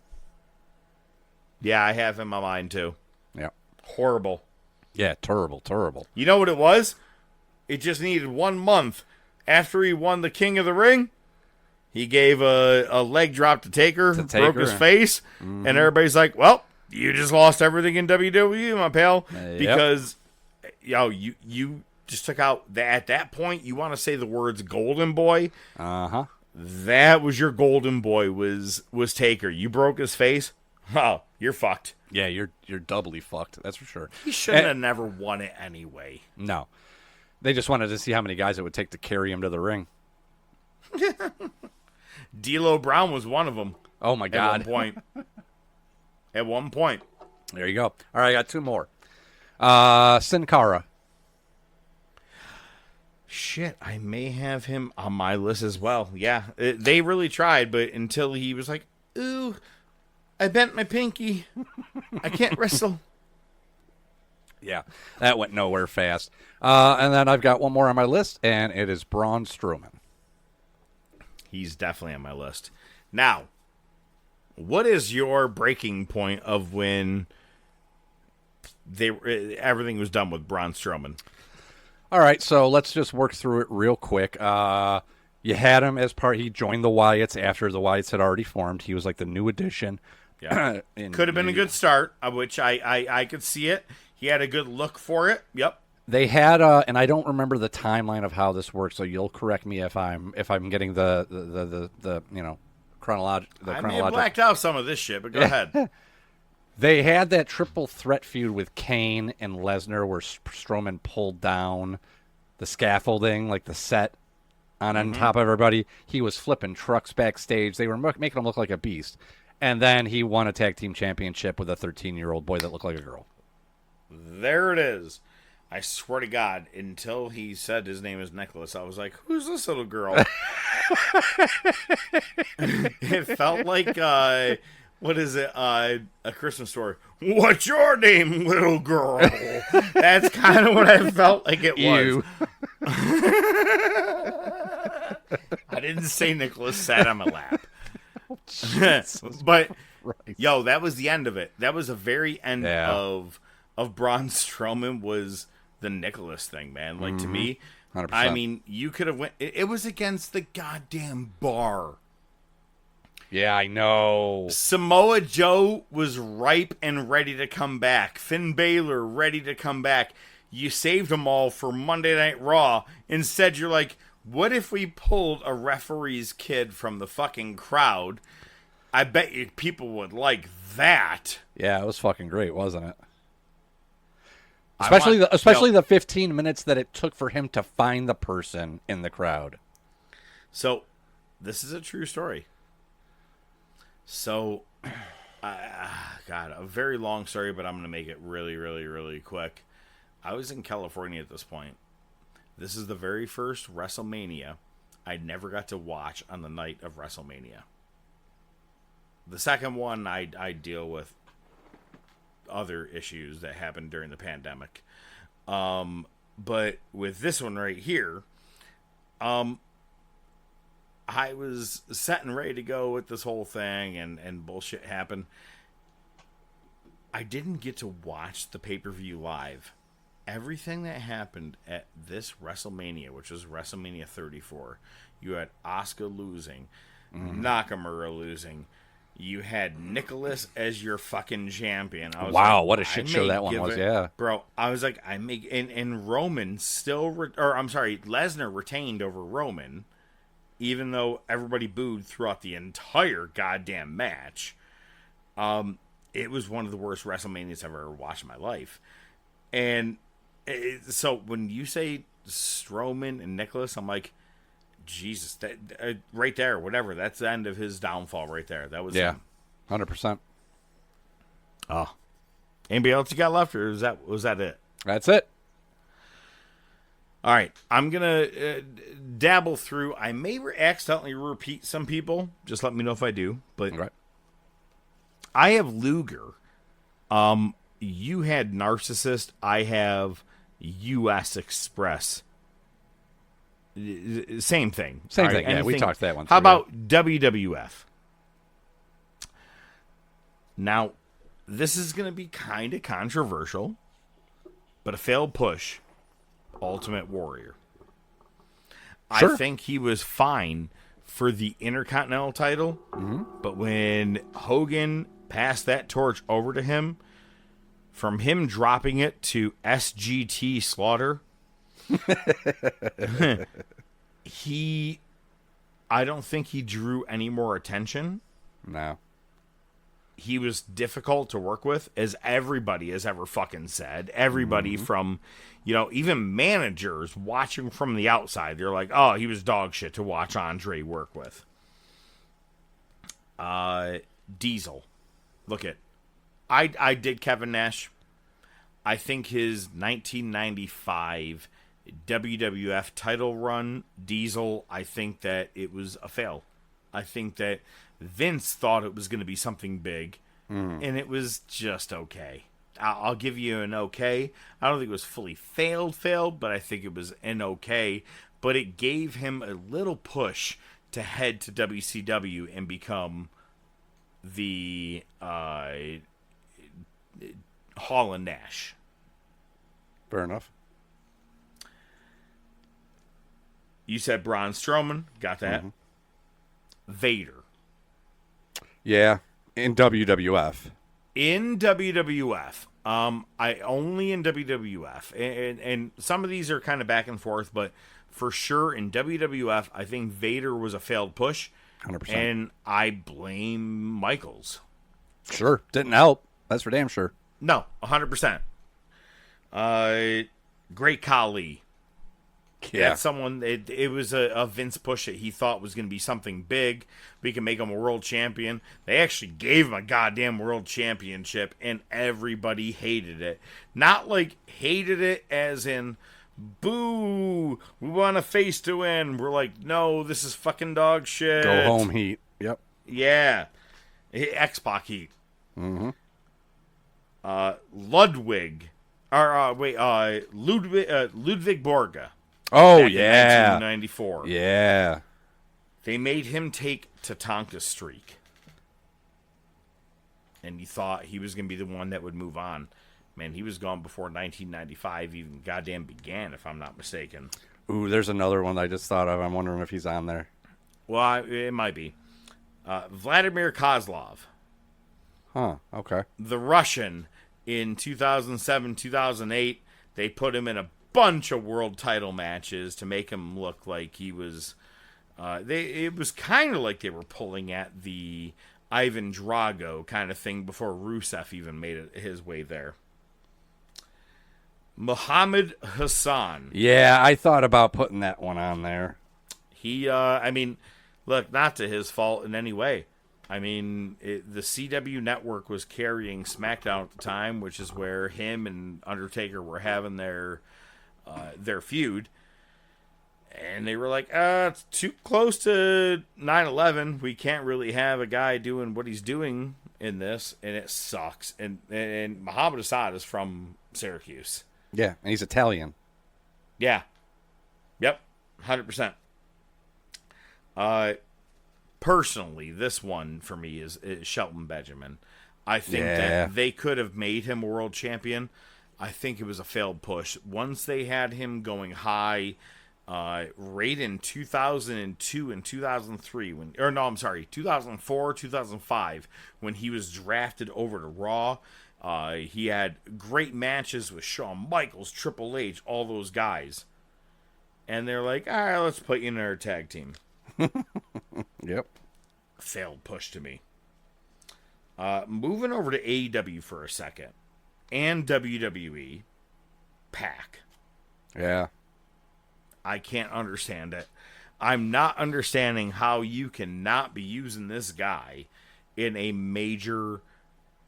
Yeah, I have him on mine, too. Yeah. Horrible. Yeah, terrible. You know what it was? It just needed 1 month. After he won the King of the Ring, he gave a leg drop to Taker, broke his face, and everybody's like, well, you just lost everything in WWE, my pal. Because you just took out, at that point, you want to say the words golden boy. Uh-huh. That was your golden boy, was Taker. You broke his face. Oh, you're fucked. Yeah, you're doubly fucked. That's for sure. He shouldn't have never won it anyway. No. They just wanted to see how many guys it would take to carry him to the ring. D'Lo Brown was one of them. Oh, my God. At one point. There you go. All right, I got 2 more. Sin Cara. Shit, I may have him on my list as well. Yeah, they really tried, but until he was like, ooh, I bent my pinky. I can't wrestle. Yeah, that went nowhere fast. And then I've got one more on my list, and it is Braun Strowman. He's definitely on my list. Now, what is your breaking point of when everything was done with Braun Strowman? All right, so let's just work through it real quick. You had him as he joined the Wyatts after the Wyatts had already formed. He was like the new addition. Yeah. Could have been a good start, which I could see it. He had a good look for it. Yep. They had, and I don't remember the timeline of how this works, so you'll correct me if I'm getting the chronological. I may have blacked out some of this shit, but go ahead. They had that triple threat feud with Kane and Lesnar where Strowman pulled down the scaffolding, like the set, on top of everybody. He was flipping trucks backstage. They were making him look like a beast. And then he won a tag team championship with a 13-year-old boy that looked like a girl. There it is. I swear to God, until he said his name is Nicholas, I was like, who's this little girl? It felt like, what is it, a Christmas story. What's your name, little girl? That's kind of what I felt like it was. I didn't say Nicholas sat on my lap. But, yo, that was the end of it. That was the very end of Braun Strowman was the Nicholas thing, man. Like, to me, 100%. I mean, you could have went... It was against the goddamn bar. Yeah, I know. Samoa Joe was ripe and ready to come back. Finn Balor ready to come back. You saved them all for Monday Night Raw. Instead, you're like, what if we pulled a referee's kid from the fucking crowd? I bet you people would like that. Yeah, it was fucking great, wasn't it? Especially the 15 minutes that it took for him to find the person in the crowd. So, this is a true story. So, God, a very long story, but I'm going to make it really, really, really quick. I was in California at this point. This is the very first WrestleMania I never got to watch on the night of WrestleMania. The second one I deal with other issues that happened during the pandemic. But with this one right here, I was set and ready to go with this whole thing, and bullshit happened. I didn't get to watch the pay-per-view live. Everything that happened at this WrestleMania, which was WrestleMania 34, you had Asuka losing, Nakamura losing, you had Nicholas as your fucking champion. I was wow, like, what a shit show that one was, yeah. Bro, I was like, and Roman still, Lesnar retained over Roman, even though everybody booed throughout the entire goddamn match. It was one of the worst WrestleManias I've ever watched in my life. And so when you say Strowman and Nicholas, I'm like, Jesus, that right there, whatever. That's the end of his downfall right there. That was 100%. Oh, anybody else you got left, or was that it? That's it. All right, I'm gonna dabble through. I may accidentally repeat some people. Just let me know if I do. But I have Luger. You had Narcissist. I have U.S. Express. Same thing. Same thing. Yeah, we talked that one. How about WWF? Now, this is going to be kind of controversial, but a failed push. Ultimate Warrior. Sure. I think he was fine for the Intercontinental title, but when Hogan passed that torch over to him, from him dropping it to SGT Slaughter, I don't think he drew any more attention. No. He was difficult to work with, as everybody has ever fucking said. Everybody from, even managers watching from the outside, they're like, oh, he was dog shit to watch Andre work with. Diesel. Look at, I did Kevin Nash. I think his 1995 WWF title run, Diesel, I think that it was a fail. I think that Vince thought it was going to be something big, and it was just okay. I'll give you an okay. I don't think it was fully failed, but I think it was an okay. But it gave him a little push to head to WCW and become the Hall and Nash. Fair enough. You said Braun Strowman. Got that. Vader. Yeah, in WWF. In WWF. I only in WWF. And some of these are kind of back and forth, but for sure in WWF, I think Vader was a failed push. 100%. And I blame Michaels. Sure. Didn't help. That's for damn sure. No, 100%. Great Khali. Yeah. That's someone, it was a Vince push that he thought was going to be something big. We can make him a world champion. They actually gave him a goddamn world championship, and everybody hated it. Not like hated it as in, boo, we want a face to win. We're like, no, this is fucking dog shit. Go home heat. Yep. Yeah. X-Pac heat. Ludwig. Ludwig Borga. Oh, back yeah. in 1994. Yeah. They made him take Tatanka's streak. And you thought he was going to be the one that would move on. Man, he was gone before 1995 even goddamn began, if I'm not mistaken. Ooh, there's another one I just thought of. I'm wondering if he's on there. Well, it might be. Vladimir Kozlov. Huh, okay. The Russian in 2007, 2008, they put him in a bunch of world title matches to make him look like he was... it was kind of like they were pulling at the Ivan Drago kind of thing before Rusev even made it his way there. Muhammad Hassan. Yeah, I thought about putting that one on there. He, look, not to his fault in any way. I mean, the CW network was carrying SmackDown at the time, which is where him and Undertaker were having their feud. And they were like, it's too close to 9/11. We can't really have a guy doing what he's doing in this, and it sucks. And Muhammad Assad is from Syracuse. Yeah, and he's Italian. Yeah. Yep. 100%. Personally, this one for me is Shelton Benjamin. I think that they could have made him a world champion. I think it was a failed push. Once they had him going high, right in 2002 and 2003, 2004, 2005, when he was drafted over to Raw. He had great matches with Shawn Michaels, Triple H, all those guys. And they're like, all right, let's put you in our tag team. Yep. Failed push to me. Moving over to AEW for a second. And WWE. Pac. Yeah. I can't understand it. I'm not understanding how you cannot be using this guy in a major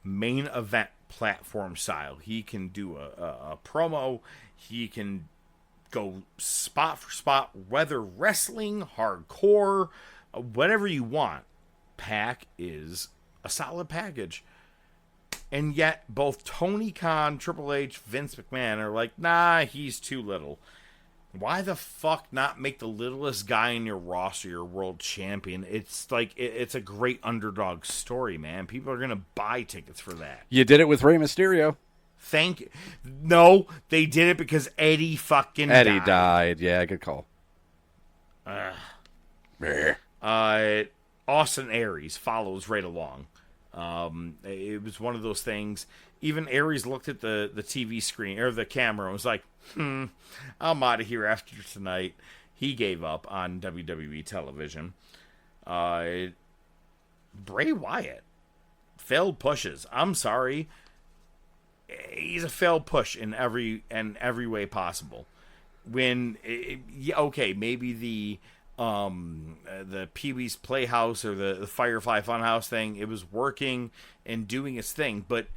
main event platform style. He can do a promo. He can go spot for spot, whether wrestling, hardcore, whatever you want. Pac is a solid package. And yet, both Tony Khan, Triple H, Vince McMahon are like, nah, he's too little. Why the fuck not make the littlest guy in your roster your world champion? It's like, it's a great underdog story, man. People are going to buy tickets for that. You did it with Rey Mysterio. Thank you. No, they did it because Eddie fucking died. Yeah, good call. Austin Aries follows right along. It was one of those things. Even Aries looked at the TV screen or the camera and was like, I'm out of here after tonight. He gave up on WWE television. Bray Wyatt failed pushes. I'm sorry. He's a failed push in every way possible. When maybe the Pee-wee's Playhouse or the Firefly Funhouse thing, it was working and doing its thing, but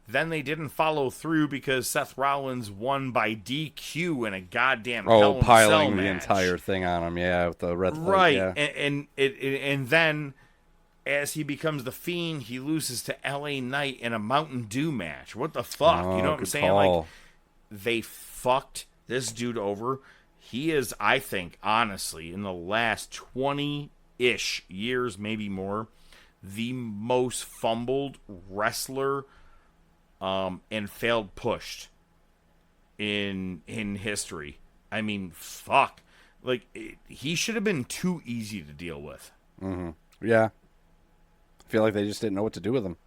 then they didn't follow through because Seth Rollins won by DQ in a goddamn Hell in a piling Cell the match. Entire thing on him, with the red light, right, yeah. and then as he becomes the Fiend, he loses to LA Knight in a Mountain Dew match. What the fuck? You know what I'm saying? Call. Like, they fucked this dude over. He is, I think, honestly, in the last 20-ish years, maybe more, the most fumbled wrestler and failed pushed in history. I mean, fuck. Like, he should have been too easy to deal with. Mm-hmm. Yeah. I feel like they just didn't know what to do with him.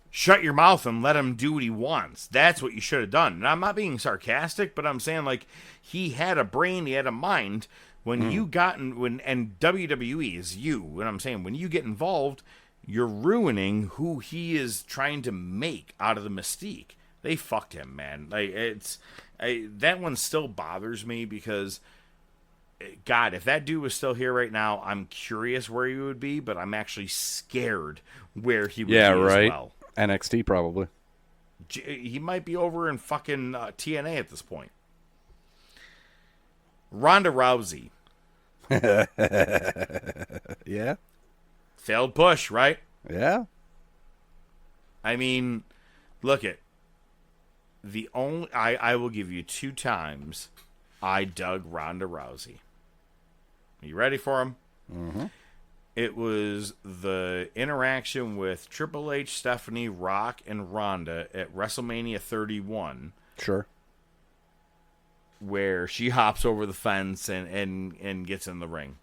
Shut your mouth and let him do what he wants. That's what you should have done. And I'm not being sarcastic, but I'm saying, like, he had a brain, he had a mind. When you got and WWE is you. And I'm saying, when you get involved, you're ruining who he is trying to make out of the Mystique. They fucked him, man. Like, that one still bothers me because, God, if that dude was still here right now, I'm curious where he would be, but I'm actually scared where he would be as well. NXT probably. He might be over in fucking TNA at this point. Ronda Rousey. Yeah. Failed push, right? Yeah. I mean, look at the only I will give you 2 times I dug Ronda Rousey. Are you ready for him? Mm-hmm. It was the interaction with Triple H, Stephanie, Rock, and Ronda at WrestleMania 31. Sure. Where she hops over the fence and gets in the ring.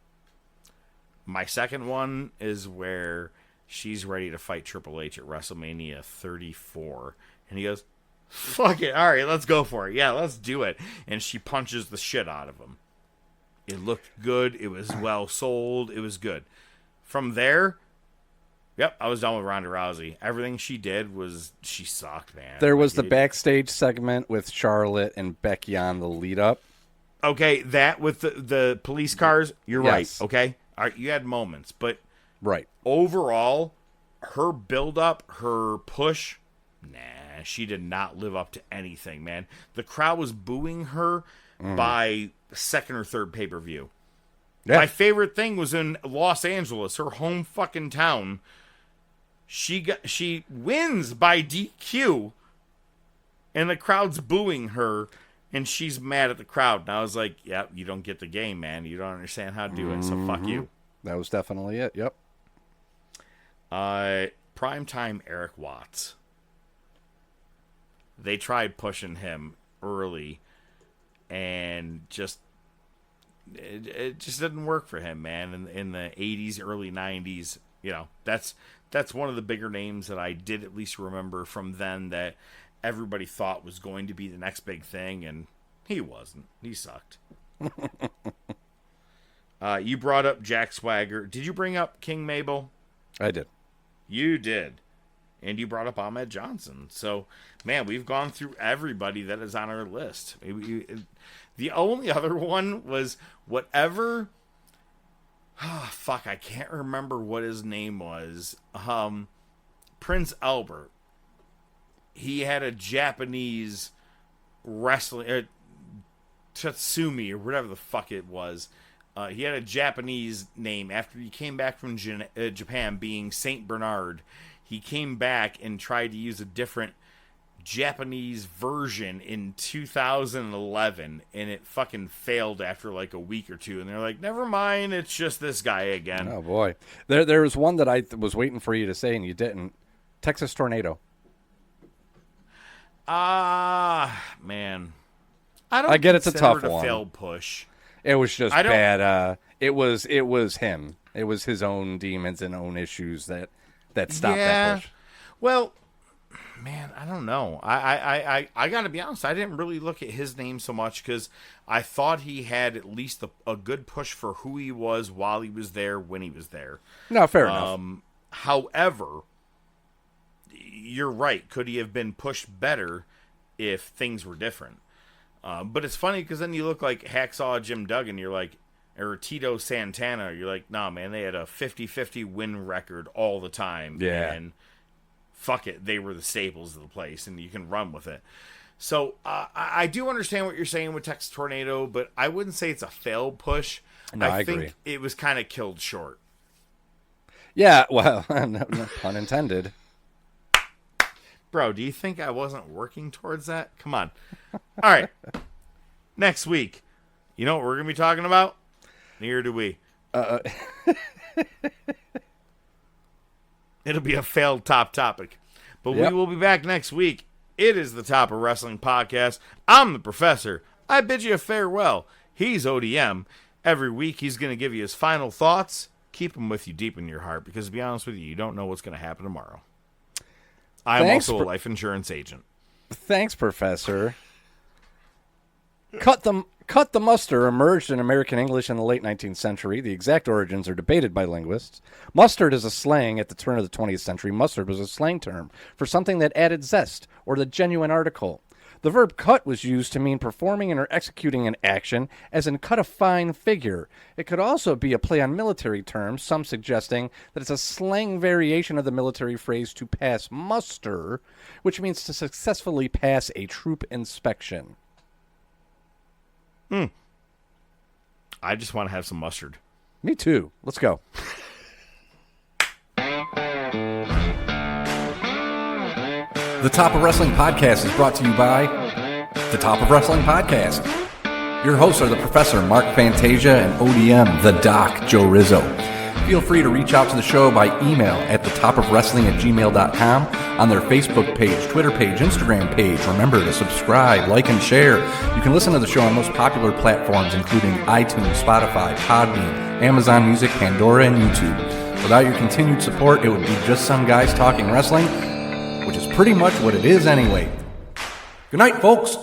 My second one is where she's ready to fight Triple H at WrestleMania 34. And he goes, fuck it. All right, let's go for it. Yeah, let's do it. And she punches the shit out of him. It looked good. It was well sold. It was good. From there, yep, I was done with Ronda Rousey. Everything she did she sucked, man. There was the backstage segment with Charlotte and Becky on the lead up. Okay, that with the police cars, you're Yes. right, okay? All right, you had moments, but right. Overall, her build-up, her push, nah, she did not live up to anything, man. The crowd was booing her by second or third pay-per-view. Yeah. My favorite thing was in Los Angeles, her home fucking town. She wins by DQ, and the crowd's booing her, and she's mad at the crowd. And I was like, "Yeah, you don't get the game, man. You don't understand how to do it. So fuck you." That was definitely it. Yep. Primetime Eric Watts. They tried pushing him early, and it just didn't work for him, man. In the 80s, early 90s, that's one of the bigger names that I did at least remember from then that everybody thought was going to be the next big thing, and he wasn't. He sucked. You brought up Jack Swagger. Did you bring up King Mabel? I did. You did. And you brought up Ahmed Johnson. So, man, we've gone through everybody that is on our list. The only other one was whatever... Oh, fuck, I can't remember what his name was. Prince Albert. He had a Japanese wrestling... Tatsumi, or whatever the fuck it was. He had a Japanese name. After he came back from Japan, being Saint Bernard, he came back and tried to use a different Japanese version in 2011, and it fucking failed after like a week or two. And they're like, never mind, it's just this guy again. Oh, boy. There was one that I was waiting for you to say, and you didn't. Texas Tornado. Man. I get it's a tough one. Failed push. It was just bad. It was him. It was his own demons and own issues that stopped that push. Well, man, I don't know. I got to be honest. I didn't really look at his name so much because I thought he had at least a good push for who he was while he was there, when he was there. No, fair enough. However, you're right. Could he have been pushed better if things were different? But it's funny because then you look like Hacksaw Jim Duggan, you're like, or Tito Santana, you're like, nah, man, they had a 50-50 win record all the time. Yeah. And fuck it, they were the staples of the place, and you can run with it. So I do understand what you're saying with Texas Tornado, but I wouldn't say it's a failed push. No, I think agree. It was kind of killed short. Yeah, well, no pun intended. Bro, do you think I wasn't working towards that? Come on. All right. Next week, you know what we're going to be talking about? Neither do we. It'll be a failed top topic. But we will be back next week. It is the Top of Wrestling Podcast. I'm the Professor. I bid you a farewell. He's ODM. Every week, he's going to give you his final thoughts. Keep them with you deep in your heart, because to be honest with you don't know what's going to happen tomorrow. I'm also a life insurance agent. Thanks, Professor. Cut the muster emerged in American English in the late 19th century. The exact origins are debated by linguists. Mustard is a slang at the turn of the 20th century. Mustard was a slang term for something that added zest or the genuine article. The verb cut was used to mean performing and or executing an action, as in cut a fine figure. It could also be a play on military terms, some suggesting that it's a slang variation of the military phrase to pass muster, which means to successfully pass a troop inspection. I just want to have some mustard. Me too. Let's go. The Top of Wrestling Podcast is brought to you by The Top of Wrestling Podcast. Your hosts are the Professor Mark Fantasia and ODM The Doc Joe Rizzo. Feel free to reach out to the show by email at thetopofwrestling@gmail.com, on their Facebook page, Twitter page, Instagram page. Remember to subscribe, like, and share. You can listen to the show on most popular platforms, including iTunes, Spotify, Podbean, Amazon Music, Pandora, and YouTube. Without your continued support, it would be just some guys talking wrestling, which is pretty much what it is anyway. Good night, folks.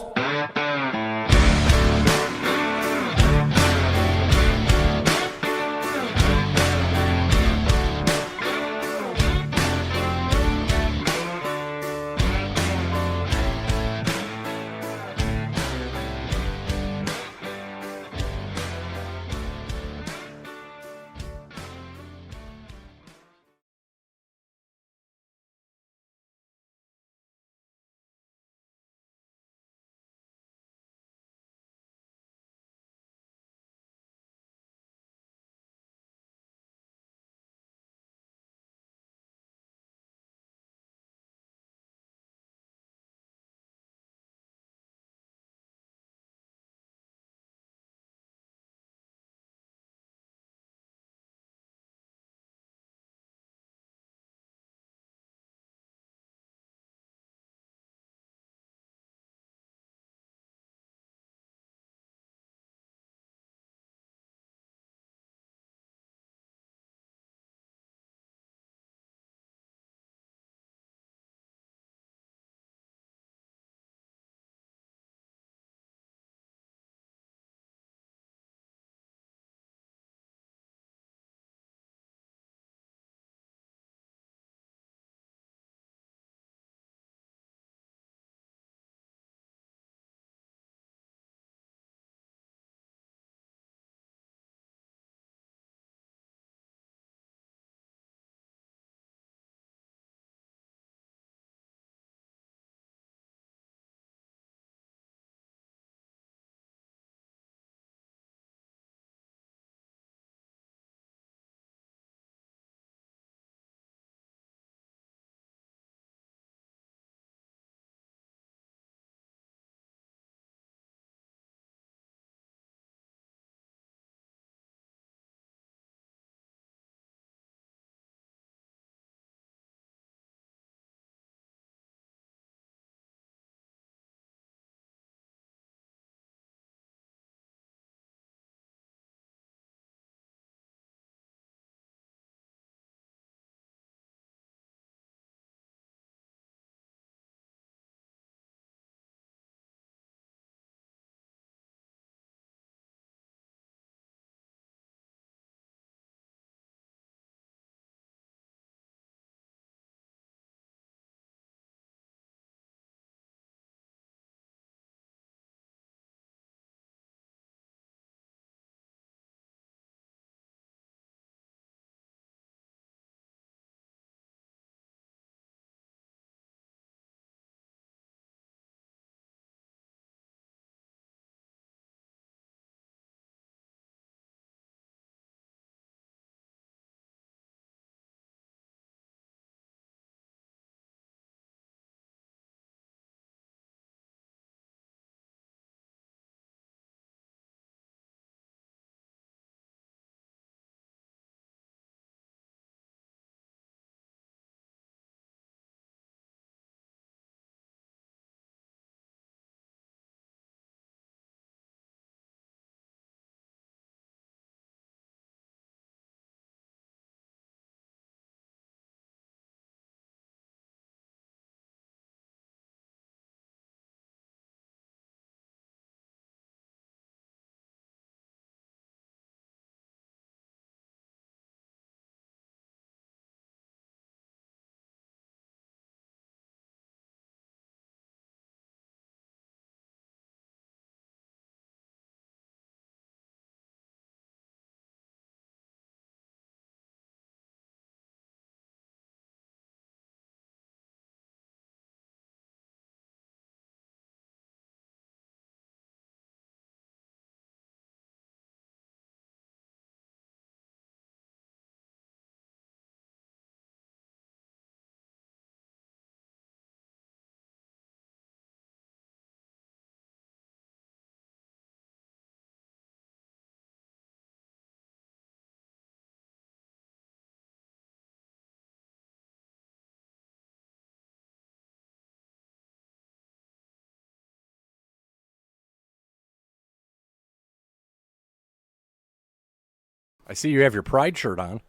I see you have your Pride shirt on.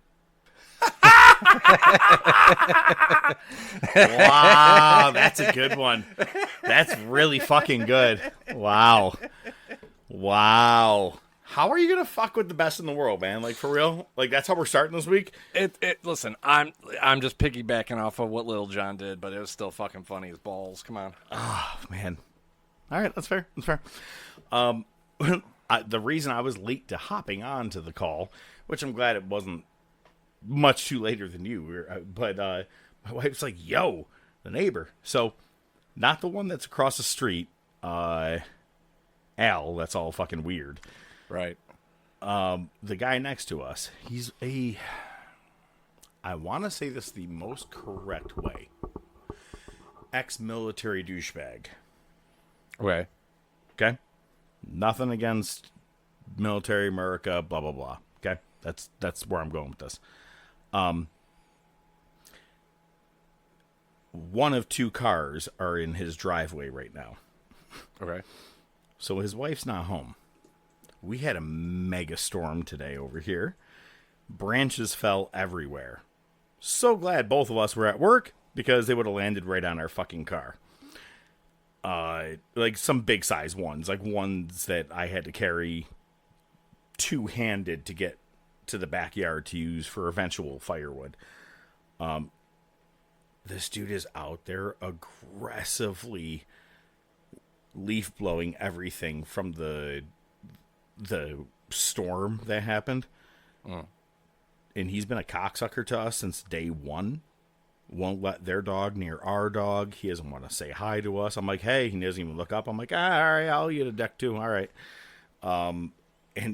Wow, that's a good one. That's really fucking good. Wow. How are you gonna fuck with the best in the world, man? Like, for real? Like, that's how we're starting this week? Listen, I'm just piggybacking off of what Lil Jon did, but it was still fucking funny as balls. Come on. Oh, man. All right, that's fair. The reason I was late to hopping on to the call, which I'm glad it wasn't much too later than you, but my wife's like, yo, the neighbor. So, not the one that's across the street, Al, that's all fucking weird. Right. The guy next to us, he's I want to say this the most correct way, ex-military douchebag. Okay? Nothing against military America, blah, blah, blah. Okay? That's where I'm going with this. One of two cars are in his driveway right now. Okay. So his wife's not home. We had a mega storm today over here. Branches fell everywhere. So glad both of us were at work because they would have landed right on our fucking car. Like some big size ones, like ones that I had to carry two-handed to get to the backyard to use for eventual firewood. This dude is out there aggressively leaf blowing everything from the storm that happened. And he's been a cocksucker to us since day one. Won't let their dog near our dog. He doesn't want to say hi to us. I'm like, hey, he doesn't even look up. I'm like, all right, I'll get a deck too. All right. And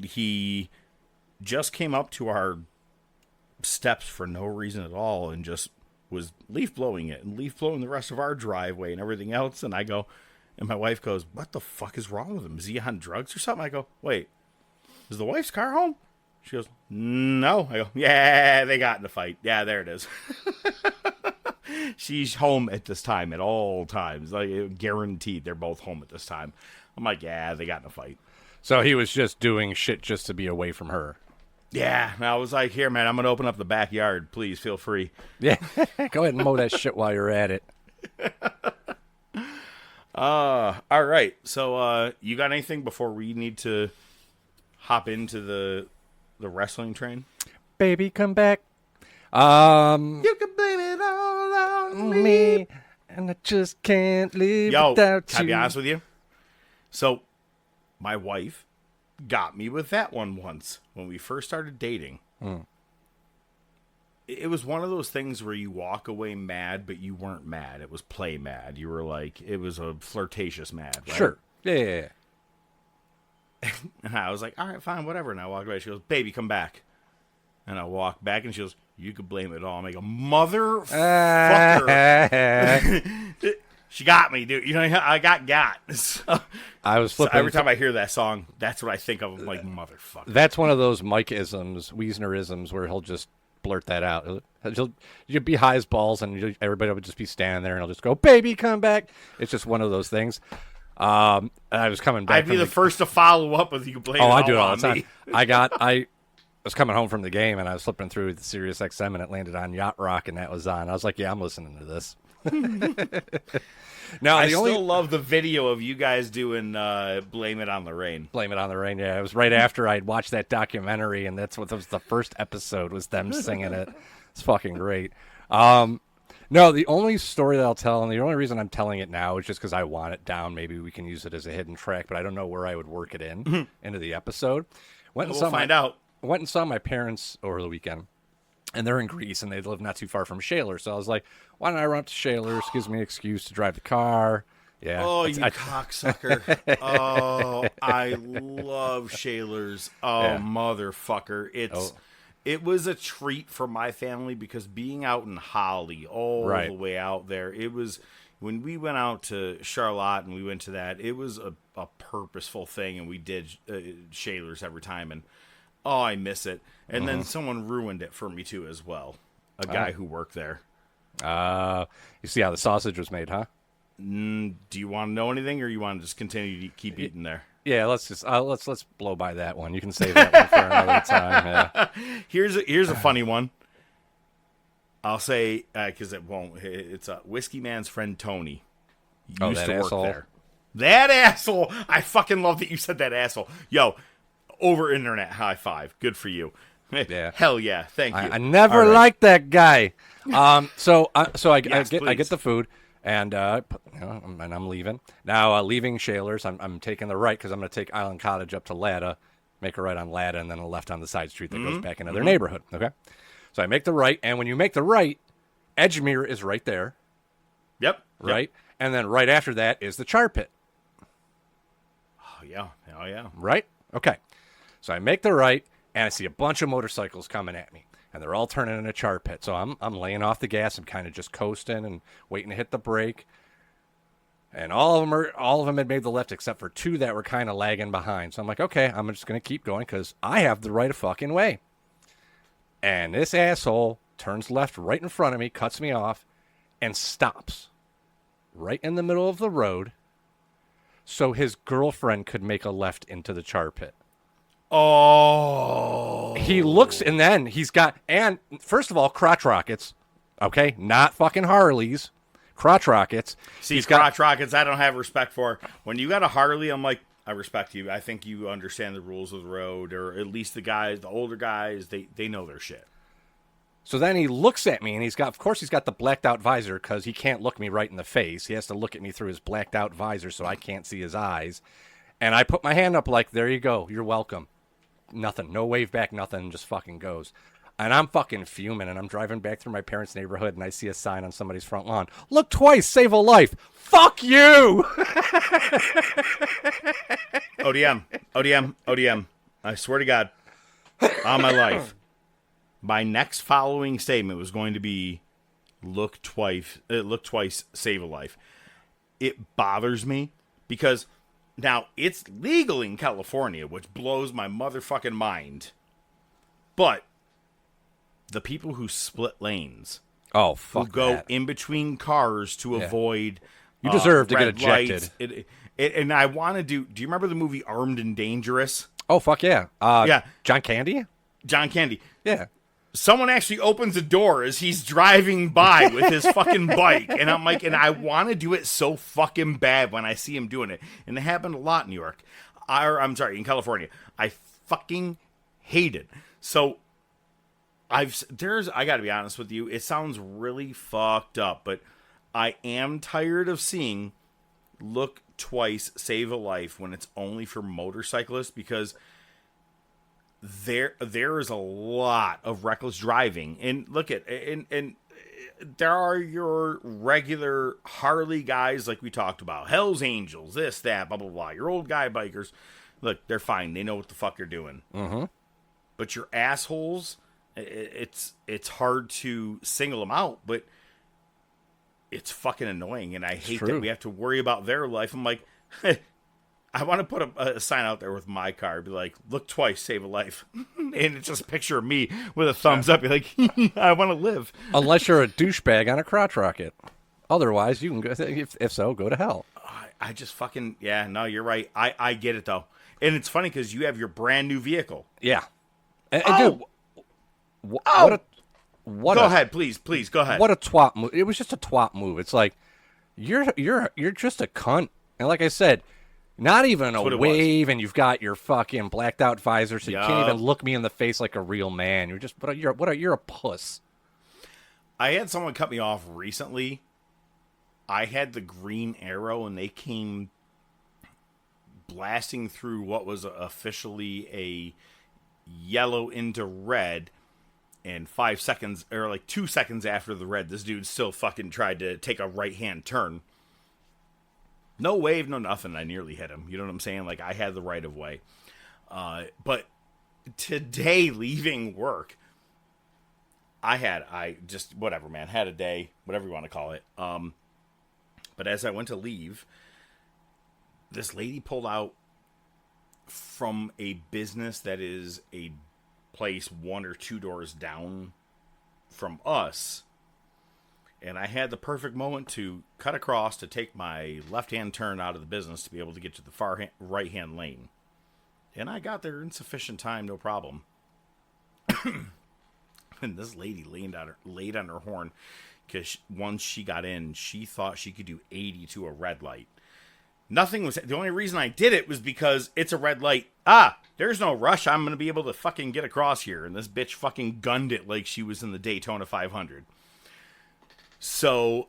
he just came up to our steps for no reason at all and just was leaf blowing it and leaf blowing the rest of our driveway and everything else. And I go, and my wife goes, what the fuck is wrong with him? Is he on drugs or something? I go, wait, is the wife's car home? She goes, no. I go, yeah, they got in a fight. Yeah, there it is. She's home at this time at all times. Like, guaranteed they're both home at this time. I'm like, yeah, they got in a fight. So he was just doing shit just to be away from her. Yeah. And I was like, here, man, I'm going to open up the backyard. Please feel free. Yeah. Go ahead and mow that shit while you're at it. All right. So, you got anything before we need to hop into the wrestling train? Baby, come back. You can blame it all on me. And I just can't live without you. Can I be honest with you? So, my wife got me with that one once when we first started dating. It was one of those things where you walk away mad, but you weren't mad. It was play mad. You were like, it was a flirtatious mad, right? Sure. Yeah. And I was like, all right, fine, whatever. And I walked away. She goes, baby, come back. And I walked back, and she goes, you could blame it all. I'm like, motherfucker. She got me, dude. You know, I got. So, I was flipping. So every time I hear that song, that's what I think of. I'm like, motherfucker. That's one of those Mike-isms, Wiesner-isms, where he'll just blurt that out. You'll be high as balls, and everybody will just be standing there, and he'll just go, baby, come back. It's just one of those things. I was coming back. I'd be the first to follow up with you. Blame I it do it all on the time. me. I was coming home from the game, and I was flipping through the Sirius XM, and it landed on Yacht Rock, and that was on. I was like, yeah, I'm listening to this. Now, I still love the video of you guys doing Blame It on the Rain. Blame It on the Rain, yeah. It was right after I'd watched that documentary, and that was the first episode, was them singing it. It's fucking great. No, the only story that I'll tell, and the only reason I'm telling it now is just because I want it down. Maybe we can use it as a hidden track, but I don't know where I would work it into the episode. We'll find out. Went and saw my parents over the weekend, and they're in Greece, and they live not too far from Shaler. So I was like, why don't I run up to Shaler's? Gives me an excuse to drive the car. Yeah. Oh, you cocksucker. Oh, I love Shaler's. Oh, yeah. Motherfucker. It was a treat for my family because being out in Holly all the way out there, it was, when we went out to Charlotte and we went to that, it was a purposeful thing, and we did Shaler's every time, and oh, I miss it. And then someone ruined it for me too as well. A guy who worked there. You see how the sausage was made, huh? Do you want to know anything, or you want to just continue to keep eating there? Yeah, let's blow by that one. You can save that one for another time. Yeah. Here's a funny one. I'll say because it won't. It's Whiskey Man's friend Tony. Used to work there. That asshole. I fucking love that you said that asshole. Yo, over internet high five. Good for you. Yeah. Hell yeah. Thank you. I never liked that guy. So I get the food. And I'm leaving. Now, leaving Shaler's, I'm taking the right because I'm going to take Island Cottage up to Latta, make a right on Latta, and then a left on the side street that goes back into their neighborhood. Okay? So I make the right, and when you make the right, Edgemere is right there. Yep. Right? And then right after that is the Char Pit. Oh, yeah. Oh, yeah. Right? Okay. So I make the right, and I see a bunch of motorcycles coming at me. And they're all turning in a Char Pit. So I'm laying off the gas. I'm kind of just coasting and waiting to hit the brake. And all of them had made the left except for two that were kind of lagging behind. So I'm like, okay, I'm just going to keep going because I have the right of fucking way. And this asshole turns left right in front of me, cuts me off, and stops right in the middle of the road so his girlfriend could make a left into the Char Pit. Oh. He looks, and then he's got, and first of all, crotch rockets. Okay? Not fucking Harleys. Crotch rockets. See, crotch rockets, I don't have respect for. When you got a Harley, I'm like, I respect you. I think you understand the rules of the road, or at least the older guys, they know their shit. So then he looks at me, and he's got the blacked out visor because he can't look me right in the face. He has to look at me through his blacked out visor so I can't see his eyes. And I put my hand up like, there you go. You're welcome. Nothing. No wave back, nothing. Just fucking goes. And I'm fucking fuming, and I'm driving back through my parents' neighborhood, and I see a sign on somebody's front lawn. Look twice, save a life. Fuck you! ODM. I swear to God, on my life, my next following statement was going to be, look twice, save a life. It bothers me because now it's legal in California, which blows my motherfucking mind. But the people who split lanes, who go in between cars to avoid, you deserve to get ejected. And I want to do you remember the movie Armed and Dangerous? Oh, fuck yeah. Yeah. John Candy? John Candy. Yeah. Someone actually opens a door as he's driving by with his fucking bike. And I'm like, and I want to do it so fucking bad when I see him doing it. And it happened a lot in New York. In California. I fucking hate it. So I got to be honest with you. It sounds really fucked up, but I am tired of seeing look twice, save a life when it's only for motorcyclists, because there is a lot of reckless driving. And look at and there are your regular Harley guys like we talked about, Hell's Angels, this, that, blah, blah, blah. Your old guy bikers, look, they're fine. They know what the fuck they're doing. Mm-hmm. But your assholes, it's hard to single them out, but it's fucking annoying, and I hate that we have to worry about their life. I'm like, I want to put a sign out there with my car, be like, look twice, save a life. And it's just a picture of me with a thumbs up, be like, I want to live. Unless you're a douchebag on a crotch rocket. Otherwise, you can go, if so, go to hell. I just fucking, yeah, no, you're right. I get it, though. And it's funny because you have your brand new vehicle. Yeah. And dude, go ahead, please, go ahead. What a twat move! It was just a twat move. It's like you're just a cunt. And like I said, not even a wave, and you've got your fucking blacked out visor, so you can't even look me in the face like a real man. You're just you're a puss. I had someone cut me off recently. I had the green arrow, and they came blasting through what was officially a yellow into red. And 5 seconds, or like 2 seconds after the red, this dude still fucking tried to take a right-hand turn. No wave, no nothing. I nearly hit him. You know what I'm saying? Like, I had the right of way. But today, leaving work, I just, whatever, man, had a day, whatever you want to call it. But as I went to leave, this lady pulled out from a business that is a place 1 or 2 doors down from us, And I had the perfect moment to cut across to take my left-hand turn out of the business to be able to get to the right-hand lane. And I got there in sufficient time, no problem. And this lady laid on her horn because once she got in, she thought she could do 80 to a red light. The only reason I did it was because it's a red light. There's no rush. I'm going to be able to fucking get across here. And this bitch fucking gunned it like she was in the Daytona 500. So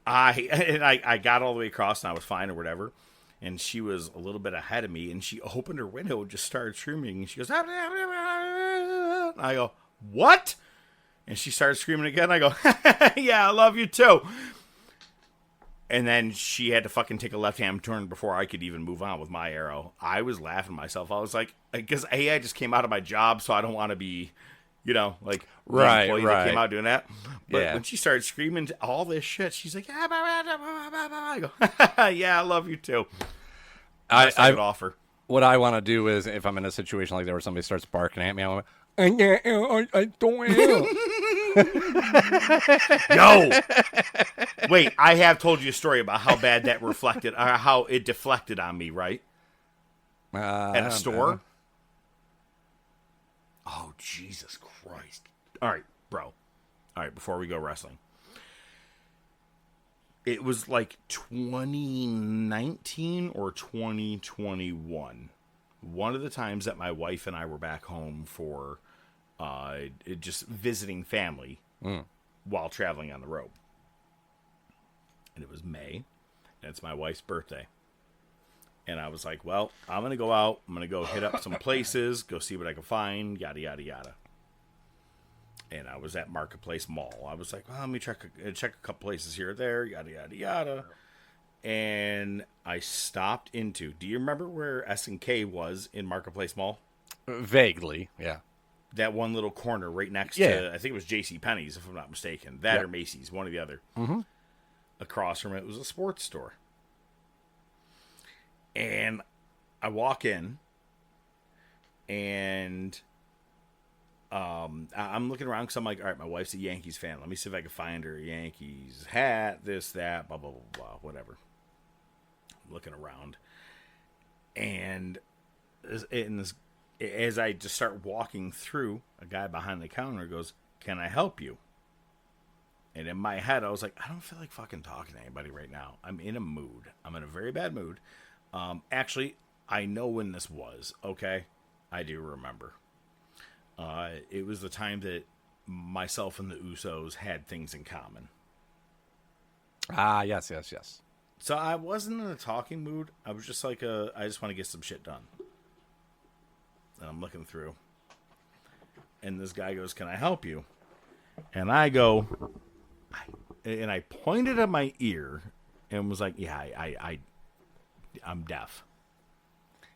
I got all the way across and I was fine or whatever. And she was a little bit ahead of me and she opened her window and just started screaming. And she goes, and I go, what? And she started screaming again. I go, yeah, I love you too. And then she had to fucking take a left-hand turn before I could even move on with my arrow. I was laughing myself. I was like, because I just came out of my job, so I don't want to be, like the employee that came out doing that. But when she started screaming all this shit, she's like, I go, yeah, I love you too. I would offer. What I want to do is, if I'm in a situation like that where somebody starts barking at me, I don't. Yo, wait! I have told you a story about how bad that reflected, or how it deflected on me, right? At a store. Oh, Jesus Christ! All right, bro. All right, before we go wrestling, it was like 2019 or 2021. One of the times that my wife and I were back home for just visiting family while traveling on the road. And it was May, and it's my wife's birthday. And I was like, well, I'm going to go out. I'm going to go hit up some places, go see what I can find, yada, yada, yada. And I was at Marketplace Mall. I was like, well, let me check a couple places here or there, yada, yada, yada. And I stopped into, do you remember where S&K was in Marketplace Mall? Vaguely, yeah. That one little corner right next to, I think it was JCPenney's, if I'm not mistaken. That or Macy's, one or the other. Mm-hmm. Across from it was a sports store. And I walk in, and I'm looking around because I'm like, all right, my wife's a Yankees fan. Let me see if I can find her a Yankees hat, this, that, blah, blah, blah, blah, whatever. I'm looking around. And as I just start walking through, a guy behind the counter goes, can I help you? And in my head, I was like, I don't feel like fucking talking to anybody right now. I'm in a mood. I'm in a very bad mood. Actually, I know when this was, okay? I do remember. It was the time that myself and the Usos had things in common. Yes. So I wasn't in a talking mood. I was just like, I just want to get some shit done. And I'm looking through. And this guy goes, can I help you? And I go, and I pointed at my ear and was like, yeah, I'm deaf.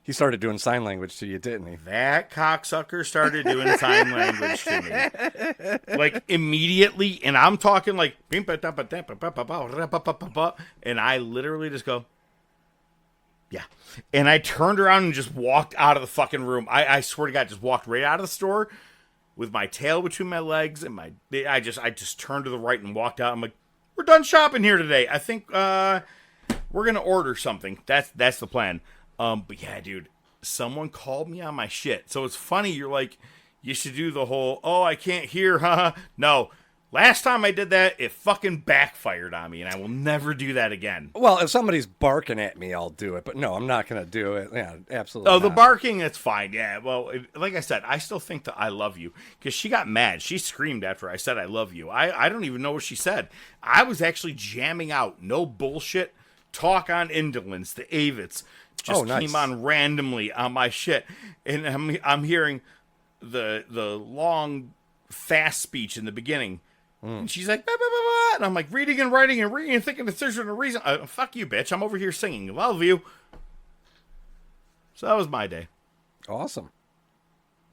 He started doing sign language to you, didn't he? That cocksucker started doing sign language to me. Like, immediately, and I'm talking like, and I literally just go, yeah. And I turned around and just walked out of the fucking room. I swear to God, just walked right out of the store with my tail between my legs and I just turned to the right and walked out. I'm like, we're done shopping here today. I think we're gonna order something. That's the plan. But yeah, dude, someone called me on my shit. So it's funny. You're like, you should do the whole, oh, I can't hear, huh? No. Last time I did that, it fucking backfired on me, and I will never do that again. Well, if somebody's barking at me, I'll do it. But no, I'm not going to do it. Yeah, absolutely. Oh, the barking, that's fine. Yeah, well, like I said, I still think that I love you. Because she got mad. She screamed after I said I love you. I don't even know what she said. I was actually jamming out. No bullshit. Talk on Indolence, the Avits. Just came on randomly on my shit. And I'm hearing the long, fast speech in the beginning. And she's like, bah, bah, bah, bah. And I'm like, reading and writing and thinking that there's a reason. Fuck you, bitch. I'm over here singing. Love you. So that was my day. Awesome.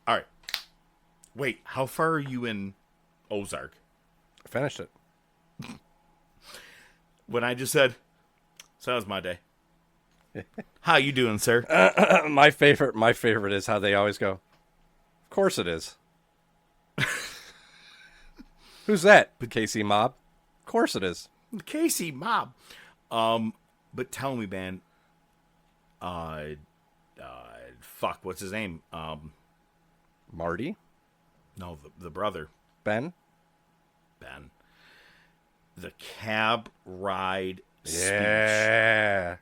All right. Wait, how far are you in Ozark? I finished it. When I just said, so that was my day. How you doing, sir? My favorite is how they always go, of course it is. Who's that? The KC Mob. Of course it is. The KC mob. But tell me, man. Fuck, what's his name? Marty? No, the brother. Ben. The cab ride speech.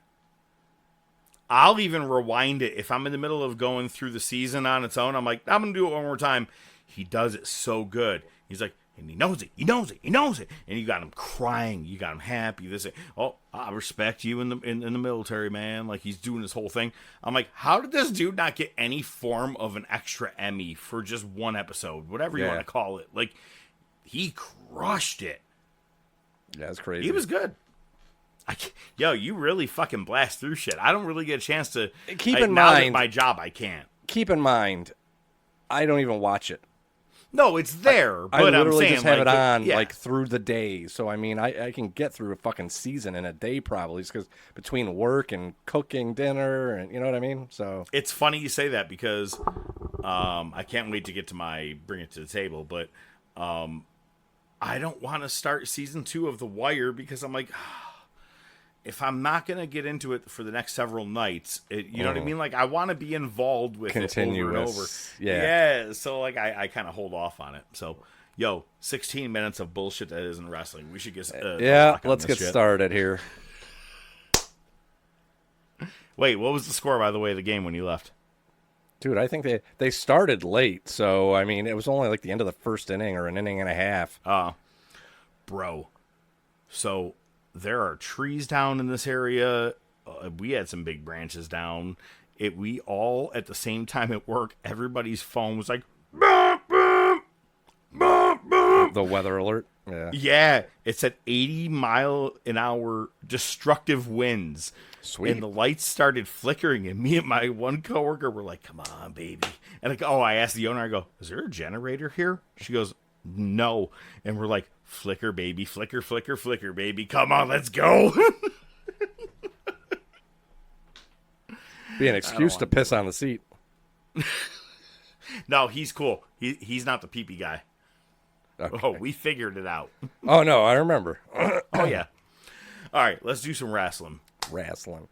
I'll even rewind it. If I'm in the middle of going through the season on its own, I'm like, I'm going to do it one more time. He does it so good. He's like, and he knows it. And you got him crying. You got him happy. I respect you in the military, man. Like, he's doing this whole thing. I'm like, how did this dude not get any form of an extra Emmy for just one episode? Whatever you want to call it. Like, he crushed it. Yeah, that's crazy. He was good. You really fucking blast through shit. I don't really get a chance to. Keep in mind, my job, I can't. Keep in mind, I don't even watch it. No, it's there. I but literally I'm saying, just have it on like through the day. So I mean, I can get through a fucking season in a day probably, because between work and cooking dinner, and you know what I mean. So it's funny you say that, because I can't wait to get to my bring it to the table, but I don't want to start season 2 of The Wire, because I'm like, if I'm not going to get into it for the next several nights, you know what I mean? Like, I want to be involved with it over and over. Yeah. So, like, I kind of hold off on it. So, 16 minutes of bullshit that isn't wrestling. We should get let's get started here. Wait, what was the score, by the way, of the game when you left? Dude, I think they started late. So, I mean, it was only like the end of the first inning or an inning and a half. Bro. So, there are trees down in this area. We had some big branches down. We all, at the same time at work, everybody's phone was like, boom, boom, boom, boom. The weather alert? Yeah. Yeah. It said 80-mile-an-hour destructive winds. Sweet. And the lights started flickering, and me and my one coworker were like, come on, baby. And I asked the owner, I go, is there a generator here? She goes, no. And we're like, flicker, baby, flicker, flicker, flicker, baby. Come on, let's go. Be an excuse to piss on the seat. No, he's cool. He's not the pee-pee guy. Okay. Oh, we figured it out. Oh, no, I remember. Oh, yeah. All right, let's do some wrestling. Wrestling.